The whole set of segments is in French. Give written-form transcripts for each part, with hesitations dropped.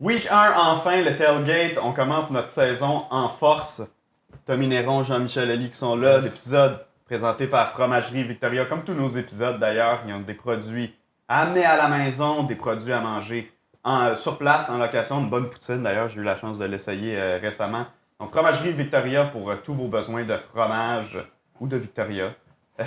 Week 1, enfin, le tailgate. On commence notre saison en force. Tommy Néron, Jean-Michel Elie qui sont là. Yes. L'épisode présenté par Fromagerie Victoria. Comme tous nos épisodes d'ailleurs, ils ont des produits à amener à la maison, des produits à manger sur place, en location. Une bonne poutine d'ailleurs, j'ai eu la chance de l'essayer récemment. Donc Fromagerie Victoria pour tous vos besoins de fromage ou de Victoria.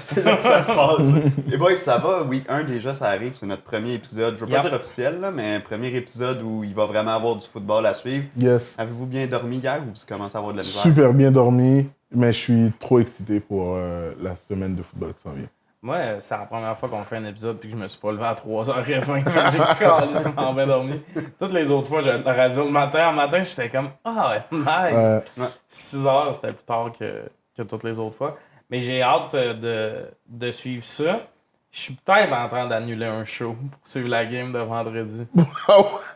C'est là que ça se passe. Les boys, ça va? Week 1 déjà, ça arrive. C'est notre premier épisode. Je veux pas dire officiel, là, mais premier épisode où il va vraiment avoir du football à suivre. Yes. Avez-vous bien dormi hier ou vous commencez à avoir de la misère? Super bien dormi, mais je suis trop excité pour la semaine de football qui s'en vient. Moi, c'est la première fois qu'on fait un épisode puis que je me suis pas levé à 3h20. J'ai calissement bien dormi. Toutes les autres fois, j'avais la radio le matin. En matin, j'étais comme « Ah, nice! Ouais. 6h, c'était plus tard que toutes les autres fois. Mais j'ai hâte de suivre ça. Je suis peut-être en train d'annuler un show pour suivre la game de vendredi.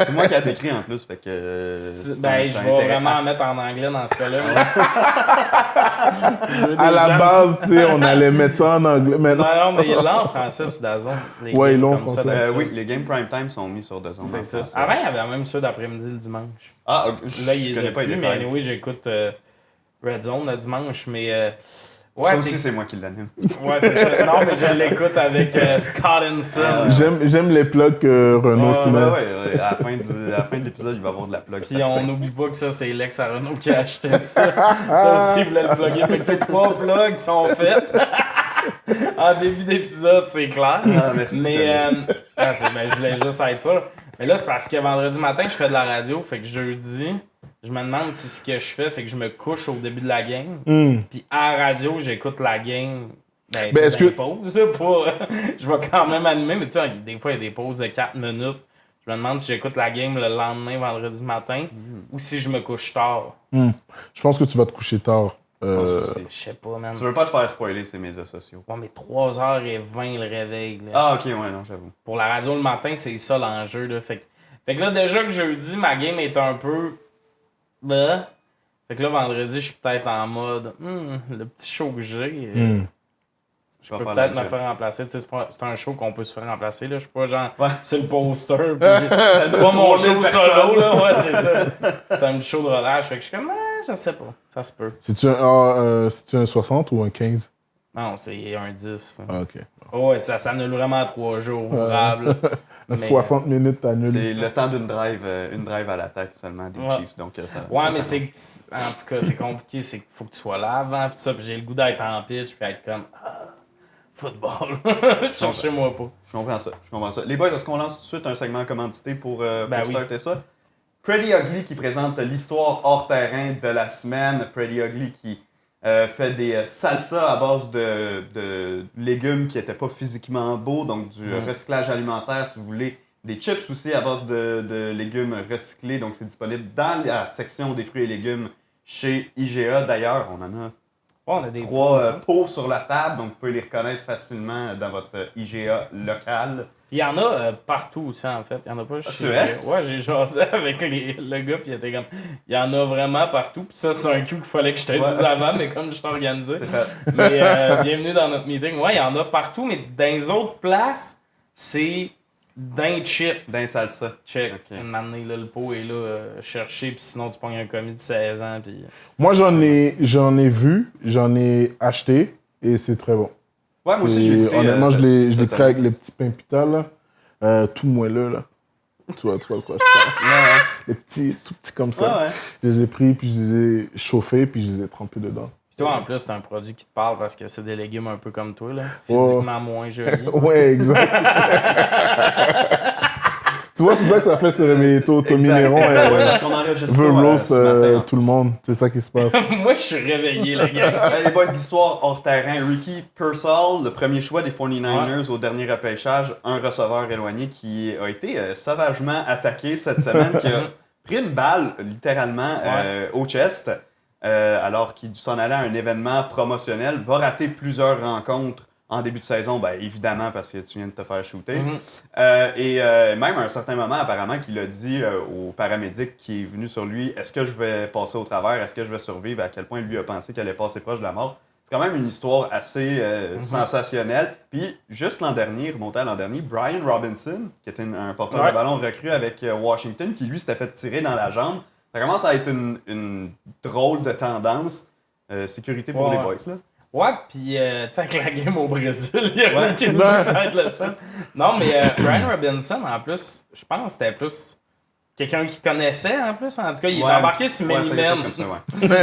C'est moi qui a décrit en plus, fait que... Je vais vraiment mettre en anglais dans ce cas-là. À la base, tu sais, on allait mettre ça en anglais. Mais non, mais il est là en français sur DAZN. Ouais, ils l'ont en français. oui, les games prime time sont mis sur DAZN. C'est ça. Avant, il y avait même ceux d'après-midi le dimanche. Ah, Là, ils je connais les pas plus, les mais détails. anyway, j'écoute Red Zone le dimanche, mais... Ça aussi, c'est moi qui l'anime. Ouais, c'est ça. Non, mais je l'écoute avec Scott Hanson. J'aime les plugs que Renaud se met. Ouais, à la fin de l'épisode, il va y avoir de la plug. Puis on n'oublie pas que ça, c'est Lex à Renaud qui a acheté ça. Ça aussi, il voulait le plugger. Fait que ces 3 plugs sont faits. En début d'épisode, c'est clair. Ah, merci. Mais je voulais juste être sûr. Mais là, c'est parce que vendredi matin, je fais de la radio. Fait que jeudi, je me demande si ce que je fais, c'est que je me couche au début de la game. Puis à la radio, j'écoute la game. Ben, est-ce que... pauses, je vais quand même animer, mais tu sais, des fois, il y a des pauses de 4 minutes. Je me demande si j'écoute la game le lendemain, vendredi matin, ou si je me couche tard. Je pense que tu vas te coucher tard. Je sais pas, man. Tu veux pas te faire spoiler ces médias sociaux. Ouais, mais 3h20 le réveil. Là. Ah, ok, ouais, non, j'avoue. Pour la radio le matin, c'est ça l'enjeu. Là. Fait que là, déjà que jeudi, ma game est un peu... Bah. Fait que là, vendredi, je suis peut-être en mode... le petit show que j'ai... Je peux peut-être me faire remplacer. Tu sais, c'est un show qu'on peut se faire remplacer. Là. Je suis pas genre sur le poster. C'est pas mon show solo. Là. Ouais, c'est ça. C'est un petit show de relâche. Fait que je suis comme, je sais pas. Ça se peut. C'est-tu un 60 ou un 15? Non, c'est un 10. Ah, ok. Ouais, ça s'annule vraiment à 3 jours ouvrables. 60 minutes t'annules. C'est le temps d'une drive à l'attaque seulement des Chiefs. Donc, ça, ouais, ça mais c'est. En tout cas, c'est compliqué. C'est qu'il faut que tu sois là avant. Puis ça, puis j'ai le goût d'être en pitch. Puis être comme. Football. Cherchez-moi pas. Je comprends ça. Les boys, est-ce qu'on lance tout de suite un segment commandité pour starter ça? Pretty Ugly qui présente l'histoire hors terrain de la semaine. Pretty Ugly qui fait des salsas à base de légumes qui n'étaient pas physiquement beaux, donc du recyclage alimentaire si vous voulez. Des chips aussi à base de légumes recyclés, donc c'est disponible dans la section des fruits et légumes chez IGA. D'ailleurs, on en a on a des 3 pots sur la table, donc vous pouvez les reconnaître facilement dans votre IGA local. Il y en a partout aussi, en fait. Il y en a pas juste. C'est vrai? Ouais, j'ai jasé avec le gars, puis il était comme. Il y en a vraiment partout. Puis ça, c'est un cue qu'il fallait que je te dise avant, mais comme je t'ai organisé. Mais bienvenue dans notre meeting. Ouais, il y en a partout, mais dans les autres places, c'est d'un chip. D'un salsa. Check. Okay. Une année, là, le pot est là, chercher, puis sinon, tu pognes un commis de 16 ans. Puis... Moi, j'en ai vu, j'en ai acheté, et c'est très bon. Ouais, moi aussi, j'ai écouté. Honnêtement, je l'ai pris avec les petits pains pita, là. Tout moelleux, là. Tu vois quoi je parle. Ouais. Les petits, tout petits comme ça. Ah ouais. Je les ai pris, puis je les ai chauffés, puis je les ai trempés dedans. Puis toi, en plus, c'est un produit qui te parle parce que c'est des légumes un peu comme toi, là. Physiquement moins jolis. Ouais, exact. Tu vois, c'est ça que ça fait sur Reméto. Tommy Néron parce qu'on enregistre veut roast ce matin, tout le monde. C'est ça qui se passe. Moi, je suis réveillé, les gars. Les boys, l'histoire hors terrain. Ricky Pearsall, le premier choix des 49ers au dernier repêchage, un receveur éloigné qui a été sauvagement attaqué cette semaine, qui a pris une balle, littéralement, au chest, alors qu'il s'en allait à un événement promotionnel, va rater plusieurs rencontres en début de saison, ben évidemment, parce que tu viens de te faire shooter. Et même à un certain moment, apparemment, qu'il a dit au paramédic qui est venu sur lui, est-ce que je vais passer au travers, est-ce que je vais survivre, à quel point lui a pensé qu'il allait passer proche de la mort. c'est quand même une histoire assez sensationnelle. Puis, juste remonté à l'an dernier, Brian Robinson, qui était un porteur de ballon recru avec Washington, qui lui s'était fait tirer dans la jambe. Ça commence à être une drôle de tendance. Sécurité pour les boys, là. Ouais, pis tu sais, avec la game au Brésil, il y a rien qui nous dit que ça va être le seul. Non, mais Brian Robinson, en plus, je pense que c'était plus quelqu'un qui connaissait, en plus. En tout cas, il est embarqué sur Miniman.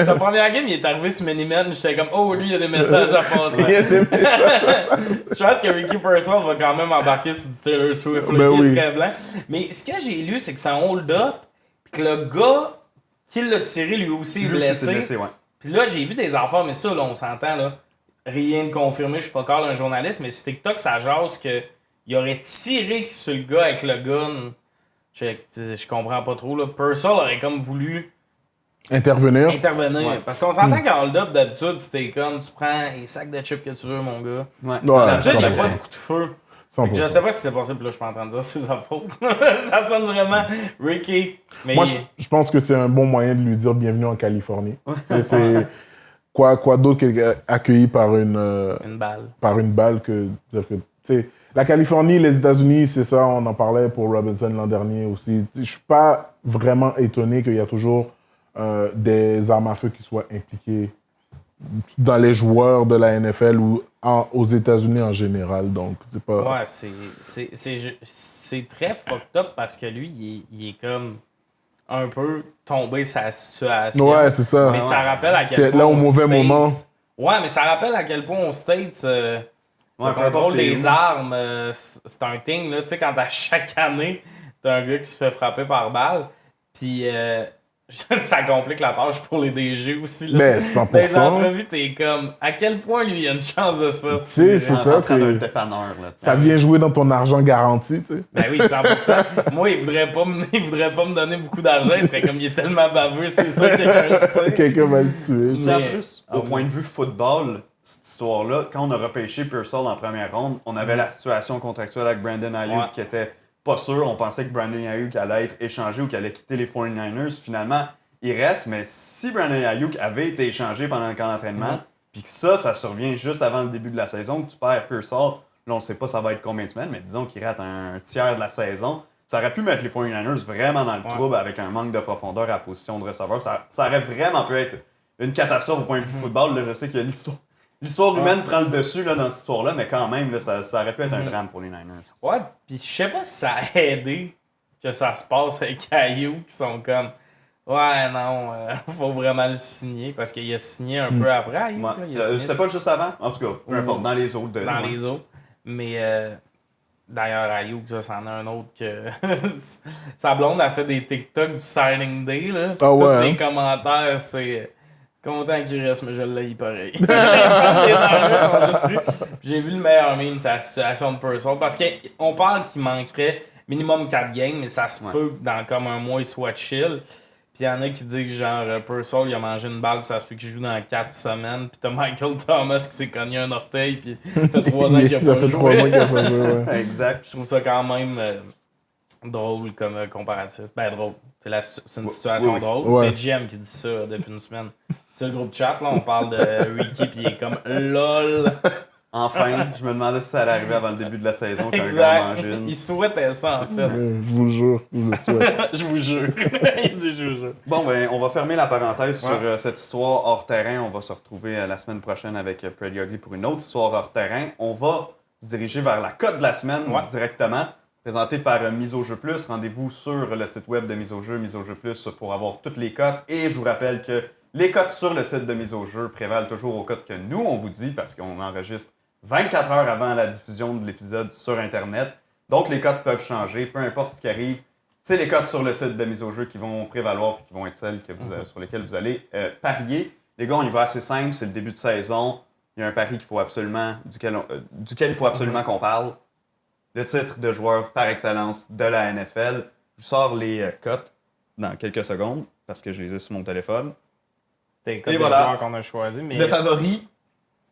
Sa première game, il est arrivé sur Miniman. J'étais comme, oh, lui, il y a des messages à passer. Je pense que Ricky Pearsall va quand même embarquer sur du Taylor Swift. Là, il est très blanc. Mais ce que j'ai lu, c'est que c'était un hold-up, pis que le gars qui l'a tiré, lui aussi, est blessé. Puis là, j'ai vu des enfants, mais ça, là, on s'entend, là. Rien de confirmé, je suis pas encore un journaliste, mais sur TikTok, ça jase qu'il aurait tiré sur le gars avec le gun. Je comprends pas trop, là. Pearsall aurait comme voulu intervenir. Ouais. Parce qu'on s'entend qu'en hold-up, d'habitude, c'était comme tu prends les sacs de chips que tu veux, mon gars. D'habitude, il n'y a pas de coup de feu. Je sais pas ce qui s'est passé, puis là, je suis pas en train de dire c'est sa faute. Ça sonne vraiment Ricky. Mais moi, je pense que c'est un bon moyen de lui dire bienvenue en Californie. C'est quoi d'autre qu'accueilli par une balle. Par une balle que dire que tu sais, la Californie, les États-Unis, c'est ça, on en parlait pour Robinson l'an dernier aussi. Je suis pas vraiment étonné qu'il y a toujours des armes à feu qui soient impliquées dans les joueurs de la NFL ou aux États-Unis en général. Donc, c'est pas... Ouais, c'est très fucked up parce que lui, il est comme un peu tombé sa situation. Ouais, c'est ça. Mais ça rappelle à quel point là au mauvais moment. Ouais, mais ça rappelle à quel point aux States, le contrôle des armes, c'est un thing, là. Tu sais, quand à chaque année, t'as un gars qui se fait frapper par balle, puis ça complique la tâche pour les DG aussi, là. Mais 100%. Dans les entrevues, t'es comme, à quel point lui, il a une chance de se faire tirer. C'est ça, c'est un dépanneur, là. Ça vient jouer dans ton argent garanti, tu sais. Ben oui, 100%. Moi, il voudrait pas me donner beaucoup d'argent, il serait comme, il est tellement baveux, c'est sûr que quelqu'un va le tuer. Tu sais, en plus, au point de vue football, cette histoire-là, quand on a repêché Pearsall en première ronde, on avait la situation contractuelle avec Brandon Ayuk qui était pas sûr. On pensait que Brandon Ayuk allait être échangé ou qu'il allait quitter les 49ers. Finalement, il reste, mais si Brandon Ayuk avait été échangé pendant le camp d'entraînement, puis que ça survient juste avant le début de la saison, que tu perds Pearsall, là, on sait pas ça va être combien de semaines, mais disons qu'il rate un tiers de la saison, ça aurait pu mettre les 49ers vraiment dans le trouble avec un manque de profondeur à la position de receveur. Ça aurait vraiment pu être une catastrophe au point de vue football. Là, je sais que l'histoire humaine prend le dessus là, dans cette histoire-là, mais quand même, là, ça aurait pu être un drame pour les Niners. Ouais, pis je sais pas si ça a aidé que ça se passe avec Ayuk qui sont comme ouais, non, faut vraiment le signer parce qu'il a signé un peu après Ayuk. C'était pas juste avant, en tout cas, peu importe, dans les autres. Les autres. Mais d'ailleurs, Ayuk, ça, c'en a un autre que. Sa blonde a fait des TikTok du signing day, là. Tous les commentaires, c'est. Content qu'il reste, mais je l'ai pareil. J'ai vu le meilleur meme, c'est la situation de Pearsall. Parce qu'on parle qu'il manquerait minimum 4 games, mais ça se peut que dans comme un mois, il soit chill. Puis il y en a qui disent que genre Pearsall, il a mangé une balle, puis ça se peut qu'il joue dans 4 semaines. Puis t'as Michael Thomas qui s'est cogné un orteil, puis ça fait 3 ans qu'il a pas joué. Exact. Je trouve ça quand même drôle comme comparatif. Ben drôle. C'est une situation drôle. Ouais. C'est GM qui dit ça depuis une semaine. C'est le groupe chat, là, on parle de Ricky, puis il est comme LOL. Enfin, je me demandais si ça allait arriver avant le début de la saison quand un gars mange une. Il souhaitait ça, en fait. Je vous jure, je le souhaite. Je vous jure. Il dit je vous jure. Bon, ben, on va fermer la parenthèse sur cette histoire hors terrain. On va se retrouver la semaine prochaine avec Pretty Ugly pour une autre histoire hors terrain. On va se diriger vers la cote de la semaine directement. Présenté par Mise au Jeu Plus. Rendez-vous sur le site web de Mise au Jeu Plus, pour avoir toutes les cotes. Et je vous rappelle que les cotes sur le site de Mise au Jeu prévalent toujours aux cotes que nous, on vous dit, parce qu'on enregistre 24 heures avant la diffusion de l'épisode sur Internet. Donc, les cotes peuvent changer, peu importe ce qui arrive. C'est les cotes sur le site de Mise au Jeu qui vont prévaloir et qui vont être celles que sur lesquelles vous allez parier. Les gars, on y va assez simple. C'est le début de saison. Il y a un pari qu'il faut absolument, duquel il faut absolument qu'on parle. Le titre de joueur par excellence de la NFL. Je vous sors les cotes dans quelques secondes parce que je les ai sur mon téléphone. Et voilà, joueurs qu'on a choisi, mais... Le favori,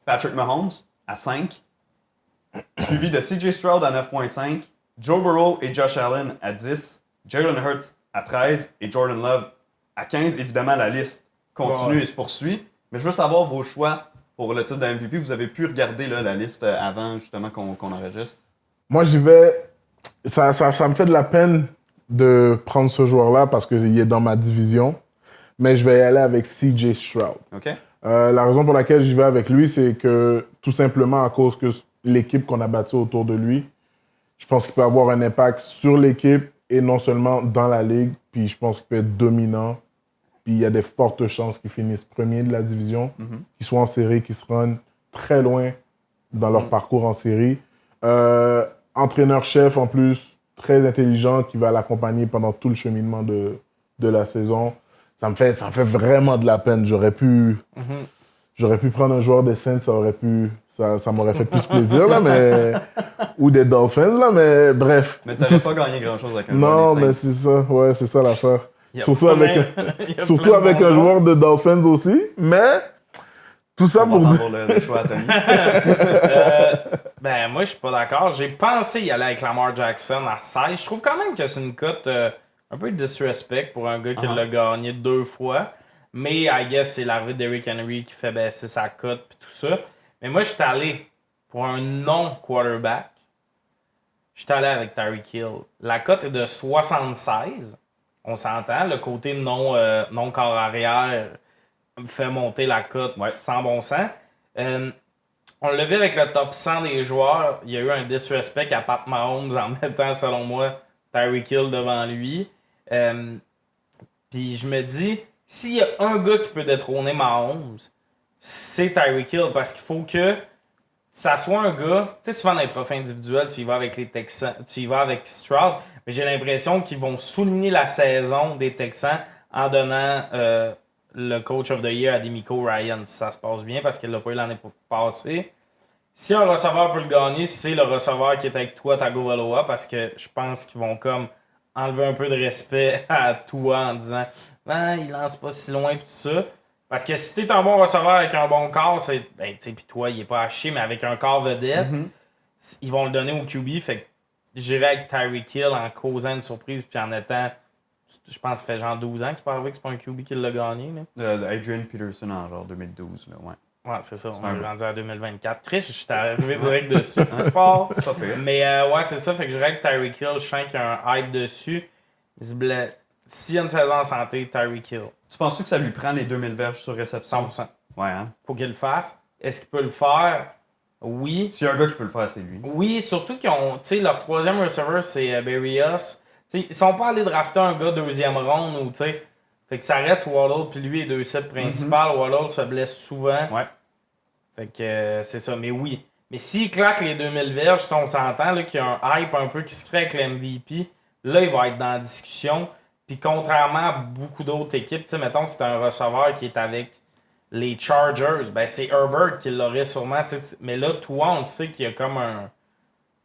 Patrick Mahomes, à 5. Suivi de CJ Stroud à 9.5. Joe Burrow et Josh Allen à 10. Jalen Hurts à 13. Et Jordan Love à 15. Évidemment, la liste continue et se poursuit. Mais je veux savoir vos choix pour le titre de MVP, vous avez pu regarder là, la liste avant justement qu'on enregistre. Moi, j'y vais. Ça me fait de la peine de prendre ce joueur-là parce qu'il est dans ma division. Mais je vais y aller avec CJ Stroud. OK. La raison pour laquelle j'y vais avec lui, c'est que tout simplement à cause que l'équipe qu'on a bâtie autour de lui, je pense qu'il peut avoir un impact sur l'équipe et non seulement dans la ligue. Puis je pense qu'il peut être dominant. Puis il y a des fortes chances qu'il finisse premier de la division, qu'il soit en série, qu'il se rende très loin dans leur parcours en série. Entraîneur-chef en plus, très intelligent, qui va l'accompagner pendant tout le cheminement de la saison. Ça me fait vraiment de la peine. J'aurais pu prendre un joueur des Saints, ça m'aurait fait plus plaisir, là, mais... ou des Dolphins, là, mais bref. Mais t'avais pas gagné grand-chose avec un joueur Non, des Saints. mais c'est ça, ouais, c'est ça l'affaire. Surtout plein- avec il y a surtout plein de avec bons un joueurs. joueur de Dolphins aussi, mais tout ça On pour va dire... attendre le choix à Tommy. Ben, moi, je suis pas d'accord. J'ai pensé y aller avec Lamar Jackson à 16. Je trouve quand même que c'est une cote un peu disrespect pour un gars qui l'a gagné 2 fois. Mais, I guess, c'est l'arrivée d'Eric Henry qui fait baisser sa cote et tout ça. Mais moi, je suis allé pour un non-quarterback. Je suis allé avec Tyreek Hill. La cote est de 76. On s'entend. Le côté non corps arrière fait monter la cote sans bon sens. On l'a vu avec le top 100 des joueurs. Il y a eu un disrespect à Pat Mahomes en mettant, selon moi, Tyreek Hill devant lui. Puis je me dis, s'il y a un gars qui peut détrôner Mahomes, c'est Tyreek Hill. Parce qu'il faut que ça soit un gars... Tu sais, souvent dans les trophées individuels, tu y vas avec les Texans, tu y vas avec Stroud. Mais j'ai l'impression qu'ils vont souligner la saison des Texans en donnant le Coach of the Year à D'Amico Ryan, si ça se passe bien, parce qu'il l'a pas eu l'année passée. Si un receveur peut le gagner, c'est le receveur qui est avec toi, Tagovailoa, parce que je pense qu'ils vont comme enlever un peu de respect à toi en disant « Ah, il lance pas si loin » pis tout ça. Parce que si t'es un bon receveur avec un bon corps, c'est... Ben, tu sais, pis toi, il est pas à chier, mais avec un corps vedette, ils vont le donner au QB. Fait que j'irai avec Tyreek Hill en causant une surprise puis en étant... Je pense que ça fait genre 12 ans que c'est pas arrivé que c'est pas un QB qui l'a gagné. Là. Adrian Peterson en genre 2012, là, ouais. Ouais, c'est ça. On est rendu à 2024. Chris, je suis arrivé direct dessus. Fort. Pas pire. Mais ouais, c'est ça. Fait que je dirais que Tyreek Hill, je sens qu'il y a un hype dessus. S'il y a une saison en santé, Tyreek Hill. Tu penses-tu que ça lui prend les 2000 verges sur réception? 100%. Ouais, hein? Faut qu'il le fasse. Est-ce qu'il peut le faire? Oui. S'il y a un gars qui peut le faire, c'est lui. Oui, surtout qu'ils ont... Tu sais, leur troisième receiver, c'est Berrios. Tu sais, ils sont pas allés drafter un gars deuxième ronde ou, tu sais... Fait que ça reste Waddle, puis lui est 2 sets principales. Waddle se blesse souvent. Ouais. Fait que c'est ça, mais oui. Mais s'il claque les 2000 verges, on s'entend là, qu'il y a un hype un peu qui se crée avec le MVP, là, il va être dans la discussion. Puis contrairement à beaucoup d'autres équipes, tu sais, mettons, c'est un receveur qui est avec les Chargers, ben c'est Herbert qui l'aurait sûrement, tu sais. Mais là, toi, on sait qu'il y a comme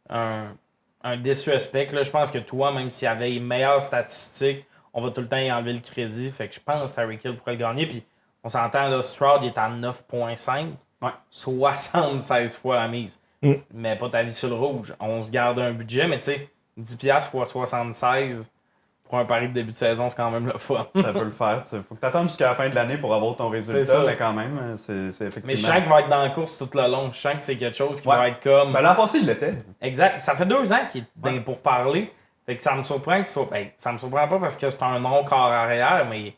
un disrespect. Là, je pense que toi, même s'il avait les meilleures statistiques, on va tout le temps y enlever le crédit. Fait que je pense que Tyreek Hill pourrait le gagner. Puis on s'entend, là, Stroud, il est à 9.5. Ouais. 76 fois la mise. Mais pas ta vie sur le rouge. On se garde un budget, mais tu sais, 10$ fois 76 pour un pari de début de saison, c'est quand même le fun. Ça peut le faire. Il faut que tu attendes jusqu'à la fin de l'année pour avoir ton résultat, mais quand même, c'est effectivement... Mais je sens qu'il va être dans la course tout le long. Je sens que c'est quelque chose qui va être comme... Ben, l'an passé, il l'était. Exact. Ça fait 2 ans qu'il est dans pour parler. Fait que ça me surprend qu'il soit... Ben, ça me surprend pas parce que c'est un non-corps arrière, mais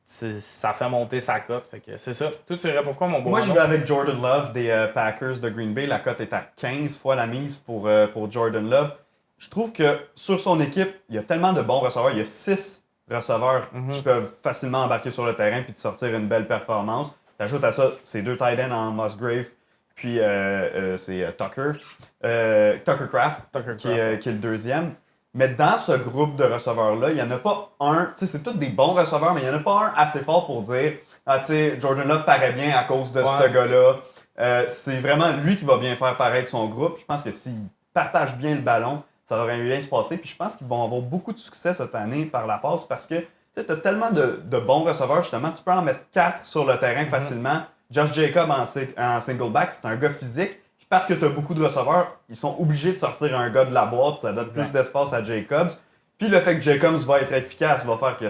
ça fait monter sa cote. Fait que c'est ça. Toi, tu irais pourquoi, mon beau? Moi, je vais avec Jordan Love des Packers de Green Bay. La cote est à 15 fois la mise pour Jordan Love. Je trouve que sur son équipe, il y a tellement de bons receveurs. Il y a 6 receveurs qui peuvent facilement embarquer sur le terrain puis te sortir une belle performance. Tu ajoutes à ça ces 2 tight ends en Musgrave, puis c'est Tucker Kraft, qui est le deuxième. Mais dans ce groupe de receveurs-là, il n'y en a pas un, tu sais, c'est tous des bons receveurs, mais il n'y en a pas un assez fort pour dire « Ah, tu sais, Jordan Love paraît bien à cause de ce gars-là. » C'est vraiment lui qui va bien faire paraître son groupe. Je pense que s'il partage bien le ballon, ça devrait bien se passer. Puis je pense qu'ils vont avoir beaucoup de succès cette année par la passe parce que tu as tellement de bons receveurs, justement. Tu peux en mettre 4 sur le terrain facilement. Josh Jacobs en single back, c'est un gars physique. Puis parce que tu as beaucoup de receveurs, ils sont obligés de sortir un gars de la boîte. Ça donne plus d'espace à Jacobs. Puis le fait que Jacobs va être efficace va faire que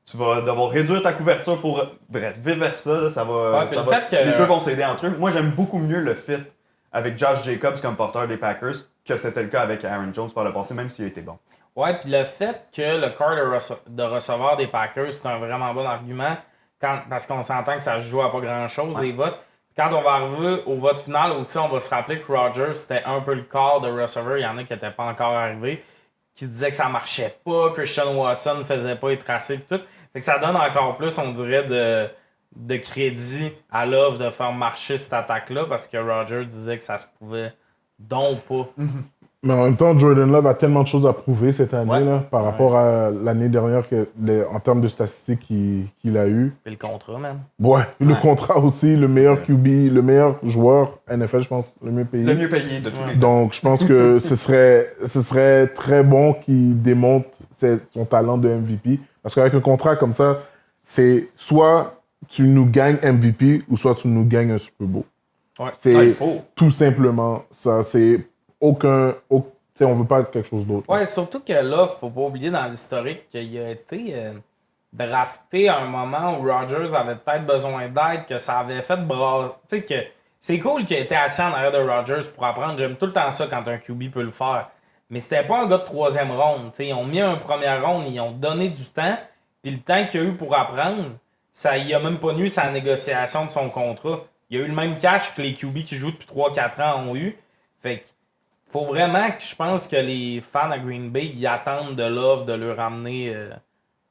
tu vas devoir réduire ta couverture pour... Bref, vice versa, là, ça va... Ouais, ça le va fait que- les deux vont s'aider entre eux. Moi, j'aime beaucoup mieux le fit avec Josh Jacobs comme porteur des Packers que c'était le cas avec Aaron Jones par le passé, même s'il a été bon. Ouais, puis le fait que le corps de receveur des Packers, c'est un vraiment bon argument parce qu'on s'entend que ça se joue à pas grand-chose, les votes. Quand on va arriver au vote final aussi, on va se rappeler que Rodgers, c'était un peu le corps de receveur. Il y en a qui n'étaient pas encore arrivés, qui disaient que ça marchait pas, Christian Watson ne faisait pas être tracé et tout. Fait que ça donne encore plus, on dirait, de crédit à Love de faire marcher cette attaque-là parce que Rodgers disait que ça se pouvait donc pas. Mais en même temps, Jordan Love a tellement de choses à prouver cette année Ouais. là, par rapport à l'année dernière en termes de statistiques qu'il a eu. Et le contrat, man. Ouais, le Ouais. contrat aussi, le meilleur ça. QB, le meilleur joueur NFL, je pense, le mieux payé. Le mieux payé de tous les temps. Donc, je pense que ce serait très bon qu'il démontre son talent de MVP. Parce qu'avec un contrat comme ça, c'est soit tu nous gagnes MVP ou soit tu nous gagnes un Super Bowl. Ouais. C'est Ah, il faut. tout simplement ça. C'est tu sais, on veut pas quelque chose d'autre. Ouais, surtout que là, faut pas oublier dans l'historique qu'il a été drafté à un moment où Rodgers avait peut-être besoin d'aide, que ça avait fait bras. Tu sais, que c'est cool qu'il ait été assis en arrière de Rodgers pour apprendre. J'aime tout le temps ça quand un QB peut le faire. Mais c'était pas un gars de troisième ronde. Tu sais, ils ont mis un premier ronde, ils ont donné du temps, puis le temps qu'il a eu pour apprendre, ça il a même pas nuit sa négociation de son contrat. Il a eu le même cash que les QB qui jouent depuis 3-4 ans ont eu. Fait que faut vraiment que je pense que les fans à Green Bay ils attendent de Love de leur ramener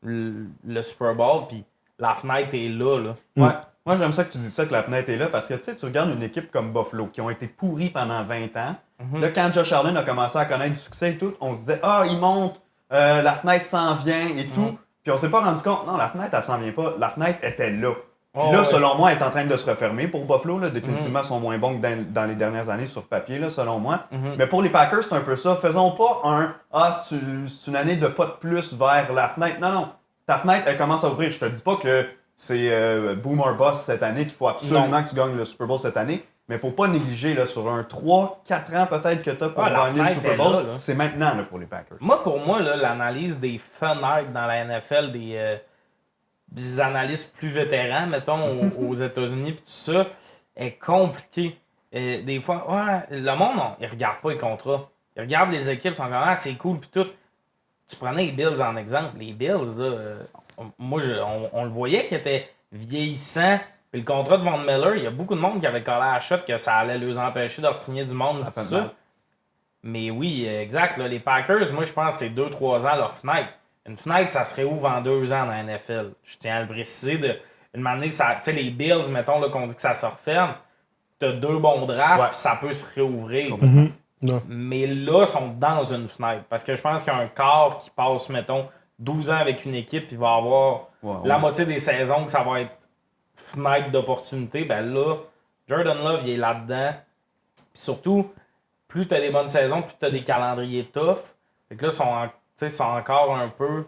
le Super Bowl, puis la fenêtre est là. Ouais. Moi, j'aime ça que tu dis ça, que la fenêtre est là, parce que tu regardes une équipe comme Buffalo, qui ont été pourris pendant 20 ans. Là, quand Josh Allen a commencé à connaître du succès et tout, on se disait, il monte, la fenêtre s'en vient et tout. Puis on s'est pas rendu compte, non, la fenêtre, elle s'en vient pas. La fenêtre était là. Puis là, selon moi, elle est en train de se refermer pour Buffalo. Là, définitivement, ils sont moins bons que dans les dernières années sur papier, là, selon moi. Mais pour les Packers, c'est un peu ça. Faisons pas c'est une année de pas de plus vers la fenêtre. Non. Ta fenêtre, elle commence à ouvrir. Je te dis pas que c'est boom or bust cette année, qu'il faut absolument que tu gagnes le Super Bowl cette année. Mais il faut pas négliger là, sur un 3-4 ans peut-être que tu as pour Ouais, la gagner le fenêtre Super est Bowl. là. C'est maintenant là, pour les Packers. Pour moi, là, l'analyse des fenêtres dans la NFL, des analystes plus vétérans, mettons, aux États-Unis, puis tout ça, est compliqué. Des fois, le monde, il regarde pas les contrats. Il regarde les équipes, ils sont comme, c'est cool, puis tout. Tu prenais les Bills en exemple. Les Bills, là, on le voyait qu'ils étaient vieillissants. Puis le contrat de Von Miller, il y a beaucoup de monde qui avait collé à la shot que ça allait les empêcher de signer du monde, tout ça. mal. Mais oui, exact. Là, les Packers, moi, je pense que c'est 2-3 ans leur fenêtre. Une fenêtre, ça se réouvre en 2 ans dans la NFL. Je tiens à le préciser. Une année, tu sais, les Bills, mettons, là, qu'on dit que ça se referme, t'as 2 bons drafts, Ouais. puis ça peut se réouvrir. Non. Mais là, ils sont dans une fenêtre. Parce que je pense qu'il y a un quart qui passe, mettons, 12 ans avec une équipe, puis il va avoir la moitié des saisons que ça va être fenêtre d'opportunité. Ben là, Jordan Love, il est là-dedans. Puis surtout, plus tu as des bonnes saisons, plus tu as des calendriers tough. Fait que là, ils sont encore un peu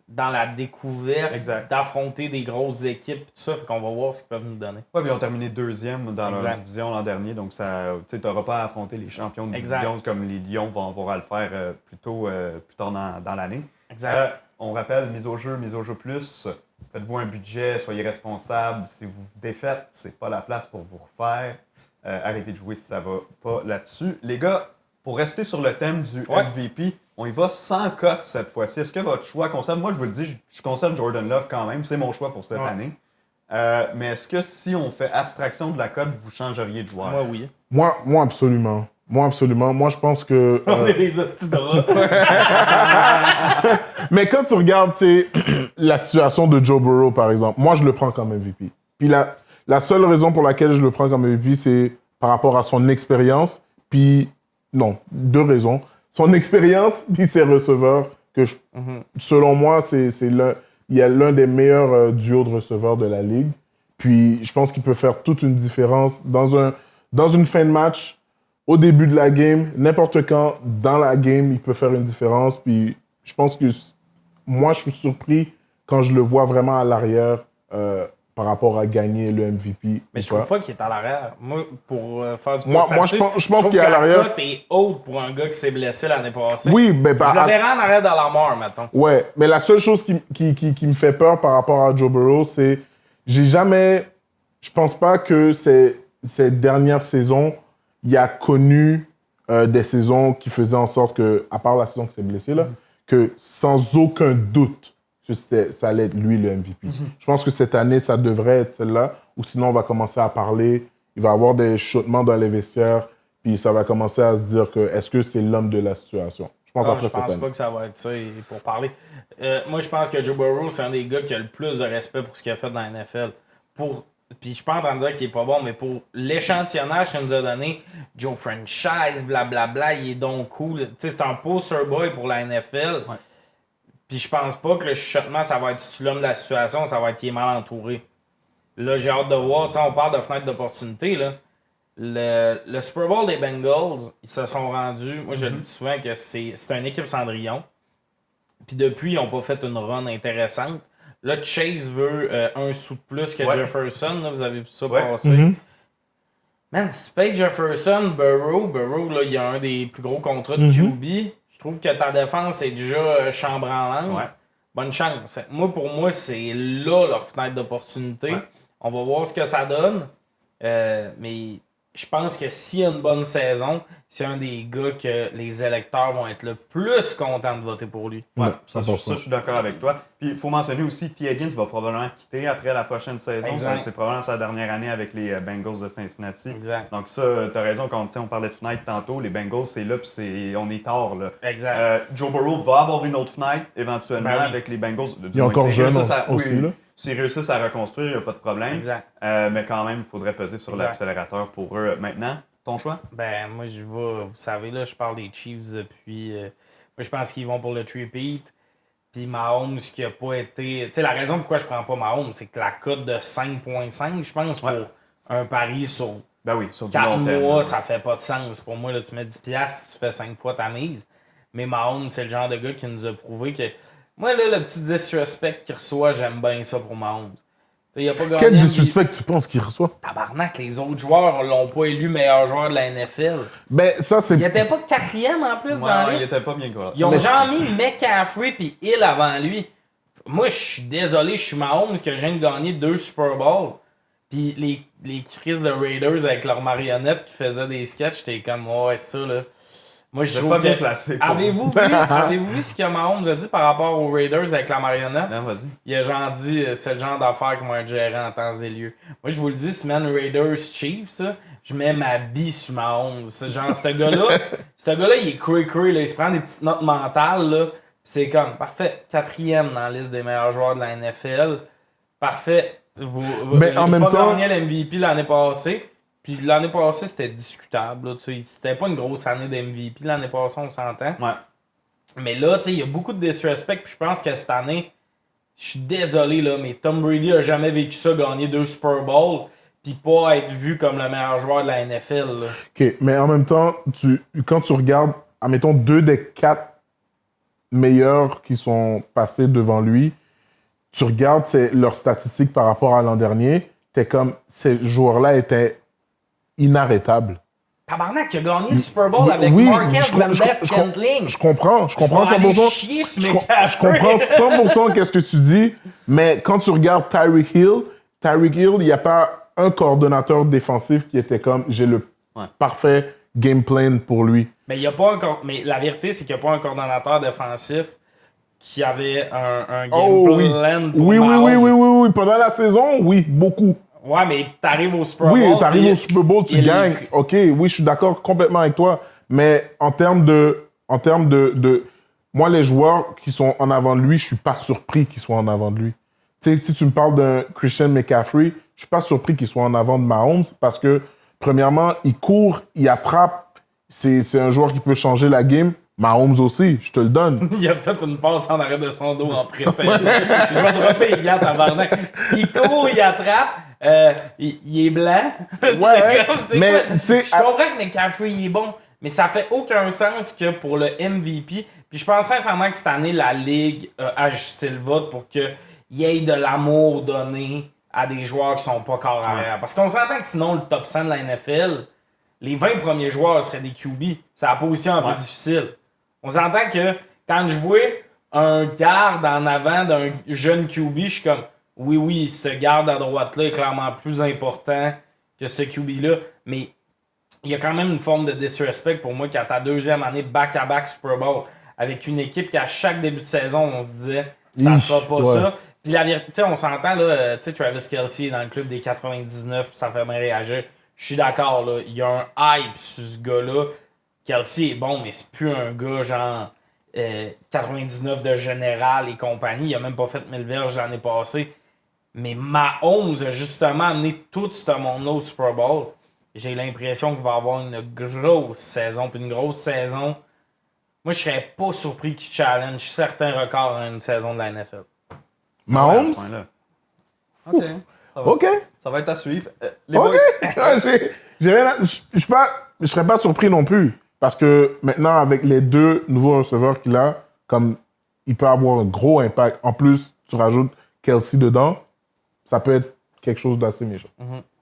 dans la découverte Exact. d'affronter des grosses équipes. Tout ça, fait qu'on va voir ce qu'ils peuvent nous donner. Ouais, mais ils ont terminé 2e dans leur Exact. division l'an dernier, donc tu n'auras pas à affronter les champions de Exact. division comme les Lions vont avoir à le faire plus tard dans l'année. Exact. On rappelle, mise au jeu plus. Faites-vous un budget, soyez responsable. Si vous vous défaites, c'est pas la place pour vous refaire. Arrêtez de jouer si ça va pas là-dessus. Les gars, pour rester sur le thème du MVP, on y va sans cote cette fois-ci. Est-ce que votre choix conserve... Moi, je vous le dis, je conserve Jordan Love quand même. C'est mon choix pour cette année. Mais est-ce que si on fait abstraction de la cote, vous changeriez de joueur? Moi, oui. Moi, absolument. Moi, je pense que... On est des hosties de rats. Mais quand tu regardes, tu sais, la situation de Joe Burrow, par exemple, moi, je le prends comme MVP. Puis la seule raison pour laquelle je le prends comme MVP, c'est par rapport à son expérience. Puis, non, 2 raisons. Son expérience, puis ses receveurs, que selon moi, il y a l'un des meilleurs duos de receveurs de la ligue. Puis, je pense qu'il peut faire toute une différence dans une fin de match. Au début de la game, n'importe quand, dans la game, il peut faire une différence. Puis je pense que moi, je suis surpris quand je le vois vraiment à l'arrière par rapport à gagner le MVP. Mais je trouve pas qu'il est à l'arrière. Moi, pour faire du Moi, je pense qu'il est à l'arrière. La cote est haute pour un gars qui s'est blessé l'année passée. Oui, mais je le verrais en arrière dans la mort, mettons. Ouais, mais la seule chose qui me fait peur par rapport à Joe Burrow, c'est je pense pas que cette dernière saison, il a connu des saisons qui faisaient en sorte que, à part la saison qui s'est blessé là, que sans aucun doute, ça allait être lui le MVP. Je pense que cette année, ça devrait être celle-là, ou sinon on va commencer à parler, il va y avoir des chuchotements dans les vestiaires, puis ça va commencer à se dire que est-ce que c'est l'homme de la situation. Je pense pas que ça va être ça pour parler. Moi, je pense que Joe Burrow, c'est un des gars qui a le plus de respect pour ce qu'il a fait dans la NFL. Puis je suis pas en train de dire qu'il est pas bon, mais pour l'échantillonnage qu'il nous a donné, Joe Franchise, blablabla, il est donc cool. Tu sais, c'est un poster boy pour la NFL. Ouais. Puis je pense pas que le chuchotement, ça va être l'homme de la situation, ça va être qu'il est mal entouré. Là, j'ai hâte de voir. Tu sais, on parle de fenêtre d'opportunité, là. Le Super Bowl des Bengals, ils se sont rendus. Moi, je le dis souvent que c'est une équipe Cendrillon. Puis depuis, ils n'ont pas fait une run intéressante. Là, Chase veut un sou de plus que Jefferson. Là, vous avez vu ça passer. Man, si tu payes Jefferson, Burrow, là, il y a un des plus gros contrats de QB. Je trouve que ta défense est déjà chambranlante. Ouais. Bonne chance. Fait, pour moi, c'est là leur fenêtre d'opportunité. Ouais. On va voir ce que ça donne. Mais je pense que s'il y a une bonne saison, c'est un des gars que les électeurs vont être le plus contents de voter pour lui. Ouais, ça, je suis d'accord avec toi. Puis il faut mentionner aussi, T. Higgins va probablement quitter après la prochaine saison. C'est probablement sa dernière année avec les Bengals de Cincinnati. Exact. Donc ça, t'as raison, quand on parlait de fenêtre tantôt, les Bengals, c'est là, puis on est tard. Là. Exact. Joe Burrow va avoir une autre fenêtre, éventuellement, avec les Bengals. Il est encore jeune aussi, là. S'ils réussissent à reconstruire, il n'y a pas de problème. Exact. Mais quand même, il faudrait peser sur l'accélérateur pour eux. Maintenant, ton choix? Ben, moi, je vais... Vous savez, là, je parle des Chiefs depuis... moi, je pense qu'ils vont pour le three-peat. Puis Mahomes, qui n'a pas été... Tu sais, la raison pourquoi je prends pas Mahomes, c'est que la cote de 5.5, je pense, pour un pari sur... Ben oui, sur du 4 long terme. mois, ça fait pas de sens. Pour moi, là, tu mets 10$, tu fais 5 fois ta mise. Mais Mahomes, c'est le genre de gars qui nous a prouvé que... Moi, là, le petit disrespect qu'il reçoit, j'aime bien ça pour Mahomes. Il a pas gagné. Quel disrespect tu penses qu'il reçoit? Tabarnak, les autres joueurs l'ont pas élu meilleur joueur de la NFL. Ben, ça, c'est... Il était pas 4e en plus dans la liste. Il était pas bien quoi. Ils ont genre mis McCaffrey puis Hill avant lui. Moi, je suis désolé, je suis Mahomes que je viens de gagner 2 Super Bowls. Puis les crises de Raiders avec leurs marionnettes qui faisaient des sketchs, j'étais comme, ouais, ça, là. Moi, je trouve pas bien placé. Avez-vous vu ce que Mahomes a dit par rapport aux Raiders avec la marionnette? Non, vas-y. Il a genre dit, c'est le genre d'affaire qu'on va être gérant en temps et lieu. Moi, je vous le dis, semaine Raiders Chiefs, je mets ma vie sur Mahomes. Genre, ce gars-là, il est cray-cray, il se prend des petites notes mentales, là. Pis c'est comme, parfait, 4e dans la liste des meilleurs joueurs de la NFL. Parfait. Mais en même temps, gagné l'MVP l'année passée. Puis l'année passée, c'était discutable. Là, c'était pas une grosse année d'MVP. L'année passée, on s'entend. Ouais. Mais là, il y a beaucoup de disrespect. Puis je pense que cette année, je suis désolé, là, mais Tom Brady a jamais vécu ça, gagner 2 Super Bowls, puis pas être vu comme le meilleur joueur de la NFL. Là. OK, mais en même temps, quand tu regardes, admettons, 2 des 4 meilleurs qui sont passés devant lui, tu regardes leurs statistiques par rapport à l'an dernier, t'es comme, ces joueurs-là étaient inarrêtables. Tabarnak, il a gagné le Super Bowl avec Marquez Valdez-Scantling. Je comprends 100%. Je comprends 100% qu'est-ce que tu dis, mais quand tu regardes Tyreek Hill, il n'y a pas un coordonnateur défensif qui était comme, j'ai le parfait game plan pour lui. Mais, mais la vérité, c'est qu'il n'y a pas un coordonnateur défensif qui avait un game plan pour Mahomes. Oui. Pendant la saison, oui, beaucoup. Ouais, mais t'arrives au Super Bowl. Oui, t'arrives au Super Bowl, tu gagnes. OK, oui, je suis d'accord complètement avec toi. Mais en termes de moi, les joueurs qui sont en avant de lui, je suis pas surpris qu'ils soient en avant de lui. Tu sais, si tu me parles d'un Christian McCaffrey, je suis pas surpris qu'il soit en avant de Mahomes parce que, premièrement, il court, il attrape. C'est un joueur qui peut changer la game. Mahomes aussi, je te le donne. Il a fait une passe en arrêt de son dos en pré-saison. Je vais dropper les gars, tabarnak. Il court, il attrape. Il est blanc. Ouais, mais je comprends que McCaffrey il est bon, mais ça fait aucun sens que pour le MVP. Puis je pense sincèrement que cette année, la Ligue a ajusté le vote pour qu'il y ait de l'amour donné à des joueurs qui sont pas corps arrière. Parce qu'on s'entend que sinon, le top 100 de la NFL, les 20 premiers joueurs seraient des QB. C'est la position un peu difficile. On s'entend que quand je vois un garde en avant d'un jeune QB, je suis comme, oui, ce garde à droite-là est clairement plus important que ce QB-là. Mais il y a quand même une forme de disrespect pour moi qu'à ta deuxième année back-à-back Super Bowl, avec une équipe qui à chaque début de saison, on se disait, ça sera pas ça. Puis la vérité, on s'entend, là, tu sais, Travis Kelce est dans le club des 99, ça fait bien réagir. Je suis d'accord, là, il y a un hype sur ce gars-là. Kelce est bon, mais c'est plus un gars genre 99 de général et compagnie. Il a même pas fait 1000 verges l'année passée. Mais Mahomes a justement amené tout ce monde-là au Super Bowl. J'ai l'impression qu'il va avoir une grosse saison. Puis une grosse saison, moi, je serais pas surpris qu'il challenge certains records dans une saison de la NFL. Mahomes? OK. OK. Ça va être à suivre. Les OK. boys. Je serais pas surpris non plus. Parce que maintenant, avec les 2 nouveaux receveurs qu'il a, comme il peut avoir un gros impact. En plus, tu rajoutes Kelce dedans, ça peut être quelque chose d'assez méchant.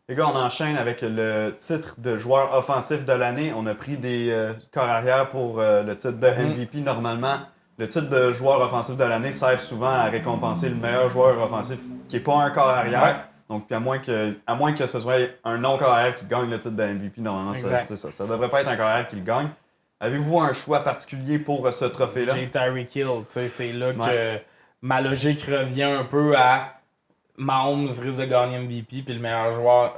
Les gars, on enchaîne avec le titre de joueur offensif de l'année. On a pris des corps arrière pour le titre de MVP. Normalement, le titre de joueur offensif de l'année sert souvent à récompenser le meilleur joueur offensif qui n'est pas un corps arrière. Donc, à moins que ce soit un non-corps arrière qui gagne le titre de MVP, normalement, c'est ça. Ça ne devrait pas être un corps arrière qui le gagne. Avez-vous un choix particulier pour ce trophée-là? J'ai Tyreek Hill. C'est là que ma logique revient un peu à Mahomes risque de gagner MVP, puis le meilleur joueur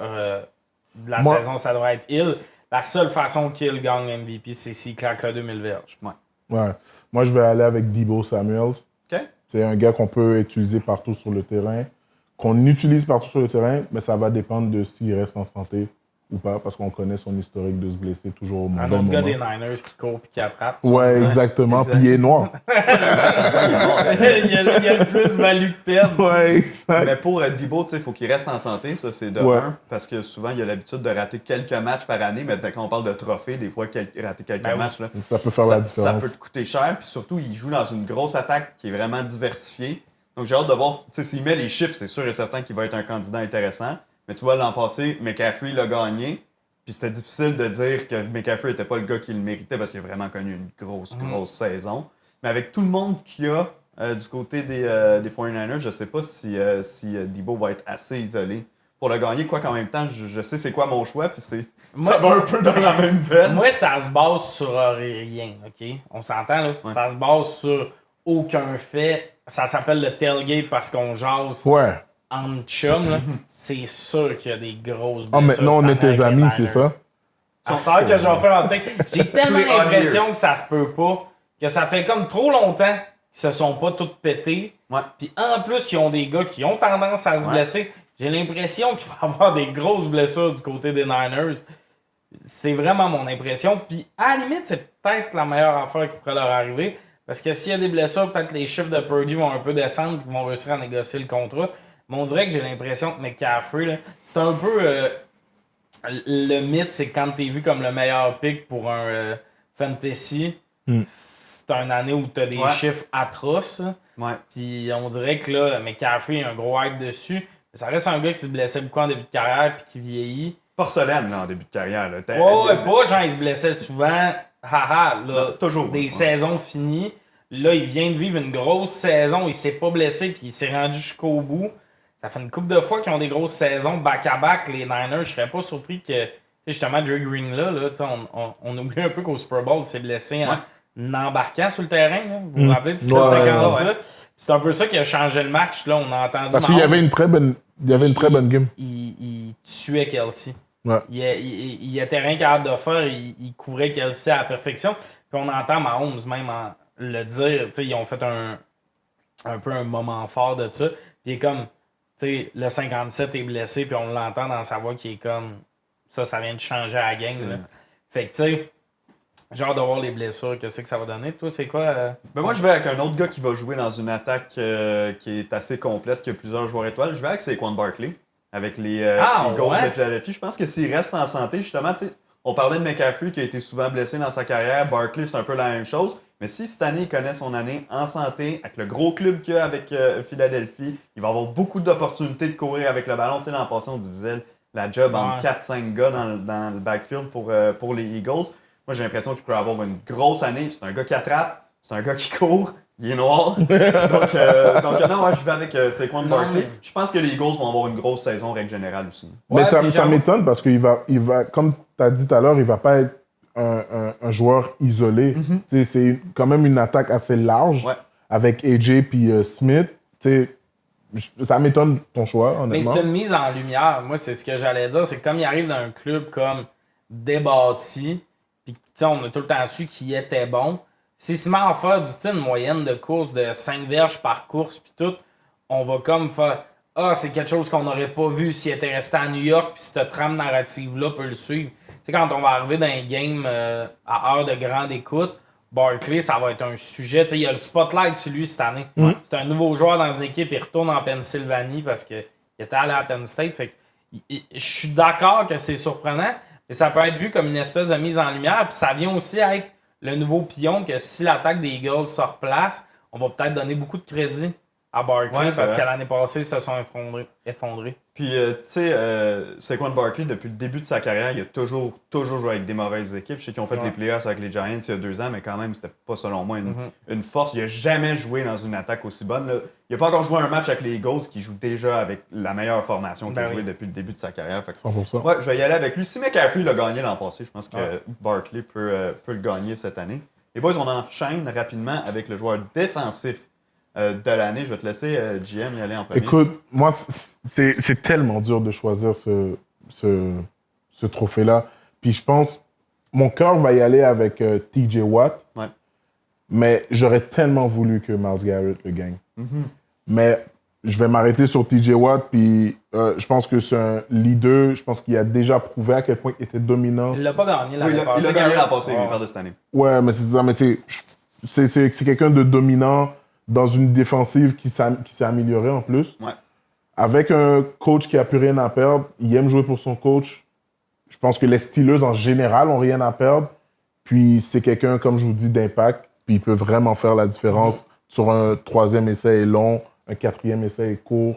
de la saison, ça devrait être Hill. La seule façon qu'Hill gagne MVP, c'est s'il claque le 2000 verges. Ouais. Moi, je vais aller avec Deebo Samuel. OK. C'est un gars qu'on peut utiliser partout sur le terrain, qu'on utilise partout sur le terrain, mais ça va dépendre de s'il reste en santé ou pas, parce qu'on connaît son historique de se blesser toujours au mauvais moment. Un autre gars des Niners qui court et qui attrape. Ouais, exactement. Puis il est noir. il y a le plus value que Ted. Ouais, exact. Mais pour Deebo, il faut qu'il reste en santé, ça c'est de un, parce que souvent il a l'habitude de rater quelques matchs par année, mais quand on parle de trophée, des fois rater quelques matchs, là, ça peut faire la différence. Ça peut te coûter cher, puis surtout il joue dans une grosse attaque qui est vraiment diversifiée. Donc j'ai hâte de voir, s'il met les chiffres, c'est sûr et certain qu'il va être un candidat intéressant. Mais tu vois, l'an passé, McCaffrey l'a gagné. Puis c'était difficile de dire que McCaffrey n'était pas le gars qui le méritait parce qu'il a vraiment connu une grosse saison. Mais avec tout le monde qu'il y a du côté des 49ers, je sais pas si Deebo va être assez isolé pour le gagner. Quoi qu'en même temps, je sais c'est quoi mon choix. Puis ça va un peu dans la même veine. Moi, ça se base sur rien, OK? On s'entend, là? Ouais. Ça se base sur aucun fait. Ça s'appelle le tailgate parce qu'on jase. Ouais. En chum, là, c'est sûr qu'il y a des grosses blessures. Maintenant, on est tes amis, c'est ça? C'est ça que j'en fais en tête. J'ai tellement l'impression que ça se peut pas, que ça fait comme trop longtemps qu'ils se sont pas tous pétés. Ouais. Puis en plus, ils ont des gars qui ont tendance à se blesser. J'ai l'impression qu'il va y avoir des grosses blessures du côté des Niners. C'est vraiment mon impression. Puis à la limite, c'est peut-être la meilleure affaire qui pourrait leur arriver. Parce que s'il y a des blessures, peut-être les chiffres de Purdy vont un peu descendre et vont réussir à négocier le contrat. Mais on dirait que j'ai l'impression que McCaffrey, là, c'est un peu le mythe, c'est quand t'es vu comme le meilleur pick pour un fantasy, c'est une année où t'as des chiffres atroces. Ouais. Puis on dirait que là, McCaffrey a un gros hype dessus. Mais ça reste un gars qui se blessait beaucoup en début de carrière puis qui vieillit. Porcelaine, là, en début de carrière. Là. Ouais, pas genre il se blessait souvent. Haha, là, non, toujours. Des saisons finies. Là, il vient de vivre une grosse saison. Il s'est pas blessé puis il s'est rendu jusqu'au bout. Ça fait une couple de fois qu'ils ont des grosses saisons back-à-back, les Niners. Je serais pas surpris que, justement, Dre Green, là on oublie un peu qu'au Super Bowl, il s'est blessé en embarquant sur le terrain. Là. Vous vous rappelez de cette séquence-là? C'est un peu ça qui a changé le match. Là, on a entendu parce qu'il y avait une très bonne game. Il tuait Kelce. Ouais. Il était rien capable de faire. Il couvrait Kelce à la perfection. Puis on entend Mahomes même le dire. Ils ont fait un peu un moment fort de ça. Puis il est comme... T'sais, le 57 est blessé, puis on l'entend dans sa voix qui est comme... Ça vient de changer à la game. Là. Fait que, tu sais, genre de voir les blessures, qu'est-ce que ça va donner? Toi, c'est quoi? Ben moi, je vais avec un autre gars qui va jouer dans une attaque qui est assez complète, qui a plusieurs joueurs étoiles. Je vais avec Saquon Barkley, avec les Eagles de Philadelphie. Je pense que s'il reste en santé, justement, tu sais, on parlait de McCaffrey qui a été souvent blessé dans sa carrière. Barkley, c'est un peu la même chose. Mais si cette année, il connaît son année en santé, avec le gros club qu'il y a avec Philadelphie, il va avoir beaucoup d'opportunités de courir avec le ballon. Tu sais, l'an passé, on divisait la job en 4-5 gars dans le backfield pour les Eagles. Moi, j'ai l'impression qu'il peut avoir une grosse année. C'est un gars qui attrape, c'est un gars qui court, il est noir. donc non, je vais avec Saquon Barkley. Je pense que les Eagles vont avoir une grosse saison, règle générale aussi. Mais ça m'étonne parce qu'il va, comme tu as dit tout à l'heure, il va pas être un joueur isolé. C'est quand même une attaque assez large avec AJ puis Smith. Ça m'étonne ton choix, honnêtement. Mais c'est une mise en lumière. Moi, c'est ce que j'allais dire. C'est que comme il arrive dans un club comme débattu, puis on a tout le temps su qu'il était bon, s'il se met à faire une moyenne de course de 5 verges par course, puis tout, on va comme faire « Ah, c'est quelque chose qu'on n'aurait pas vu s'il était resté à New York, puis cette trame narrative-là peut le suivre. » Tu sais, quand on va arriver dans un game à heure de grande écoute, Barkley, ça va être un sujet. Tu sais, il y a le spotlight sur lui cette année. C'est un nouveau joueur dans une équipe, il retourne en Pennsylvanie parce qu'il était allé à Penn State. Fait que je suis d'accord que c'est surprenant, mais ça peut être vu comme une espèce de mise en lumière, puis ça vient aussi avec le nouveau pion que si l'attaque des Eagles se replace, on va peut-être donner beaucoup de crédit à Barkley parce qu'à l'année passée, ils se sont effondrés. Puis, tu sais, Saquon Barkley, depuis le début de sa carrière, il a toujours joué avec des mauvaises équipes. Je sais qu'ils ont fait les playoffs avec les Giants il y a 2 ans, mais quand même, c'était pas, selon moi, une force. Il a jamais joué dans une attaque aussi bonne. Là. Il n'a pas encore joué un match avec les Eagles qui joue déjà avec la meilleure formation qu'il a joué depuis le début de sa carrière. Fait que, 100%. Ouais, je vais y aller avec lui. Si McCaffrey l'a gagné l'an passé, je pense que Barkley peut le gagner cette année. Les boys, on enchaîne rapidement avec le joueur défensif de l'année. Je vais te laisser, GM, y aller en premier. Écoute, moi, c'est tellement dur de choisir ce trophée-là. Puis je pense, mon cœur va y aller avec TJ Watt. Ouais. Mais j'aurais tellement voulu que Myles Garrett le gagne. Mais je vais m'arrêter sur TJ Watt. Puis je pense que c'est un leader. Je pense qu'il a déjà prouvé à quel point il était dominant. Il l'a pas gagné l'année passée. Il l'a gagné l'an passé, il parle de cette année. Ouais, mais c'est ça. Mais tu sais, c'est quelqu'un de dominant dans une défensive qui s'est améliorée en plus. Ouais. Avec un coach qui a plus rien à perdre, il aime jouer pour son coach. Je pense que les Steelers, en général, ont rien à perdre. Puis c'est quelqu'un, comme je vous dis, d'impact. Puis il peut vraiment faire la différence sur un 3e essai est long, un 4e essai est court.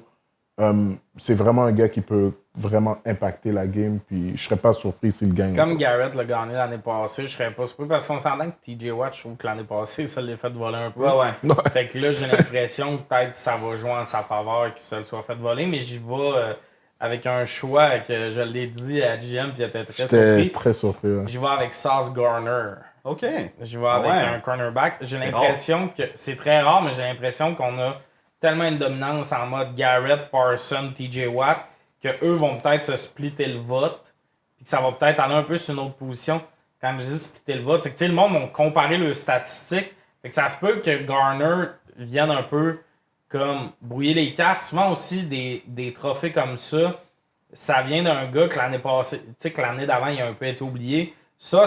C'est vraiment un gars qui peut vraiment impacter la game. Puis je serais pas surpris s'il gagne. Comme Garrett l'a gagné l'année passée, je serais pas surpris parce qu'on s'entend que TJ Watt, je trouve que l'année passée, ça l'a fait voler un peu. Ouais. Fait que là, j'ai l'impression que peut-être ça va jouer en sa faveur qu'il se le soit fait voler, mais j'y vais avec un choix que je l'ai dit à GM puis il était très surpris. J'étais très surpris. Ouais. J'y vais avec Sauce Garner. OK. J'y vais avec un cornerback. J'ai l'impression que c'est très rare, mais j'ai l'impression qu'on a tellement une dominance en mode Garrett, Parsons, TJ Watt, qu'eux vont peut-être se splitter le vote, puis que ça va peut-être aller un peu sur une autre position. Quand je dis splitter le vote, c'est que le monde va comparer leurs statistiques. Fait que ça se peut que Garner vienne un peu comme brouiller les cartes. Souvent aussi, des trophées comme ça vient d'un gars que l'année passée, tu sais, que l'année d'avant, il a un peu été oublié. Ça,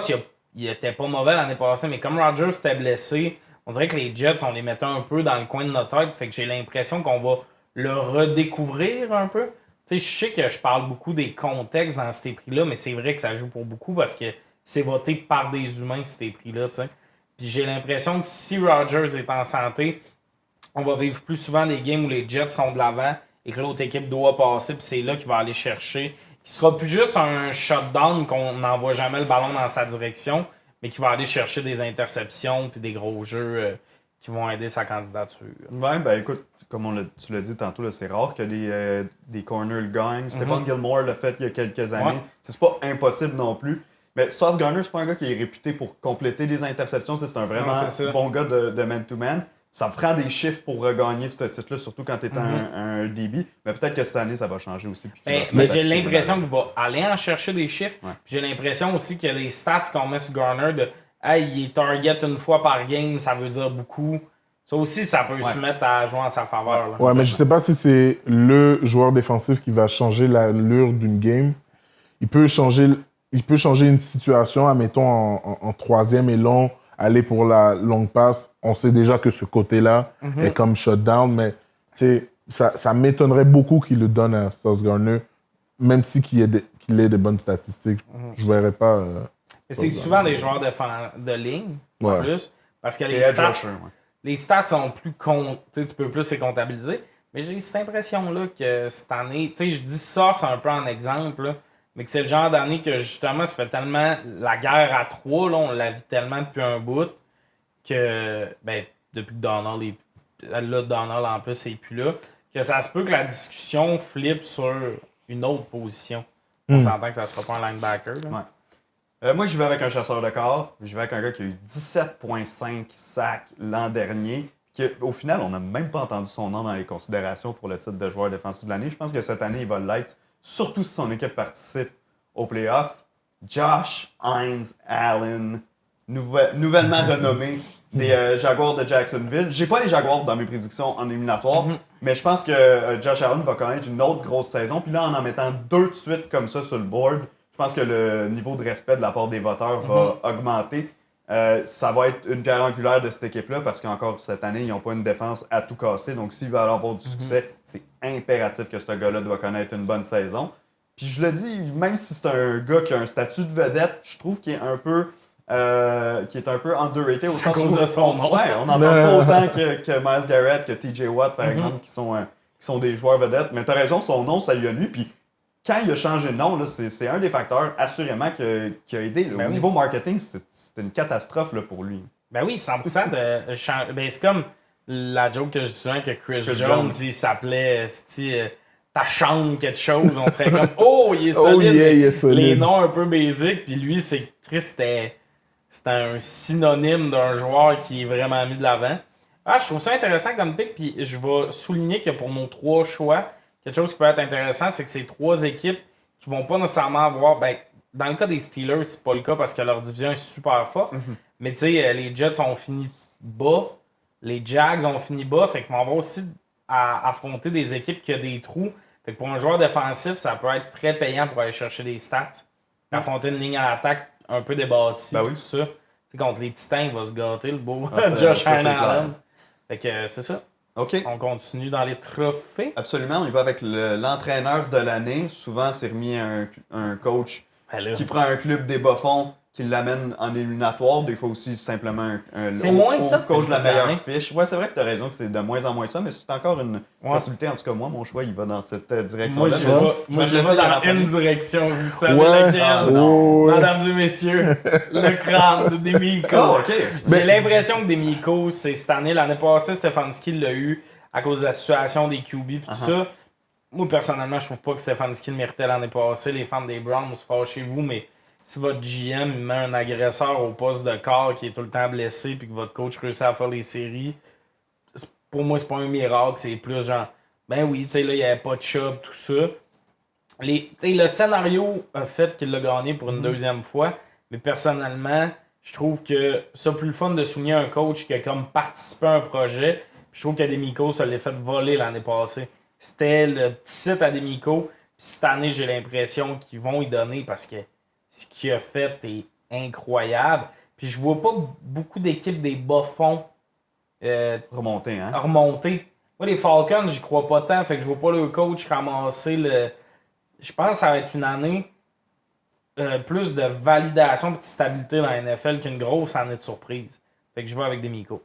il était pas mauvais l'année passée, mais comme Rodgers était blessé, on dirait que les Jets, on les mettait un peu dans le coin de notre tête. Fait que j'ai l'impression qu'on va le redécouvrir un peu. Tu sais, je sais que je parle beaucoup des contextes dans ces prix-là, mais c'est vrai que ça joue pour beaucoup parce que c'est voté par des humains, ces prix-là, tu sais. Puis j'ai l'impression que si Rodgers est en santé, on va vivre plus souvent des games où les Jets sont de l'avant et que l'autre équipe doit passer, puis c'est là qu'il va aller chercher. Qui sera plus juste un shutdown qu'on n'envoie jamais le ballon dans sa direction, mais qui va aller chercher des interceptions puis des gros jeux qui vont aider sa candidature. Ouais, ben écoute, comme tu l'as dit tantôt, là, c'est rare que des corners le gagnent. Stephon Gilmore l'a fait il y a quelques années. C'est pas impossible non plus. Mais Sauce Garner, c'est pas un gars qui est réputé pour compléter des interceptions. C'est un vraiment bon gars de man-to-man. Ça me prend des chiffres pour regagner ce titre-là, surtout quand tu es un DB. Mais peut-être que cette année, ça va changer aussi. Mais j'ai l'impression qu'il va aller en chercher des chiffres. Ouais. J'ai l'impression aussi qu'il y a des stats qu'on met sur Garner de « Hey, il est target une fois par game, ça veut dire beaucoup ». Ça aussi, ça peut se mettre à jouer en sa faveur. Ouais, mais je sais pas si c'est le joueur défensif qui va changer l'allure d'une game. Il peut changer une situation, admettons, en 3e et long, aller pour la longue passe. On sait déjà que ce côté-là est comme shutdown, mais ça m'étonnerait beaucoup qu'il le donne à Sauce Garner, même si qu'il ait des bonnes statistiques. Je ne verrais pas... c'est souvent des joueurs de ligne, en plus. Parce que les stats sont plus tu peux plus les comptabiliser. Mais j'ai cette impression-là que cette année, tu sais, je dis ça, c'est un peu un exemple, là, mais que c'est le genre d'année que justement, ça fait tellement la guerre à 3, là, on la vit tellement depuis un bout que, ben, depuis que Donald est là, Donald en plus n'est plus là, que ça se peut que la discussion flippe sur une autre position. On s'entend que ça sera pas un linebacker. Là. Ouais. Moi, je vais avec un chasseur de corps. Je vais avec un gars qui a eu 17,5 sacs l'an dernier. Au final, on n'a même pas entendu son nom dans les considérations pour le titre de joueur défensif de l'année. Je pense que cette année, il va l'être, surtout si son équipe participe aux playoffs. Josh Hines Allen, nouvellement renommé des Jaguars de Jacksonville. J'ai pas les Jaguars dans mes prédictions en éliminatoire, mais je pense que Josh Allen va connaître une autre grosse saison. Puis là, en mettant 2 de suite comme ça sur le board, je pense que le niveau de respect de la part des voteurs va augmenter. Ça va être une pierre angulaire de cette équipe-là parce qu'encore cette année, ils n'ont pas une défense à tout casser. Donc, s'ils veulent avoir du succès, c'est impératif que ce gars-là doit connaître une bonne saison. Puis je le dis, même si c'est un gars qui a un statut de vedette, je trouve qu'il est un peu underrated au sens où de son nom. Ouais, on n'entend pas autant que Myles Garrett, que TJ Watt, par exemple, qui sont des joueurs vedettes. Mais tu as raison, son nom, ça lui a lu. Puis quand il a changé de nom, là, c'est un des facteurs, assurément, qui a aidé. Au niveau marketing, c'était une catastrophe là, pour lui. Ben oui, 100% de changer. Ben c'est comme la joke que je dis souvent que Chris Jones, il s'appelait ta chambre quelque chose. On serait comme oh, il est solide. Il est solide. Les noms un peu basiques. Puis lui, c'était un synonyme d'un joueur qui est vraiment mis de l'avant. Je trouve ça intéressant comme pick. Puis je vais souligner que pour nos 3 choix, quelque chose qui peut être intéressant, c'est que c'est 3 équipes qui vont pas nécessairement avoir. Ben, dans le cas des Steelers, c'est pas le cas parce que leur division est super forte. Mais tu sais, les Jets ont fini bas. Les Jags ont fini bas. Fait qu'ils vont avoir aussi à affronter des équipes qui ont des trous. Fait que pour un joueur défensif, ça peut être très payant pour aller chercher des stats. Affronter une ligne à l'attaque un peu débâtie, tout ça. T'sais, contre les Titans, il va se gâter, le beau Josh Allen. Fait que c'est ça. OK. On continue dans les trophées. Absolument, on y va avec l'entraîneur de l'année. Souvent, c'est remis à un coach qui prend un club des bas-fonds, qui l'amène en éliminatoire. Des fois aussi, simplement coach de la meilleure fiche. Ouais, c'est vrai que tu as raison que c'est de moins en moins ça, mais c'est encore une possibilité. En tout cas, moi, mon choix, il va dans cette direction-là. Moi, je vais dans une direction. Vous savez laquelle? Mesdames et messieurs, le crâne de Demico. Oh, OK. J'ai l'impression que Demico, c'est cette année. L'année passée, Stefanski l'a eu à cause de la situation des QB et tout ça. Moi, personnellement, je trouve pas que Stefanski le méritait l'année passée. Les fans des Browns, fâchez-vous, mais si votre GM met un agresseur au poste de corps qui est tout le temps blessé puis que votre coach réussit à faire les séries, pour moi, c'est pas un miracle. C'est plus genre, ben oui, tu sais, là, il n'y avait pas de chub, tout ça. Le scénario a fait qu'il l'a gagné pour une deuxième fois, mais personnellement, je trouve que c'est plus le fun de souligner un coach qui a comme participé à un projet. Puis je trouve qu'Ademico, ça l'a fait voler l'année passée. C'était le petit site Ademico. Puis cette année, j'ai l'impression qu'ils vont y donner parce que ce qu'il a fait est incroyable. Puis je vois pas beaucoup d'équipes des bas-fonds remonter. Moi, les Falcons, j'y crois pas tant. Fait que je vois pas le coach ramasser le... Je pense que ça va être une année plus de validation et de stabilité dans la NFL qu'une grosse année de surprise. Fait que je vais avec Demico.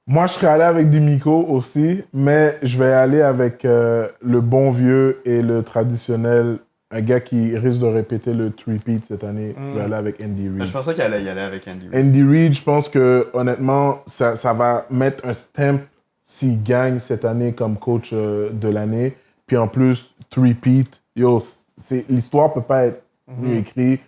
Moi, je serais allé avec Demico aussi, mais je vais aller avec le bon vieux et le traditionnel. Un gars qui risque de répéter le three-peat cette année, je vais aller avec Andy Reid. Je pensais qu'il allait y aller avec Andy Reid. Andy Reid, je pense que honnêtement, ça va mettre un stamp s'il gagne cette année comme coach de l'année. Puis en plus, three-peat, l'histoire peut pas être mieux écrite.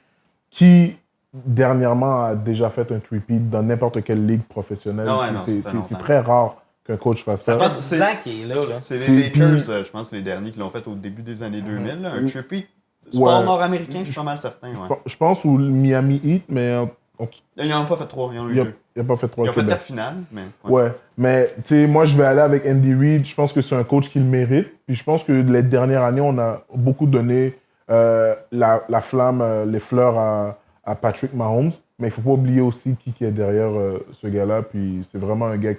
Qui, dernièrement, a déjà fait un three-peat dans n'importe quelle ligue professionnelle? C'est très rare qu'un coach fasse ça. Ça fait 10 ans qu'il est là. C'est les Lakers, je pense, les derniers qui l'ont fait au début des années 2000. Un three-peat sport nord-américain, je suis pas mal certain. Je pense, ou le Miami Heat, mais... Ils n'en ont pas fait 3, ils en ont eu 2. Ils n'ont pas fait 3. Ils ont fait 4 finales, mais... Ouais, mais tu sais, moi, je vais aller avec Andy Reid. Je pense que c'est un coach qui le mérite. Puis je pense que les dernières années, on a beaucoup donné la flamme, les fleurs à Patrick Mahomes. Mais il ne faut pas oublier aussi qui est derrière ce gars-là. Puis c'est vraiment un gars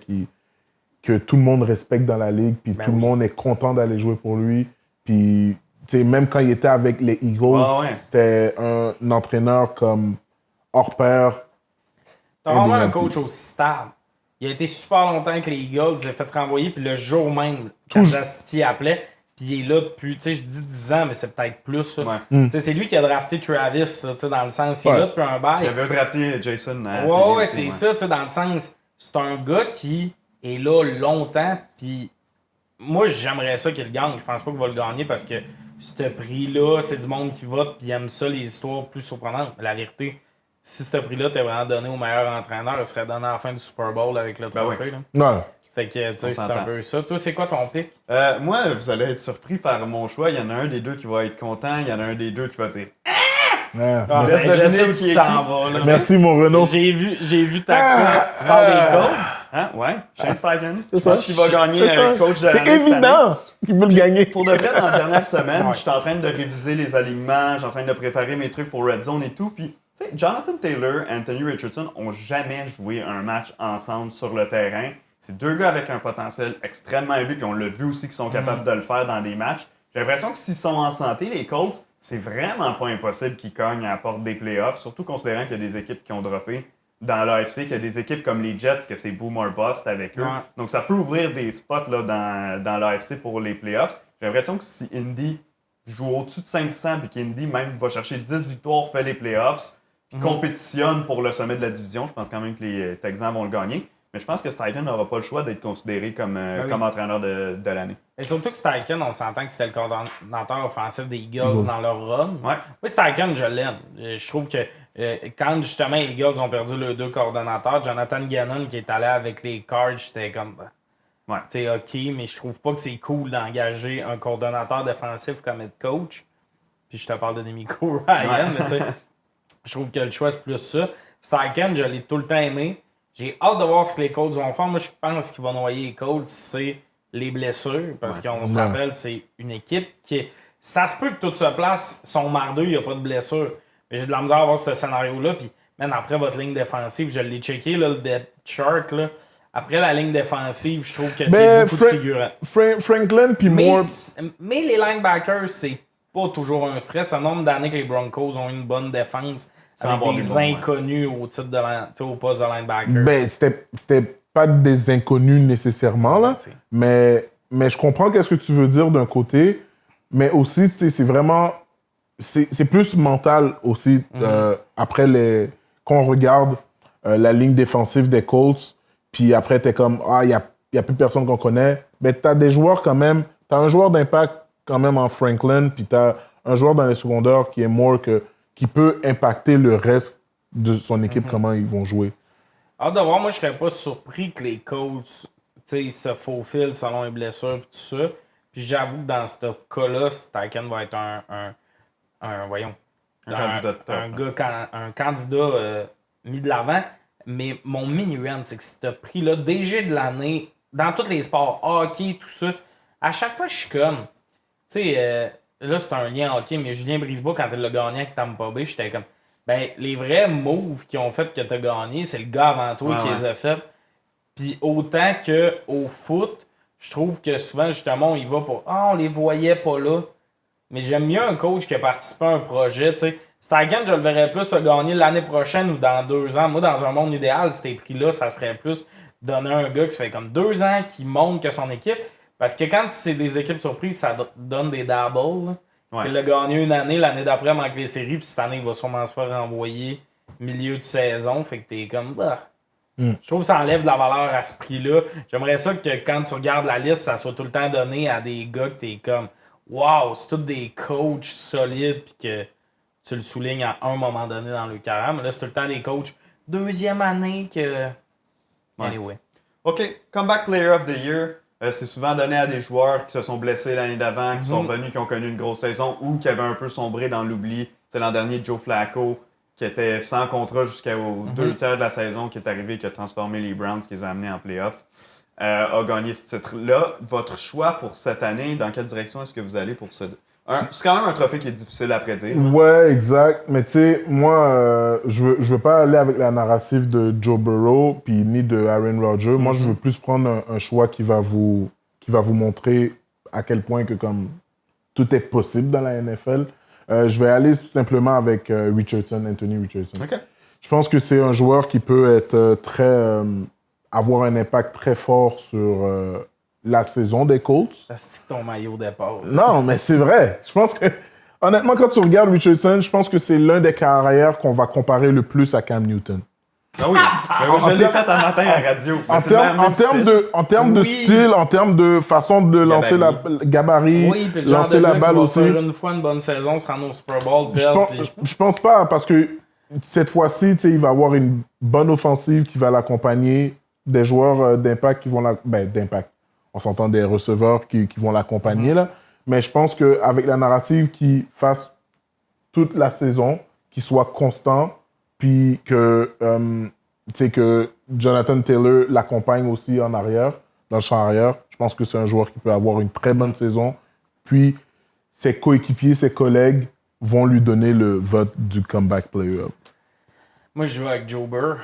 que tout le monde respecte dans la ligue. Puis tout le monde est content d'aller jouer pour lui. Puis même quand il était avec les Eagles, c'était un entraîneur comme hors pair. T'as vraiment un coach aussi stable. Il a été super longtemps avec les Eagles, il s'est fait renvoyer, puis le jour même, Kansas City appelait, puis il est là depuis, tu sais, je dis 10 ans, mais c'est peut-être plus. Ça. Tu sais, c'est lui qui a drafté Travis, tu sais, dans le sens, il est là depuis un bail. Il avait drafté Jason. Ouais, c'est ça, tu sais, dans le sens, c'est un gars qui est là longtemps, puis moi, j'aimerais ça qu'il le gagne. Je pense pas qu'il va le gagner parce que ce prix-là, c'est du monde qui vote, puis aime ça, les histoires plus surprenantes. Mais la vérité, si ce prix-là était vraiment donné au meilleur entraîneur, il serait donné à la fin du Super Bowl avec le trophée. Oui. Là. Fait que, tu sais, c'est un peu ça. Toi, c'est quoi ton pick? Moi, vous allez être surpris par mon choix. Il y en a un des deux qui va être content. Il y en a un des deux qui va dire je sais où tu t'en vas. Là. Merci, mon Renaud. J'ai vu ta cote. Tu parles des Colts? Hein? Ouais, Shane Steichen. Je pense qu'il va gagner coach de l'année. C'est évident qu'il veut le gagner. Pour de vrai, dans la dernière semaine, j'étais en train de réviser les alignements, j'étais en train de préparer mes trucs pour Red Zone et tout. Puis, tu sais, Jonathan Taylor et Anthony Richardson ont jamais joué un match ensemble sur le terrain. C'est deux gars avec un potentiel extrêmement élevé, puis on l'a vu aussi qu'ils sont capables de le faire dans des matchs. J'ai l'impression que s'ils sont en santé, les Colts, c'est vraiment pas impossible qu'ils cognent à la porte des playoffs, surtout considérant qu'il y a des équipes qui ont droppé dans l'AFC, qu'il y a des équipes comme les Jets, que c'est boom or bust avec eux. Ouais. Donc ça peut ouvrir des spots là, dans l'AFC pour les playoffs. J'ai l'impression que si Indy joue au-dessus de 500 puis qu'Indy même va chercher 10 victoires, fait les playoffs, puis compétitionne pour le sommet de la division, je pense quand même que les Texans vont le gagner. Mais je pense que Steichen n'aura pas le choix d'être considéré comme entraîneur de l'année. Et surtout que Steichen, on s'entend que c'était le coordonnateur offensif des Eagles dans leur run. Ouais. Moi, Steichen, je l'aime. Je trouve que quand justement les Eagles ont perdu leurs deux coordonnateurs, Jonathan Gannon qui est allé avec les Cards, j'étais comme... tu sais, OK, mais je trouve pas que c'est cool d'engager un coordonnateur défensif comme head coach. Puis je te parle de D'Amico Ryan, mais tu sais, je trouve que le choix, c'est plus ça. Steichen, je l'ai tout le temps aimé. J'ai hâte de voir ce que les Colts vont faire. Moi, je pense qu'il va noyer les Colts, c'est les blessures. Parce qu'on se rappelle, c'est une équipe qui... Ça se peut que tout se place, son mardeux, il n'y a pas de blessure. Mais j'ai de la misère à voir ce scénario-là. Puis, même après votre ligne défensive, je l'ai checké, là, le depth chart. Là. Après la ligne défensive, je trouve que c'est beaucoup de figurants. Franklin puis Moore... Mais les linebackers, c'est pas toujours un stress. Un nombre d'années que les Broncos ont une bonne défense avec des inconnus au titre de au poste de linebacker. Ben, c'était pas des inconnus nécessairement, là. Mais je comprends qu'est-ce que tu veux dire d'un côté. Mais aussi, c'est vraiment... C'est plus mental aussi. Après, quand on regarde la ligne défensive des Colts, puis après, t'es comme, il y a plus personne qu'on connaît. Mais t'as des joueurs quand même... T'as un joueur d'impact quand même en Franklin, puis t'as un joueur dans les secondaires qui est Moore qui peut impacter le reste de son équipe, comment ils vont jouer. Alors de voir, moi je serais pas surpris que les Colts se faufilent selon les blessures et tout ça. Puis j'avoue que dans ce cas-là, Steichen va être un candidat mis de l'avant. Mais mon mini-run, c'est que ce prix-là, DG de l'année, dans tous les sports, hockey, tout ça, à chaque fois je suis comme... Tu sais, là, c'est un lien hockey, mais Julien Brisebois, quand il l'a gagné avec Tampa Bay, j'étais comme... Ben, les vrais moves qui ont fait que tu as gagné, c'est le gars avant toi qui les a fait. Puis autant qu'au foot, je trouve que souvent, justement, on y va pour... on les voyait pas là. Mais j'aime mieux un coach qui a participé à un projet, tu sais. Steichen, je le verrais plus gagner l'année prochaine ou dans 2 ans. Moi, dans un monde idéal, ces prix-là, ça serait plus donner à un gars qui fait comme 2 ans, qui montre que son équipe... Parce que quand c'est des équipes surprises, ça donne des doubles. Il a gagné une année, l'année d'après, il manque les séries, puis cette année, il va sûrement se faire renvoyer milieu de saison. Fait que t'es comme... Je trouve que ça enlève de la valeur à ce prix-là. J'aimerais ça que quand tu regardes la liste, ça soit tout le temps donné à des gars que t'es comme... Wow, c'est tous des coachs solides, puis que tu le soulignes à un moment donné dans le carrière. Mais là, c'est tout le temps des coachs deuxième année que... Anyway. OK, Comeback Player of the Year... c'est souvent donné à des joueurs qui se sont blessés l'année d'avant, qui sont revenus, qui ont connu une grosse saison ou qui avaient un peu sombré dans l'oubli. C'est l'an dernier, Joe Flacco, qui était sans contrat jusqu'aux 2 tiers de la saison, qui est arrivé, qui a transformé les Browns, qui les a amenés en playoff, a gagné ce titre-là. Votre choix pour cette année, dans quelle direction est-ce que vous allez pour ce... C'est quand même un trophée qui est difficile à prédire. Ouais, exact. Mais tu sais, moi, je veux pas aller avec la narrative de Joe Burrow puis ni de Aaron Rodgers. Moi, je veux plus prendre un choix qui va vous montrer à quel point que comme tout est possible dans la NFL. Je vais aller simplement avec Anthony Richardson. Okay. Je pense que c'est un joueur qui peut être avoir un impact très fort sur la saison des Colts. C'est ton maillot d'épaule. Non, mais c'est vrai. Je pense que, honnêtement, quand tu regardes Richardson, je pense que c'est l'un des carrières qu'on va comparer le plus à Cam Newton. Ah oui, je l'ai fait un matin à la radio. En termes de style, en termes de façon de lancer la gabarit, oui, puis le genre lancer de la gars balle qui va aussi. faire une fois une bonne saison, se rendre au Super Bowl, Je pense pas, parce que cette fois-ci, il va avoir une bonne offensive qui va l'accompagner, des joueurs d'impact qui vont d'impact. On s'entend des receveurs qui vont l'accompagner, là. Mais je pense qu'avec la narrative qui fasse toute la saison, qui soit constant, puis que Jonathan Taylor l'accompagne aussi en arrière, dans le champ arrière. Je pense que c'est un joueur qui peut avoir une très bonne saison. Puis ses coéquipiers, ses collègues vont lui donner le vote du comeback player. Moi, je joue avec Joe Burr.